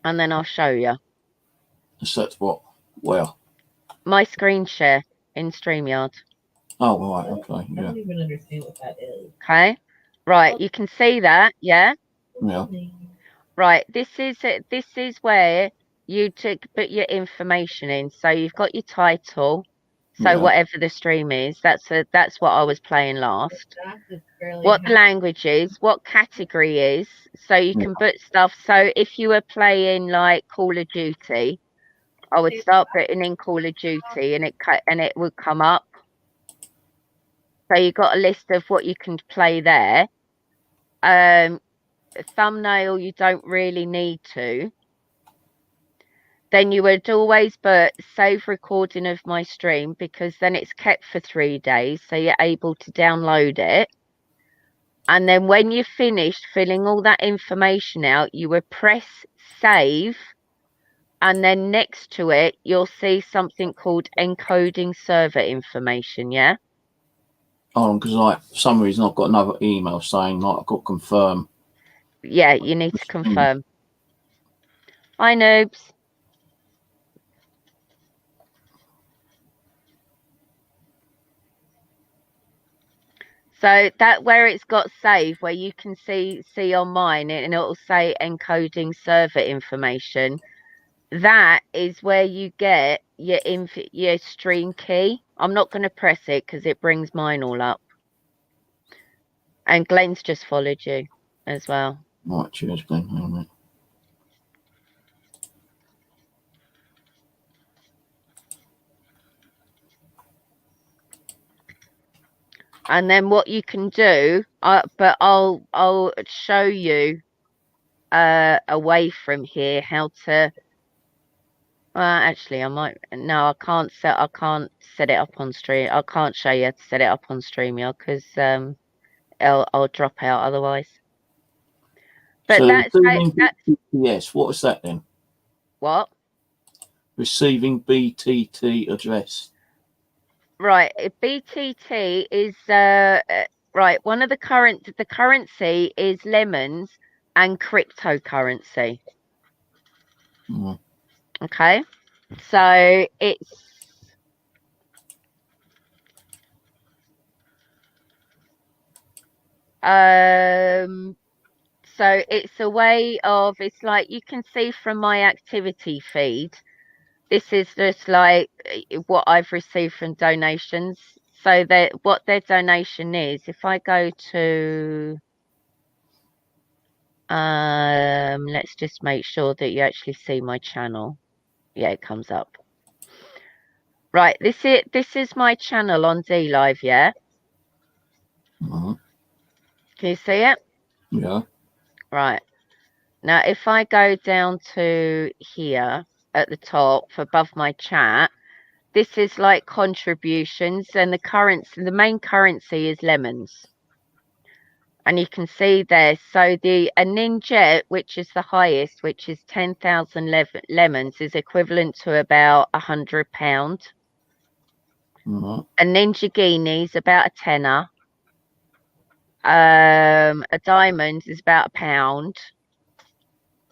[SPEAKER 2] And then I'll show you.
[SPEAKER 1] Accept what? Where?
[SPEAKER 2] My screen share in StreamYard.
[SPEAKER 1] Oh, right. Okay.
[SPEAKER 4] I
[SPEAKER 1] Yeah.
[SPEAKER 4] don't even understand what that is.
[SPEAKER 2] Okay. Right. You can see that. Yeah.
[SPEAKER 1] Yeah.
[SPEAKER 2] Right. This is where you put your information in. So you've got your title. So
[SPEAKER 1] Yeah.
[SPEAKER 2] whatever the stream is, that's what I was playing last. What the language is, what category is, so you can put stuff. So if you were playing like Call of Duty, I would start putting in Call of Duty, and it would come up. So you got a list of what you can play there. Thumbnail, you don't really need to. Then you would always put save recording of my stream, because then it's kept for 3 days, so you're able to download it. And then when you finished filling all that information out, you would press save, and then next to it you'll see something called encoding server information. Yeah.
[SPEAKER 1] Oh, because like for some reason I've got another email saying like I've got to confirm.
[SPEAKER 2] Yeah, you need to confirm. Hi, noobs. So that where it's got save, where you can see on mine, and it'll say encoding server information. That is where you get your stream key. I'm not going to press it because it brings mine all up. And Glenn's just followed you as well.
[SPEAKER 1] Right, cheers, Glenn. Hang on a minute.
[SPEAKER 2] And then what you can do, but I'll show you away from here how to. Actually, I might. No, I can't set it up on stream. I can't show you how to set it up on StreamYard because I'll drop out otherwise. But
[SPEAKER 1] so
[SPEAKER 2] that's
[SPEAKER 1] BTTS. What is that then?
[SPEAKER 2] what?
[SPEAKER 1] Receiving BTT address.
[SPEAKER 2] Right, BTT is right. One of the currency is lemons and cryptocurrency.
[SPEAKER 1] Mm.
[SPEAKER 2] Okay, so it's so it's a way of, it's like you can see from my activity feed. This is just like what I've received from donations. So that what their donation is, if I go to let's just make sure that you actually see my channel. Yeah, it comes up. Right, this is my channel on DLive, yeah?
[SPEAKER 1] Mm-hmm.
[SPEAKER 2] Can you see it?
[SPEAKER 1] Yeah.
[SPEAKER 2] Right. Now if I go down to here at the top above my chat, this is like contributions, and the main currency is lemons. And you can see there, so a ninja, which is the highest, which is 10,000 lemons, is equivalent to about £100.
[SPEAKER 1] Mm-hmm.
[SPEAKER 2] A ninja guinea is about a tenner. A diamond is about £1.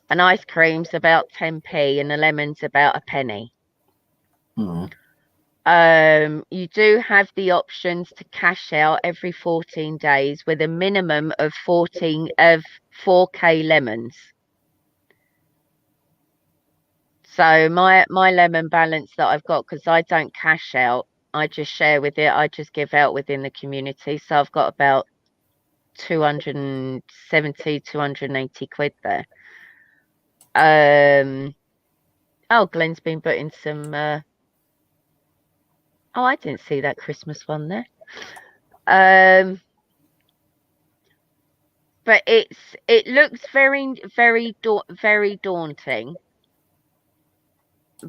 [SPEAKER 2] An ice cream's about 10p, and a lemon's about a penny.
[SPEAKER 1] Mm-hmm.
[SPEAKER 2] You do have the options to cash out every 14 days with a minimum of 4K lemons. So my lemon balance that I've got, because I don't cash out, I just share with it. I just give out within the community. So I've got about 270, 280 quid there. Oh, Glenn's been putting some. Oh, I didn't see that Christmas one there. But it looks very daunting.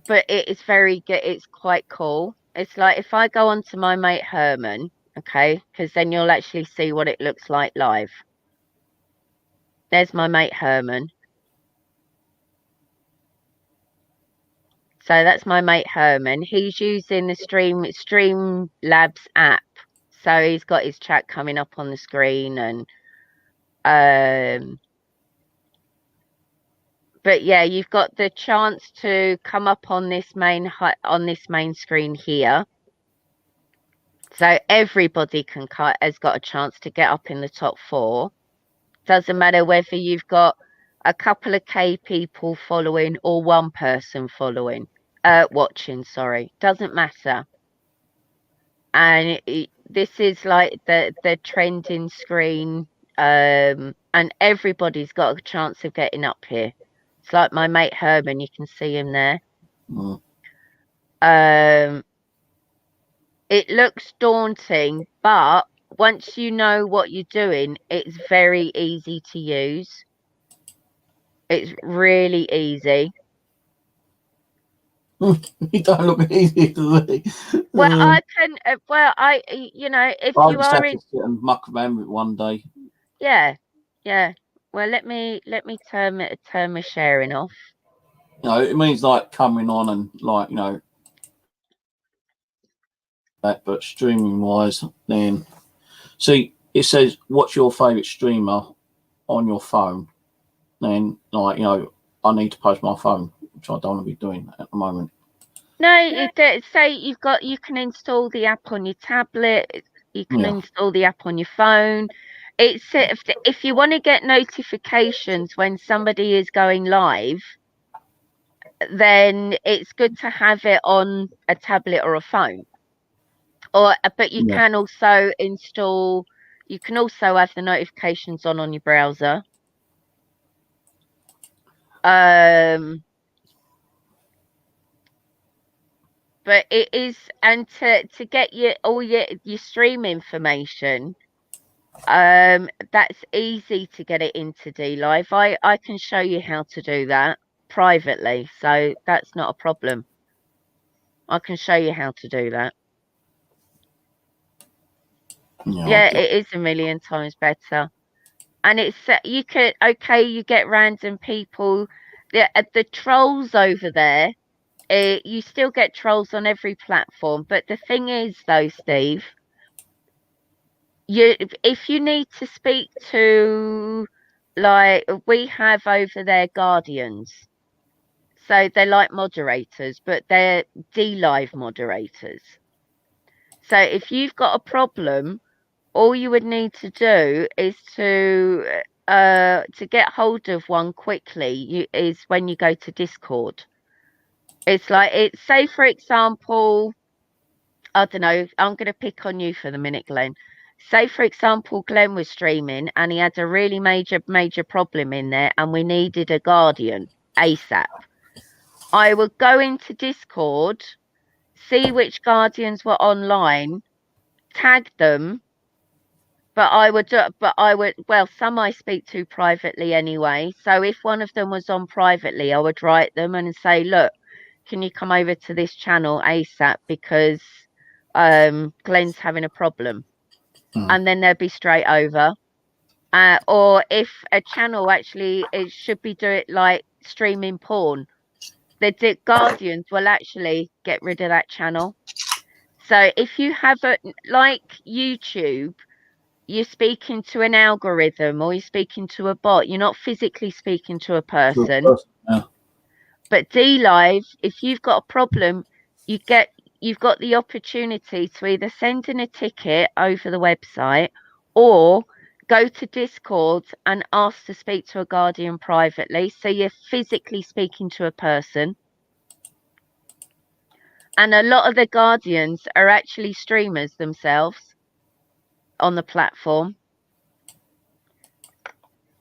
[SPEAKER 2] But it is very good. It's quite cool. It's like if I go on to my mate Herman, okay, because then you'll actually see what it looks like live. There's my mate Herman. So that's my mate Herman. He's using the Streamlabs app. So he's got his chat coming up on the screen, and but yeah, you've got the chance to come up on this main screen here. So everybody has got a chance to get up in the top 4. Doesn't matter whether you've got a couple of K people following or one person following, watching, sorry. Doesn't matter. And this is like the trending screen, and everybody's got a chance of getting up here. It's like my mate Herman, you can see him there. It looks daunting, but once you know what you're doing, it's very easy to use. It's really easy.
[SPEAKER 1] You don't look easy to me.
[SPEAKER 2] Well, I can. You know, if
[SPEAKER 1] I
[SPEAKER 2] you
[SPEAKER 1] just
[SPEAKER 2] are
[SPEAKER 1] have
[SPEAKER 2] in,
[SPEAKER 1] to sit and muck around with it one day.
[SPEAKER 2] yeah. Well, let me turn my sharing off.
[SPEAKER 1] You know, it means like coming on and like, you know, that, but streaming wise, then see, it says what's your favorite streamer on your phone. Then, like, you know, I need to post my phone, which I don't want to be doing at the moment.
[SPEAKER 2] No, say you can install the app on your tablet. You can install the app on your phone. It's if you want to get notifications when somebody is going live, then it's good to have it on a tablet or a phone. But you can also install. You can also have the notifications on your browser. But it is, and to get all your stream information, that's easy to get it into DLive. I can show you how to do that privately, so that's not a problem. I can show you how to do that. Yeah, it is a million times better. And it's you get random people. The trolls over there. You still get trolls on every platform, but the thing is, though, Steve, if you need to speak to, like, we have over there guardians, so they're like moderators, but they're DLive moderators. So if you've got a problem, all you would need to do is to get hold of one quickly. Is when you go to Discord. It's like say for example, I don't know, I'm going to pick on you for the minute, Glenn. Say for example, Glenn was streaming and he had a really major problem in there and we needed a guardian ASAP. I would go into Discord, see which guardians were online, tag them, but I would well, some I speak to privately anyway. So if one of them was on privately, I would write them and say, look, can you come over to this channel ASAP because Glenn's having a problem. And then they'll be straight over. Or if a channel actually, it should be do it like streaming porn, the guardians will actually get rid of that channel. So if you have like YouTube, you're speaking to an algorithm or you're speaking to a bot, you're not physically speaking to a person.
[SPEAKER 1] Yeah.
[SPEAKER 2] But DLive, if you've got a problem, you get you've got the opportunity to either send in a ticket over the website or go to Discord and ask to speak to a guardian privately. So you're physically speaking to a person. And a lot of the guardians are actually streamers themselves on the platform.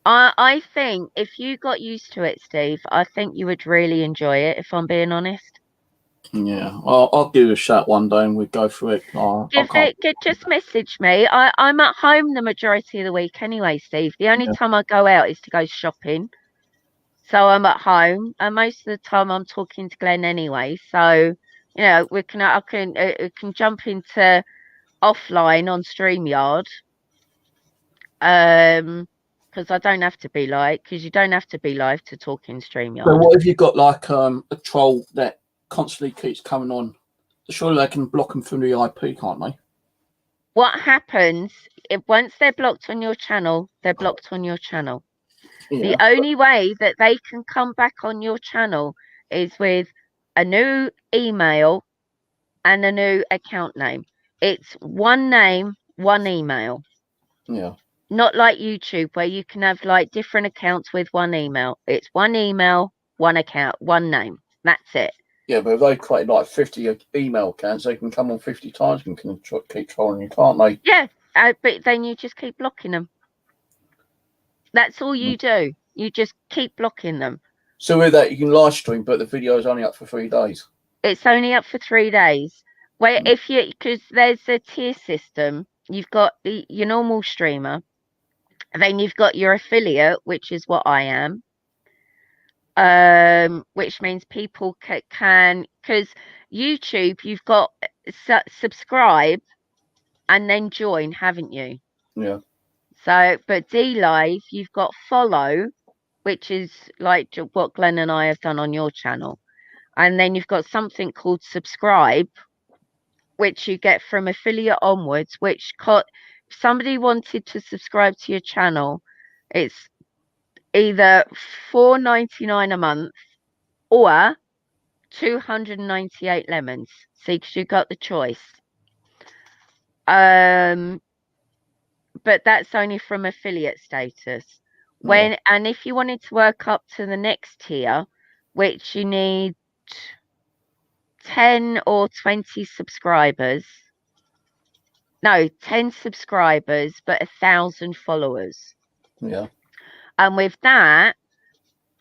[SPEAKER 2] I think if you got used to it, Steve, I think you would really enjoy it, if I'm being honest.
[SPEAKER 1] Yeah, I'll give it a shot one day and we'll go through it.
[SPEAKER 2] Just message me. I'm at home the majority of the week anyway, Steve. The only time I go out is to go shopping. So I'm at home, and most of the time I'm talking to Glenn anyway. So, you know, I can jump into offline on StreamYard. Because I don't have to be live, because you don't have to be live to talk in StreamYard.
[SPEAKER 1] So what if you've got like a troll that constantly keeps coming on? Surely they can block them from the IP, can't they?
[SPEAKER 2] What happens if once they're blocked on your channel, they're blocked on your channel.
[SPEAKER 1] Yeah.
[SPEAKER 2] The only way that they can come back on your channel is with a new email and a new account name. It's one name, one email.
[SPEAKER 1] Yeah.
[SPEAKER 2] Not like YouTube where you can have like different accounts with one email. It's one email, one account, one name. That's it.
[SPEAKER 1] Yeah, but if they create like 50 email accounts, they can come on 50 times and can keep trolling you, can't they?
[SPEAKER 2] Yeah, but then you just keep blocking them. That's all you do. You just keep blocking them.
[SPEAKER 1] So with that, you can live stream, but the video is only up for 3 days.
[SPEAKER 2] It's only up for 3 days. Where because there's a tier system. You've got your normal streamer, and then you've got your affiliate, which is what I am. Which means people can, because YouTube, you've got subscribe and then join, haven't you?
[SPEAKER 1] Yeah.
[SPEAKER 2] So, but D Live, you've got follow, which is like what Glenn and I have done on your channel. And then you've got something called subscribe, which you get from affiliate onwards, which if somebody wanted to subscribe to your channel, it's either $4.99 a month or 298 lemons. See, because you got the choice. But that's only from affiliate status. And if you wanted to work up to the next tier, which you need 10 or 20 subscribers. No, 10 subscribers, but 1,000 followers.
[SPEAKER 1] Yeah.
[SPEAKER 2] And with that,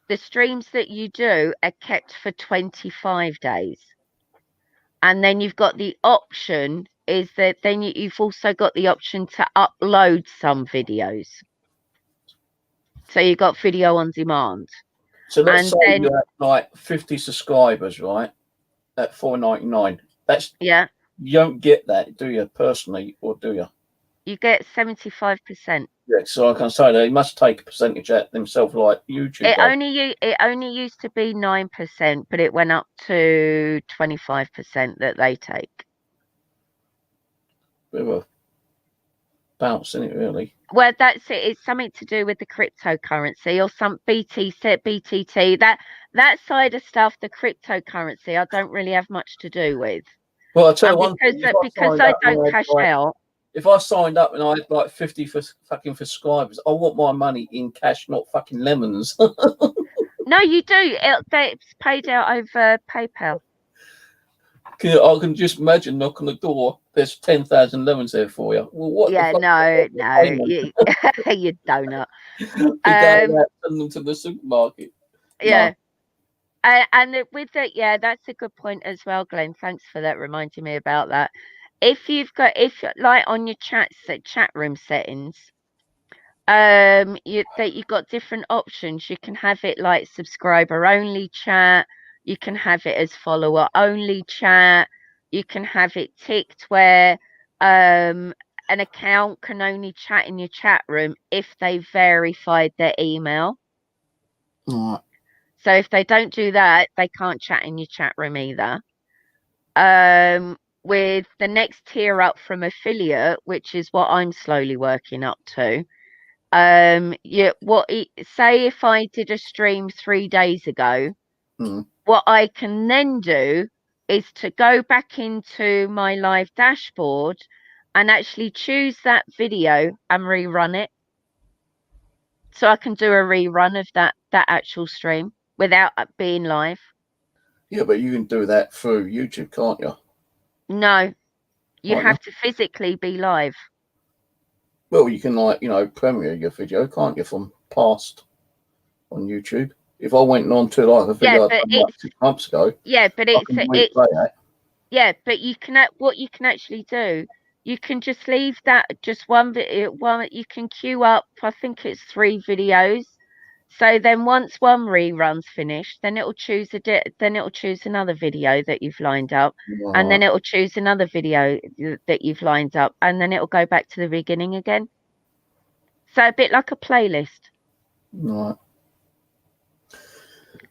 [SPEAKER 2] the streams that you do are kept for 25 days. And then you've got the option is that then you've also got the option to upload some videos. So you've got video on demand.
[SPEAKER 1] So let's say you have like 50 subscribers, right? At $4.99. That's
[SPEAKER 2] yeah.
[SPEAKER 1] You don't get that, do you, personally, or do you?
[SPEAKER 2] You get 75%.
[SPEAKER 1] Yeah, so I can say they must take a percentage out themselves, like YouTube.
[SPEAKER 2] It only used to be 9%, but it went up to 25% that they take.
[SPEAKER 1] Bit of a bounce, isn't it, really?
[SPEAKER 2] Well, that's it. It's something to do with the cryptocurrency or some BTT. That side of stuff, the cryptocurrency, I don't really have much to do with.
[SPEAKER 1] Well, I'll tell you one
[SPEAKER 2] thing, because I don't cash out.
[SPEAKER 1] If I signed up and I had like 50 for fucking subscribers, I want my money in cash, not fucking lemons.
[SPEAKER 2] No, you do. It's paid out over PayPal.
[SPEAKER 1] I can just imagine knock on the door. There's 10,000 lemons there for you. Well, what?
[SPEAKER 2] Yeah, no, you donut.
[SPEAKER 1] You go out and send them to the supermarket.
[SPEAKER 2] Yeah. No. And with that, yeah, that's a good point as well, Glenn. Thanks for that, reminding me about that. If like on your chat room settings, you've got different options. You can have it like subscriber only chat. You can have it as follower only chat. You can have it ticked where an account can only chat in your chat room if they verified their email.
[SPEAKER 1] Right.
[SPEAKER 2] So if they don't do that, they can't chat in your chat room either. With the next tier up from affiliate, which is what I'm slowly working up to. Say if I did a stream 3 days ago, what I can then do is to go back into my live dashboard and actually choose that video and rerun it. So I can do a rerun of that actual stream without being live.
[SPEAKER 1] Yeah, but you can do that through YouTube, can't you?
[SPEAKER 2] No, you
[SPEAKER 1] Can't
[SPEAKER 2] have to physically be live.
[SPEAKER 1] Well, you can, like, you know, premiere your video, can't you, from past on YouTube? If I went on to like a video
[SPEAKER 2] but
[SPEAKER 1] like 6 months ago,
[SPEAKER 2] yeah, but
[SPEAKER 1] I can replay that.
[SPEAKER 2] yeah, but you can what you can actually do. You can just leave that just one video. You can queue up. I think it's 3 videos. So then once one rerun's finished, then it'll choose another video that you've lined up, and then it'll choose another video that you've lined up, and then it'll go back to the beginning again. So a bit like a playlist.
[SPEAKER 1] Right.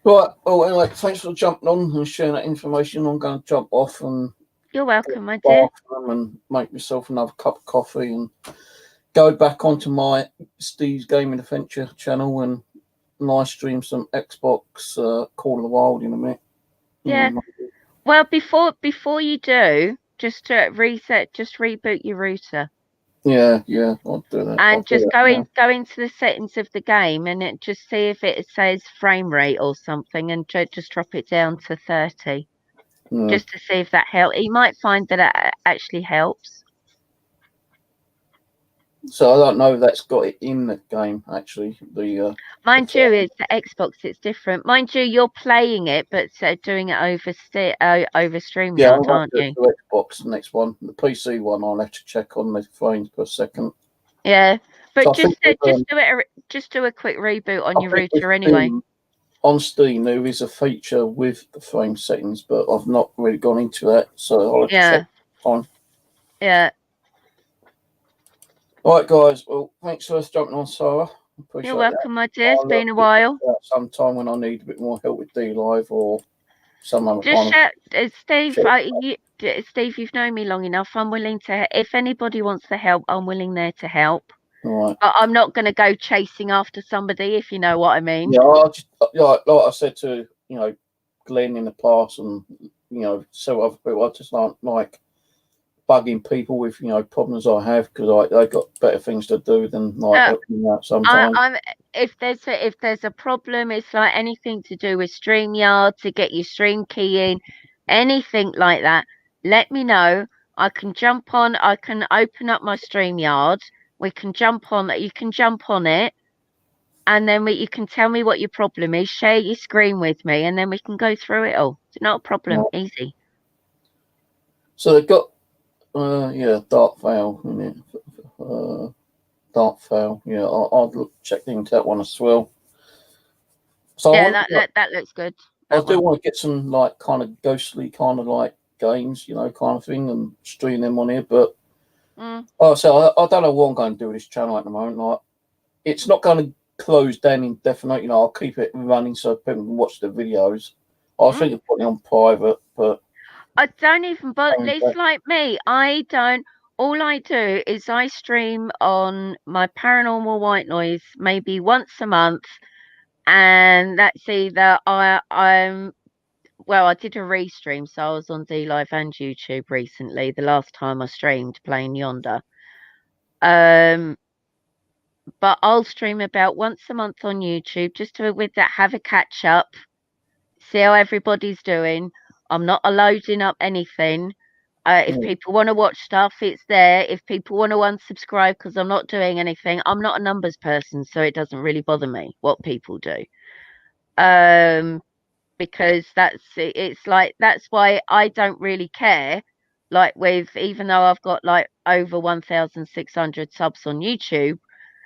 [SPEAKER 1] Right. Oh, anyway, thanks for jumping on and sharing that information. I'm going to jump off and
[SPEAKER 2] You're welcome, my dear.
[SPEAKER 1] and make myself another cup of coffee and go back onto my Steve's Gaming Adventure channel and live stream some Xbox Call of the Wild in a minute.
[SPEAKER 2] Yeah. Well, before you do, just to reset, just reboot your router.
[SPEAKER 1] Yeah, I'll do that.
[SPEAKER 2] And just go into the settings of the game and just see if it says frame rate or something, and just drop it down to 30, just to see if that helps. You might find that it actually helps.
[SPEAKER 1] So I don't know if that's got it in the game actually.
[SPEAKER 2] Mind you, it's the Xbox. It's different. Mind you, you're playing it, but doing it over StreamYard, aren't you?
[SPEAKER 1] The Xbox, the next one, the PC one. I'll have to check on the frames per second.
[SPEAKER 2] Yeah, but
[SPEAKER 1] So
[SPEAKER 2] just do a quick reboot on your router anyway.
[SPEAKER 1] On Steam, there is a feature with the frame settings, but I've not really gone into that, so I'll have to check on.
[SPEAKER 2] Yeah.
[SPEAKER 1] All right, guys. Well, thanks for jumping on, Sarah. Appreciate
[SPEAKER 2] You're welcome, my dear. It's
[SPEAKER 1] I'll
[SPEAKER 2] been a while.
[SPEAKER 1] Sometime when I need a bit more help with D-Live or some other
[SPEAKER 2] Just
[SPEAKER 1] kind
[SPEAKER 2] shout, Steve. Steve, you've known me long enough. I'm willing to. If anybody wants to help, I'm willing there to help.
[SPEAKER 1] Right.
[SPEAKER 2] But I'm not going to go chasing after somebody, if you know what I mean.
[SPEAKER 1] Yeah, like I said to Glenn in the past, and so other people, I just don't like bugging people with problems I have, because they got better things to do than helping me out sometimes.
[SPEAKER 2] If there's a problem, it's like anything to do with StreamYard, to get your stream key in, anything like that, let me know. I can jump on. I can open up my StreamYard. We can jump on. You can jump on it, and then you can tell me what your problem is. Share your screen with me, and then we can go through it all. It's not a problem.
[SPEAKER 1] Yeah.
[SPEAKER 2] Easy.
[SPEAKER 1] So they've got Dark Veil in it. Dark Veil. Yeah, I'll check into that one as well. So
[SPEAKER 2] yeah, that looks good.
[SPEAKER 1] I do want to get some kind of ghostly kind of games, kind of thing, and stream them on here. But I don't know what I'm going to do with this channel at the moment. It's not going to close down indefinite. I'll keep it running so people can watch the videos. I was thinking of putting it on private, but
[SPEAKER 2] I don't even bother. It's like me. I don't. All I do is I stream on my Paranormal White Noise maybe once a month, and that's either I did a restream, so I was on DLive and YouTube recently. The last time I streamed playing Yonder. But I'll stream about once a month on YouTube just to have a catch up, see how everybody's doing. I'm not loading up anything. If people want to watch stuff, it's there. If people want to unsubscribe because I'm not doing anything, I'm not a numbers person, so it doesn't really bother me what people do. Because that's why I don't really care. Even though I've got over 1,600 subs on YouTube,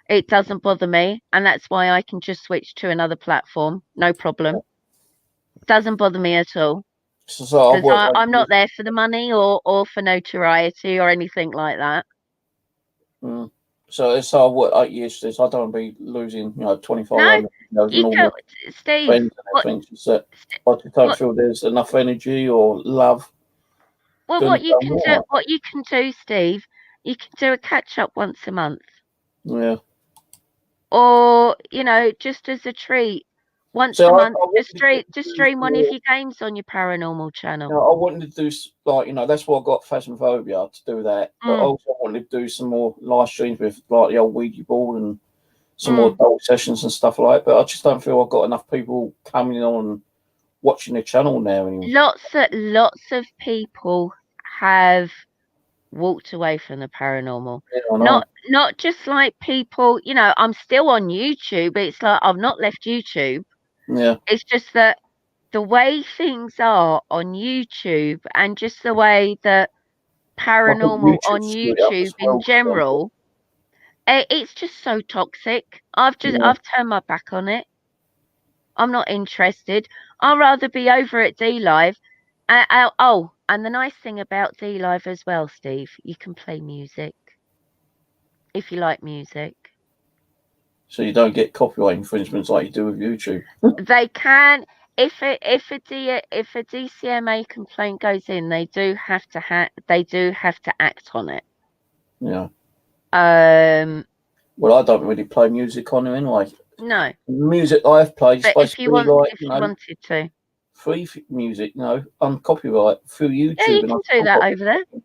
[SPEAKER 2] it doesn't bother me, and that's why I can just switch to another platform, no problem. Doesn't bother me at all. Because I'm not there for the money or for notoriety or anything like that.
[SPEAKER 1] So it's 8 years this. I don't want to be losing 2,500
[SPEAKER 2] you don't, Steve.
[SPEAKER 1] Friends and everything. I just don't feel there's enough energy or love.
[SPEAKER 2] Well, what you can do, Steve, you can do a catch up once a month.
[SPEAKER 1] Yeah.
[SPEAKER 2] Or just as a treat, Once
[SPEAKER 1] So
[SPEAKER 2] a
[SPEAKER 1] I
[SPEAKER 2] month,
[SPEAKER 1] wanted
[SPEAKER 2] just
[SPEAKER 1] to
[SPEAKER 2] stream one of
[SPEAKER 1] more,
[SPEAKER 2] your games on your paranormal channel.
[SPEAKER 1] I wanted to do like, that's why I got Phasmophobia to do that. But
[SPEAKER 2] Mm.
[SPEAKER 1] also I wanted to do some more live streams with like the old Ouija board and some
[SPEAKER 2] Mm.
[SPEAKER 1] more adult sessions and stuff like that. But I just don't feel I've got enough people coming on and watching the channel now anymore.
[SPEAKER 2] Lots of people have walked away from the paranormal.
[SPEAKER 1] Yeah, I know.
[SPEAKER 2] Not just like people, I'm still on YouTube. It's like I've not left YouTube.
[SPEAKER 1] Yeah.
[SPEAKER 2] It's just that the way things are on YouTube and just the way that
[SPEAKER 1] I think
[SPEAKER 2] paranormal on
[SPEAKER 1] YouTube screwed it up
[SPEAKER 2] YouTube
[SPEAKER 1] as
[SPEAKER 2] in
[SPEAKER 1] well.
[SPEAKER 2] general, it's just so toxic. I've turned my back on it. I'm not interested. I'd rather be over at D Live. And the nice thing about D Live as well, Steve, you can play music if you like music.
[SPEAKER 1] So you don't get copyright infringements like you do with YouTube.
[SPEAKER 2] They can, if a DCMA complaint goes in, they do have to act on it.
[SPEAKER 1] Yeah.
[SPEAKER 2] Well,
[SPEAKER 1] I don't really play music on it anyway.
[SPEAKER 2] No.
[SPEAKER 1] Music I've played is
[SPEAKER 2] But
[SPEAKER 1] supposed to be like,
[SPEAKER 2] if you wanted to,
[SPEAKER 1] free music, uncopyright through YouTube.
[SPEAKER 2] yeah, you can do that over there. You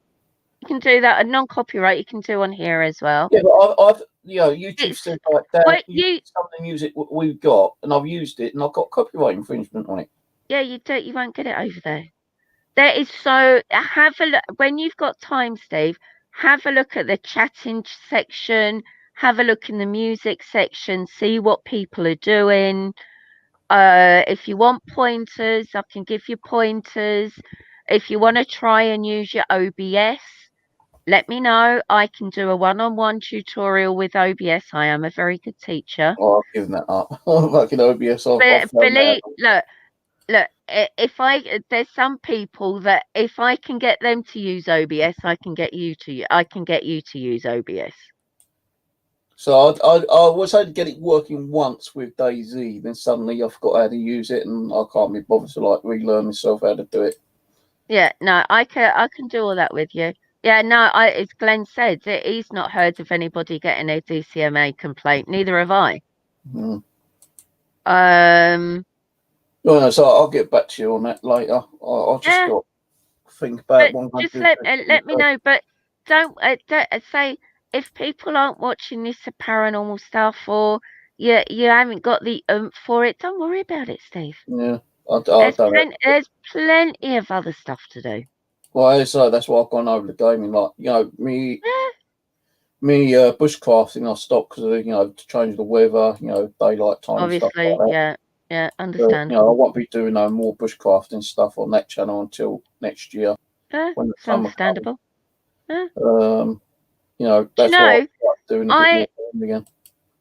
[SPEAKER 2] can do that. A non-copyright you can do on here as well.
[SPEAKER 1] Yeah, but I've YouTube said like that.
[SPEAKER 2] Well,
[SPEAKER 1] some of the music we've got, and I've used it, and I've got copyright infringement on it.
[SPEAKER 2] Yeah, you won't get it over there. There is so have a look when you've got time, Steve. Have a look at the chatting section. Have a look in the music section. See what people are doing. If you want pointers, I can give you pointers. If you want to try and use your OBS, let me know. I can do a one-on-one tutorial with OBS. I am a very good teacher.
[SPEAKER 1] Oh, I've given that up. I'm fucking OBS.
[SPEAKER 2] Look, there's some people that if I can get them to use OBS, I can get you to use OBS.
[SPEAKER 1] So I was able to get it working once with DayZ, then suddenly I forgot how to use it, and I can't be bothered to like relearn myself how to do it.
[SPEAKER 2] Yeah, no, I can do all that with you. Yeah, no, as Glenn said, he's not heard of anybody getting a DCMA complaint. Neither have I.
[SPEAKER 1] Mm.
[SPEAKER 2] Well,
[SPEAKER 1] so I'll get back to you on that later. I'll just got to think about one.
[SPEAKER 2] Just let me know. But don't say if people aren't watching this paranormal stuff or you haven't got the for it. Don't worry about it, Steve.
[SPEAKER 1] Yeah,
[SPEAKER 2] there's plenty of other stuff to do.
[SPEAKER 1] Well, so that's why I've gone over the gaming. Like me bushcrafting, I stopped because of to change the weather. Daylight time.
[SPEAKER 2] Obviously,
[SPEAKER 1] stuff like that.
[SPEAKER 2] yeah, understand.
[SPEAKER 1] I won't be doing no more bushcrafting stuff on that channel until next year. When the
[SPEAKER 2] it's understandable.
[SPEAKER 1] That's why I'm doing a bit more again.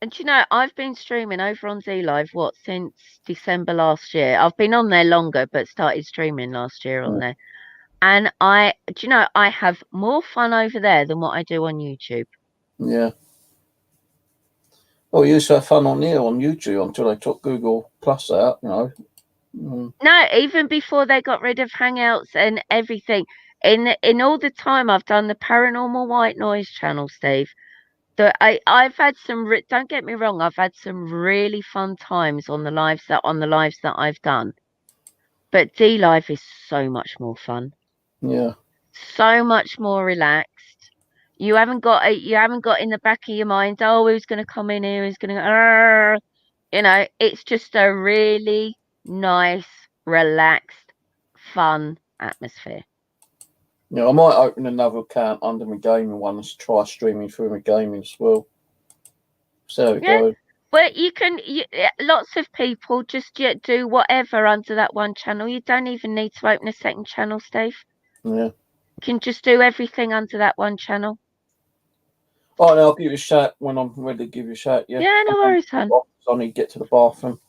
[SPEAKER 2] And I've been streaming over on Z Live since December last year. I've been on there longer, but started streaming last year on there. And I have more fun over there than what I do on YouTube.
[SPEAKER 1] Yeah. Well, you used to have fun on here on YouTube until they took Google Plus out, Mm.
[SPEAKER 2] No, even before they got rid of Hangouts and everything. In all the time I've done the Paranormal White Noise channel, Steve, that I've had some. Don't get me wrong, I've had some really fun times on the lives that I've done. But D Live is so much more fun.
[SPEAKER 1] Yeah.
[SPEAKER 2] So much more relaxed. You haven't got in the back of your mind, oh, who's going to come in here? Who's going to, it's just a really nice, relaxed, fun atmosphere.
[SPEAKER 1] Yeah, I might open another account under my gaming one and try streaming through my gaming as well. So it goes.
[SPEAKER 2] But lots of people just do whatever under that one channel. You don't even need to open a second channel, Steve.
[SPEAKER 1] Yeah.
[SPEAKER 2] You can just do everything under that one channel.
[SPEAKER 1] All right, I'll give you a shout when I'm ready to give you a shout. Yeah.
[SPEAKER 2] Yeah, no worries, hon.
[SPEAKER 1] I need to get to the bathroom.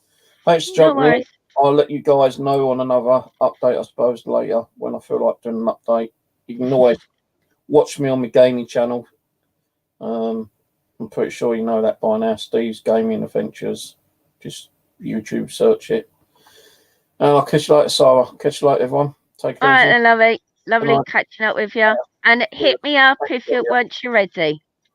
[SPEAKER 1] Thanks for jumping in. I'll let you guys know on another update, I suppose, later when I feel like doing an update. You can always watch me on my gaming channel. I'm pretty sure you know that by now. Steve's Gaming Adventures. Just YouTube search it. And I'll catch you later, Sarah. Catch you later, everyone. Take it easy.
[SPEAKER 2] All right, lovely catching up with you. And hit me up once you're ready.